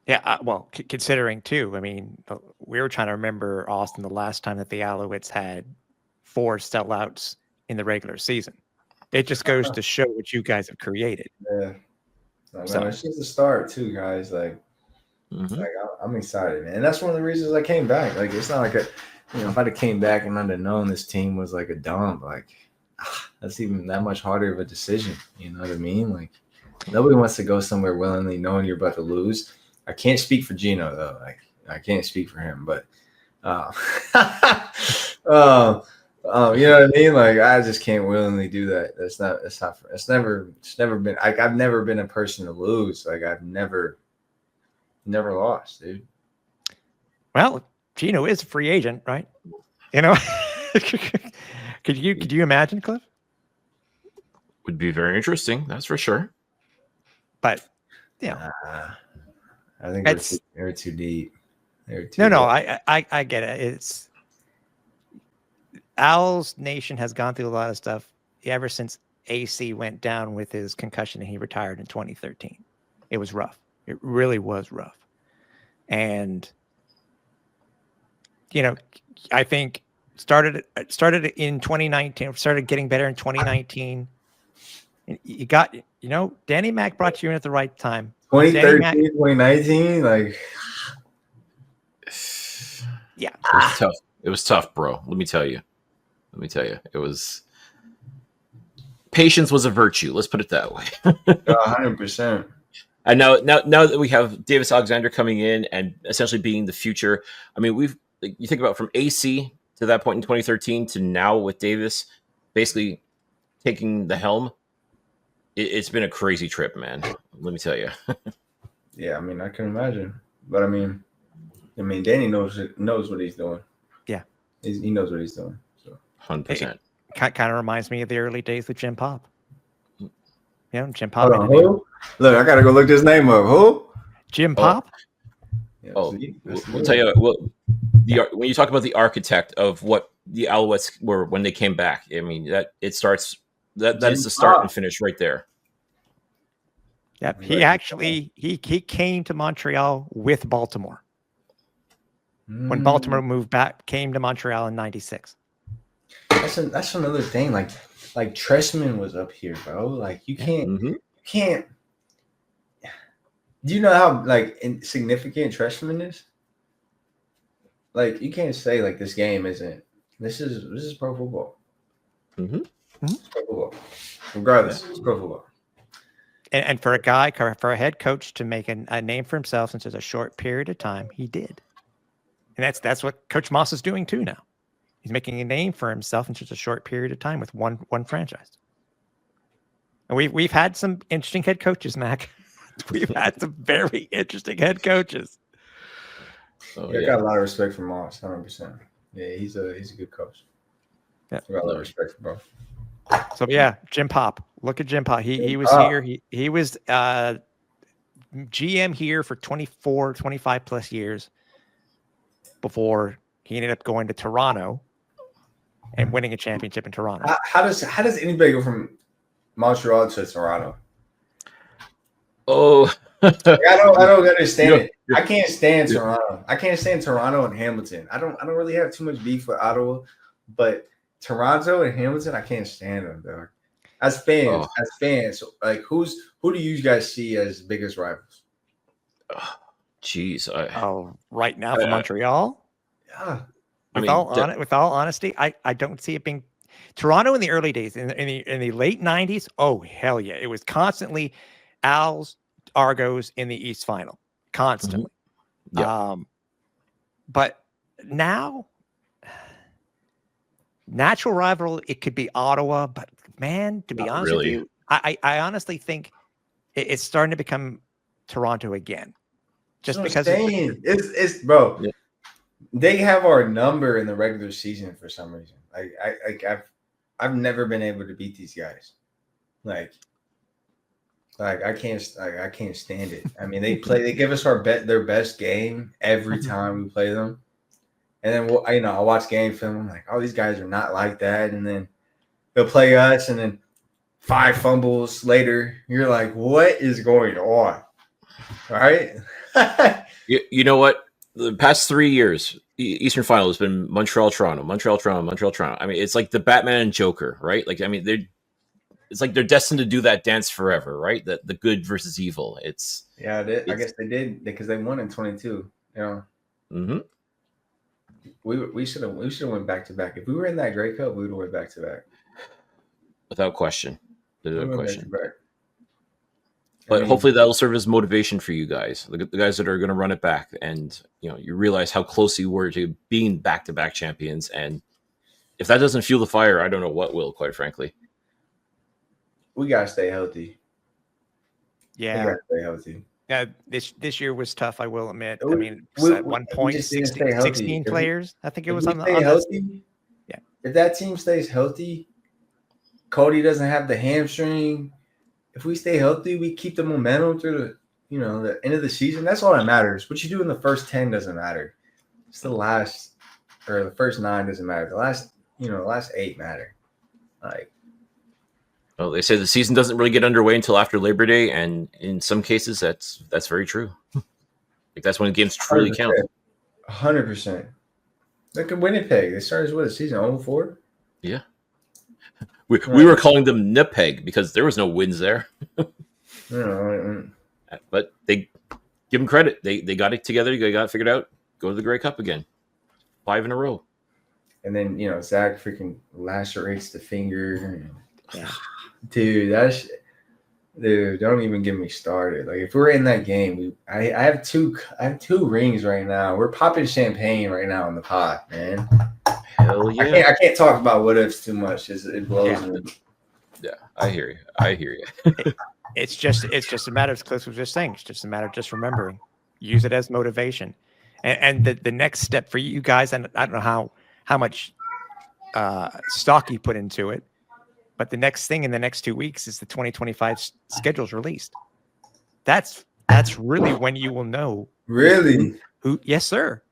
Yeah, well, considering too, I mean, we were trying to remember, Austin, the last time that the Alouettes had 4 sellouts in the regular season. It just goes to show what you guys have created. Yeah. No, it's just a start too, guys. Like I'm excited, man. And that's one of the reasons I came back. Like, it's not like if I'd have came back and I'd have known this team was like a dump, like that's even that much harder of a decision. You know what I mean? Like, nobody wants to go somewhere willingly knowing you're about to lose. I can't speak for Gino though. Like, I can't speak for him, but you know what I mean? Like, I just can't willingly do that. It's never been. Like, I've never been a person to lose. Like, I've never lost, dude. Well, Gino is a free agent, right? You know, could you imagine, Cliff? Would be very interesting. That's for sure. But yeah, I think they're too deep. No, I get it. It's Owls Nation has gone through a lot of stuff ever since AC went down with his concussion and he retired in 2013. It was rough. It really was rough. And I think started in 2019, started getting better in 2019. You got, Danny Mack brought you in at the right time. 2013, 2019, like, yeah, it was tough. It was tough, bro. Let me tell you, it was. Patience was a virtue. Let's put it that way. 100%. And now that we have Davis Alexander coming in and essentially being the future, I mean, you think about from AC to that point in 2013 to now with Davis basically taking the helm. It's been a crazy trip, man. Let me tell you. Yeah, I mean, I can imagine, but I mean, Danny knows what he's doing. Yeah, he knows what he's doing. So 100%. Kind of reminds me of the early days with Jim Pop. Jim Pop. Who? Look, I gotta go look this name up. Who? Jim Pop. Yeah, we'll tell you. Well, when you talk about the architect of what the Alouettes were when they came back, I mean that it starts. That is the start and finish right there. Yep. He actually he came to Montreal with Baltimore. When Baltimore moved back, came to Montreal in '96. That's another thing. Like Tressman was up here, bro. Like, you can't. Do you know how insignificant Tressman is? Like, you can't say like this game isn't. This is pro football. It's pro football. Regardless, it's pro football. And for a head coach to make a name for himself in such a short period of time, he did. And that's what Coach Moss is doing too now. He's making a name for himself in such a short period of time with one franchise. And we've had some interesting head coaches, Mac. We've had some very interesting head coaches. I got a lot of respect for Moss, 100%. Yeah, he's a good coach. Yeah, I got a lot of respect for both. So yeah, Jim Pop. Look at Jim Pop. He was here. He was GM here for 24, 25 plus years before he ended up going to Toronto and winning a championship in Toronto. How does anybody go from Montreal to Toronto? Oh, I don't understand it. I can't stand Toronto. I can't stand Toronto and Hamilton. I don't really have too much beef with Ottawa, but Toronto and Hamilton, I can't stand them, dog. As fans, like, who do you guys see as biggest rivals? Jeez. Right now for Montreal? Yeah. With all honesty, I don't see it being Toronto in the early days. In the late 90s, oh hell yeah. It was constantly Owls, Argos in the East Final. Constantly. Yeah. But now, natural rival, it could be Ottawa, but man, to be honest with you, I honestly think it's starting to become Toronto again. Just because it's bro. Yeah. They have our number in the regular season for some reason. I've never been able to beat these guys. Like I can't stand it. I mean, they give us their best game every time we play them. And then I watch game film. I'm like, oh, these guys are not like that. And then they'll play us, and then 5 fumbles later, you're like, what is going on? All right. You know what? The past 3 years, Eastern Final has been Montreal, Toronto, Montreal, Toronto, Montreal, Toronto. I mean, it's like the Batman and Joker, right? Like, I mean, it's like they're destined to do that dance forever, right? The good versus evil. Yeah, I guess they did because they won in 22. You know, mm-hmm. we should have went back to back. If we were in that Grey Cup, we would have went back to back. Without question. Without question. But hopefully that'll serve as motivation for you guys, the guys that are going to run it back, and you realize how close you were to being back-to-back champions. And if that doesn't fuel the fire, I don't know what will. Quite frankly, we gotta stay healthy. Yeah, we gotta stay healthy. Yeah, this year was tough. I will admit. I mean, at one point, 16 players. I think it was on the healthy. Yeah, if that team stays healthy, Cody doesn't have the hamstring. If we stay healthy, we keep the momentum through the end of the season. That's all that matters. What you do in the first 10 doesn't matter. It's the last, or the first 9 doesn't matter. The last 8 matter. Like, well, they say the season doesn't really get underway until after Labor Day, and in some cases, that's very true. Like that's when games truly count. 100%. Look at Winnipeg. They started with a season 0-4. Yeah. We were calling them Nipeg because there was no wins there. But they give them credit. They got it together. They got it figured out. Go to the Grey Cup again. 5 in a row. And then, Zach freaking lacerates the finger. Dude, don't even get me started. Like if we're in that game, I have 2 rings right now. We're popping champagne right now in the pot, man. Hell yeah. I can't talk about what ifs too much. It blows me. Yeah, I hear you. It's just a matter of Cliff was just saying. It's just a matter of just remembering. Use it as motivation. And the next step for you guys, and I don't know how much stock you put into it, but the next thing in the next 2 weeks is the 2025 schedule's released. That's really when you will know. Really? Who? Yes, sir.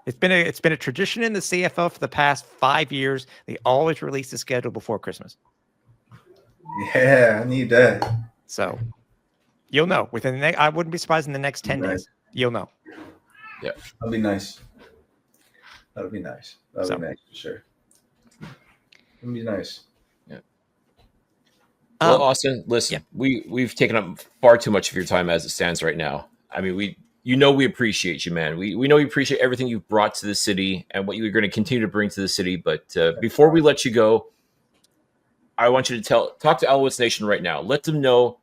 It's been a tradition in the CFL for the past 5 years. They always release the schedule before Christmas. Yeah, I need that. So you'll know within the I wouldn't be surprised in the next 10 days. You'll know. Yeah, that'll be nice. That'll be nice for sure. It'll be nice. Yeah. Well, Austin, listen, we've taken up far too much of your time as it stands right now. I mean, we appreciate you, man. We know we appreciate everything you've brought to the city and what you're going to continue to bring to the city. But before we let you go, I want you to talk to Alouettes Nation right now. Let them know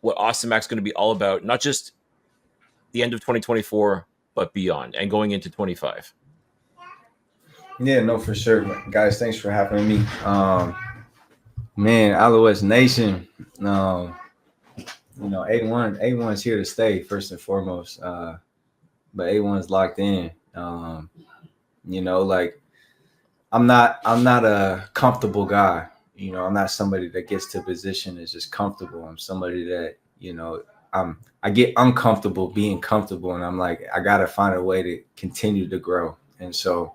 what Austin Mack's going to be all about, not just the end of 2024, but beyond and going into 25. Yeah, no, for sure. Guys, thanks for having me. Man, Alouettes Nation, A1 is here to stay first and foremost. But A1 is locked in. Like I'm not a comfortable guy. I'm not somebody that gets to a position that's just comfortable. I'm somebody that, I get uncomfortable being comfortable, and I'm like, I gotta find a way to continue to grow. And so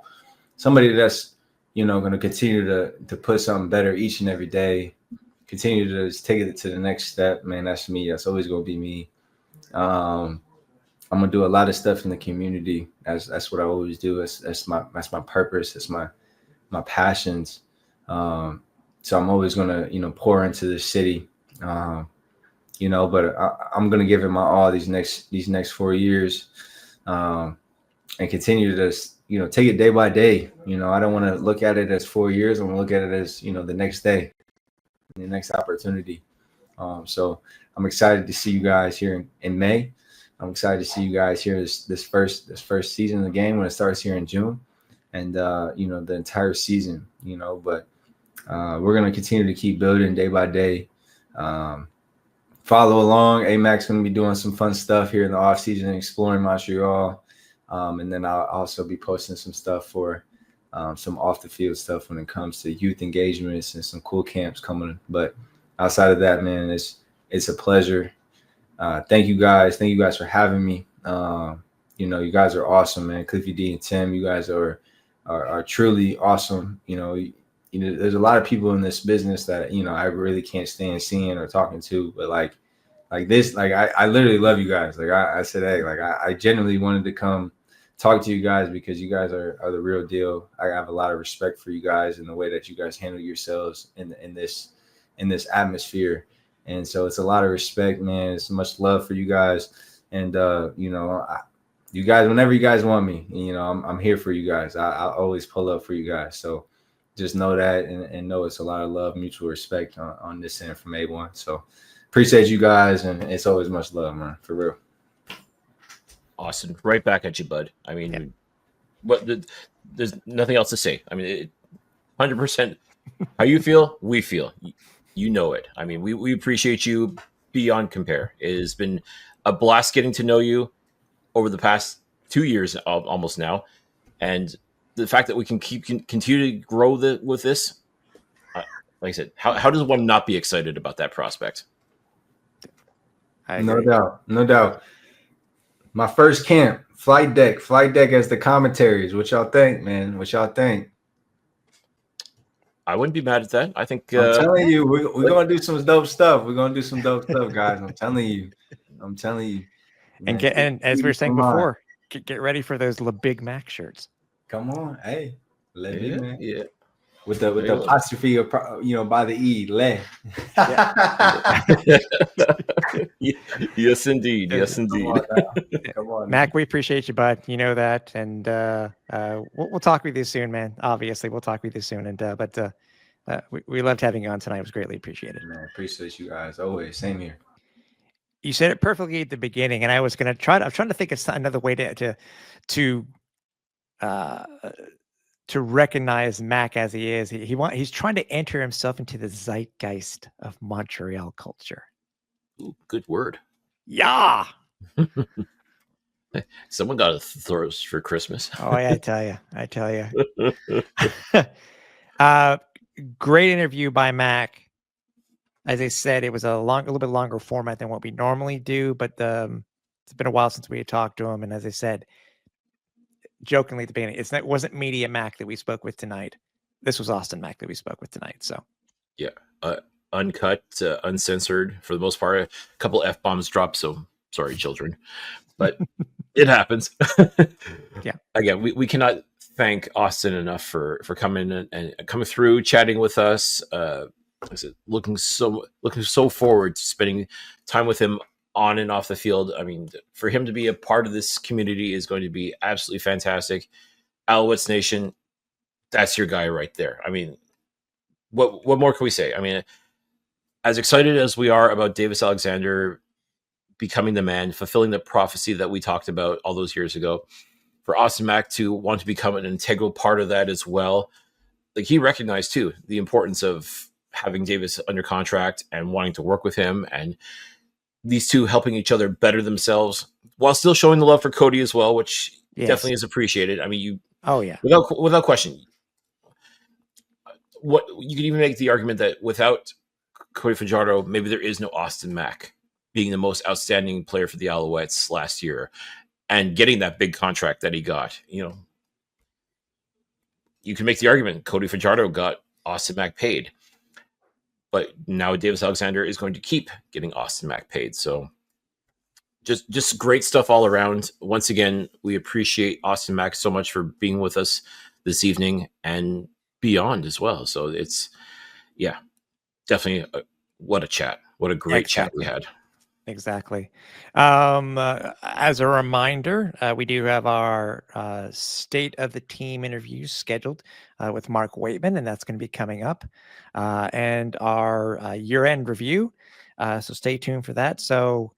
somebody that's, going to continue to put something better each and every day, continue to just take it to the next step, man, that's me. That's always going to be me. I'm going to do a lot of stuff in the community. That's what I always do. That's my purpose. That's my passions. So I'm always going to, pour into the city, but I'm going to give it my all these next 4 years, and continue to just, take it day by day. I don't want to look at it as 4 years. I want to look at it as, the next day, the next opportunity. So I'm excited to see you guys here in May. I'm excited to see you guys here this first season of the game when it starts here in June, and the entire season. But we're gonna continue to keep building day by day. Follow along. AMAC's gonna be doing some fun stuff here in the off season, exploring Montreal. And then I'll also be posting some stuff for some off the field stuff when it comes to youth engagements and some cool camps coming. But outside of that, man, it's a pleasure. Thank you guys. Thank you guys for having me. You guys are awesome, man. Cliffy D and Tim, you guys are truly awesome. There's a lot of people in this business that, I really can't stand seeing or talking to, but like, like this, like I literally love you guys. Like I said, hey, like I genuinely wanted to come talk to you guys because you guys are the real deal. I have a lot of respect for you guys and the way that you guys handle yourselves in this atmosphere. And so it's a lot of respect, man. It's much love for you guys. And you guys, whenever you guys want me, I'm here for you guys. I always pull up for you guys. So just know that and know it's a lot of love, mutual respect on this end from A1. So appreciate you guys, and it's always much love, man, for real. Austin, right back at you, bud. I mean, there's nothing else to say. I mean, 100% how you feel, we feel. You know it. I mean, we appreciate you beyond compare. It has been a blast getting to know you over the past 2 years almost now. And the fact that we can continue to grow with this, like I said, how does one not be excited about that prospect? No doubt. My first camp, Flightdeck as the commentaries. What y'all think, man? What y'all think? I wouldn't be mad at that. I think I'm telling you, we're gonna do some dope stuff. We're gonna do some dope stuff, guys. I'm telling you. Man, and as we were saying before, get ready for those Big Mac shirts. Come on, hey, Big Mac. Yeah. With the apostrophe, by the E, Le. Yes, indeed. Yes, indeed. Come on, Mac, we appreciate you, bud. You know that, and we'll talk with you soon, man. Obviously, we'll talk with you soon, and but we loved having you on tonight. It was greatly appreciated. Man, appreciate you guys always. Same here. You said it perfectly at the beginning, and I was gonna I'm trying to think of another way to recognize Mac as he is. He's trying to enter himself into the zeitgeist of Montreal culture. Ooh, good word. Yeah. Someone got to throw us for Christmas. Oh, yeah, I tell you. Great interview by Mac. As I said, it was a little bit longer format than what we normally do, but it's been a while since we had talked to him. And as I said, jokingly at the beginning, it wasn't Media Mac that we spoke with tonight. This was Austin Mack that we spoke with tonight. So, yeah, uncut, uncensored for the most part. A couple F-bombs dropped, so sorry, children, but it happens. Yeah. Again, we cannot thank Austin enough for coming and coming through, chatting with us. Looking so forward to spending time with him on and off the field. I mean, for him to be a part of this community is going to be absolutely fantastic. Alouettes Nation, that's your guy right there. I mean, what more can we say? I mean, as excited as we are about Davis Alexander becoming the man, fulfilling the prophecy that we talked about all those years ago, for Austin Mack to want to become an integral part of that as well. Like, he recognized too the importance of having Davis under contract and wanting to work with him, and these two helping each other better themselves while still showing the love for Cody as well, which definitely is appreciated. I mean, without question, what you could even make the argument that without Cody Fajardo, maybe there is no Austin Mack being the most outstanding player for the Alouettes last year and getting that big contract that he got. You know, you can make the argument Cody Fajardo got Austin Mack paid, but now Davis Alexander is going to keep getting Austin Mack paid. So just great stuff all around. Once again, we appreciate Austin Mack so much for being with us this evening and beyond as well. So it's, definitely what a chat. What a great chat we had. Exactly. As a reminder, we do have our state of the team interviews scheduled with Mark Waitman, and that's going to be coming up, and our year-end review. So stay tuned for that. So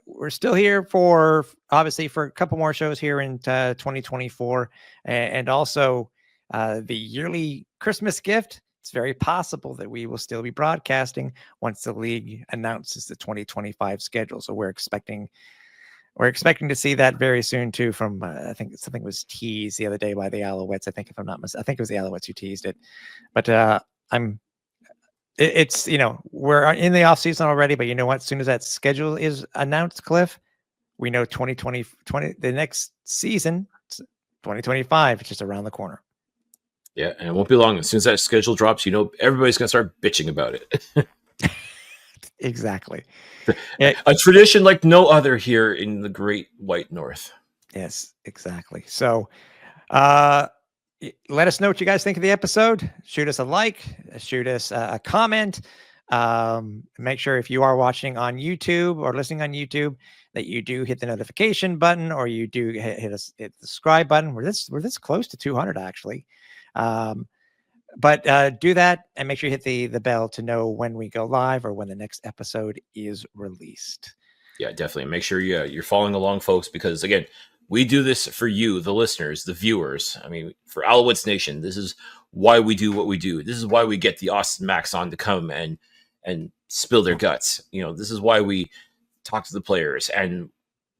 we're still here for a couple more shows here in 2024, and also the yearly Christmas gift. It's very possible that we will still be broadcasting once the league announces the 2025 schedule. So we're expecting to see that very soon too. From I think something was teased the other day by the Alouettes. I think if I'm not mistaken, I think it was the Alouettes who teased it. But it's we're in the off season already. But you know what? As soon as that schedule is announced, Cliff, we know 2020 the next season, 2025, it's just around the corner. Yeah, and it won't be long. As soon as that schedule drops, everybody's going to start bitching about it. Exactly. Yeah, A tradition like no other here in the Great White North. yes, exactly. So, let us know what you guys think of the episode. Shoot us a like, shoot us a comment. Make sure if you are watching on YouTube or listening on YouTube that you do hit the notification button, or you do hit the subscribe button. We're this close to 200 actually. But do that and make sure you hit the bell to know when we go live or when the next episode is released. Yeah, definitely. Make sure you're following along, folks, because again, we do this for you, the listeners, the viewers. I mean, for Alouettes Nation, this is why we do what we do. This is why we get the Austin Macks on to come and spill their guts. You know, this is why we talk to the players and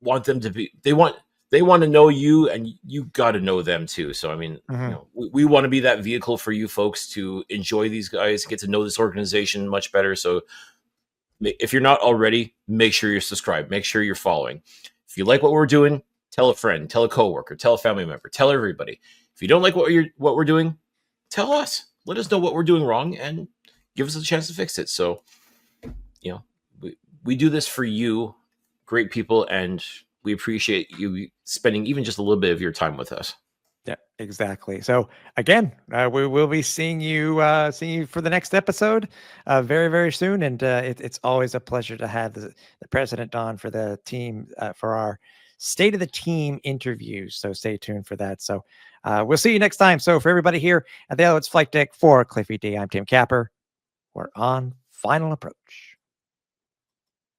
want them to be. They want to know you, and you got to know them too. So, I mean, you know, we want to be that vehicle for you folks to enjoy these guys, get to know this organization much better. So, if you're not already, make sure you're subscribed. Make sure you're following. If you like what we're doing, tell a friend, tell a coworker, tell a family member, tell everybody. If you don't like what we're doing, tell us. Let us know what we're doing wrong and give us a chance to fix it. So, you know, we do this for you, great people, and we appreciate you spending even just a little bit of your time with us. Yeah, exactly. So again, we will be seeing you for the next episode very, very soon. And it's always a pleasure to have the president on for the team for our State of the Team interviews. So stay tuned for that. So we'll see you next time. So for everybody here at the Alouettes Flight Deck, for Cliffy D, I'm Tim Capper. We're on final approach.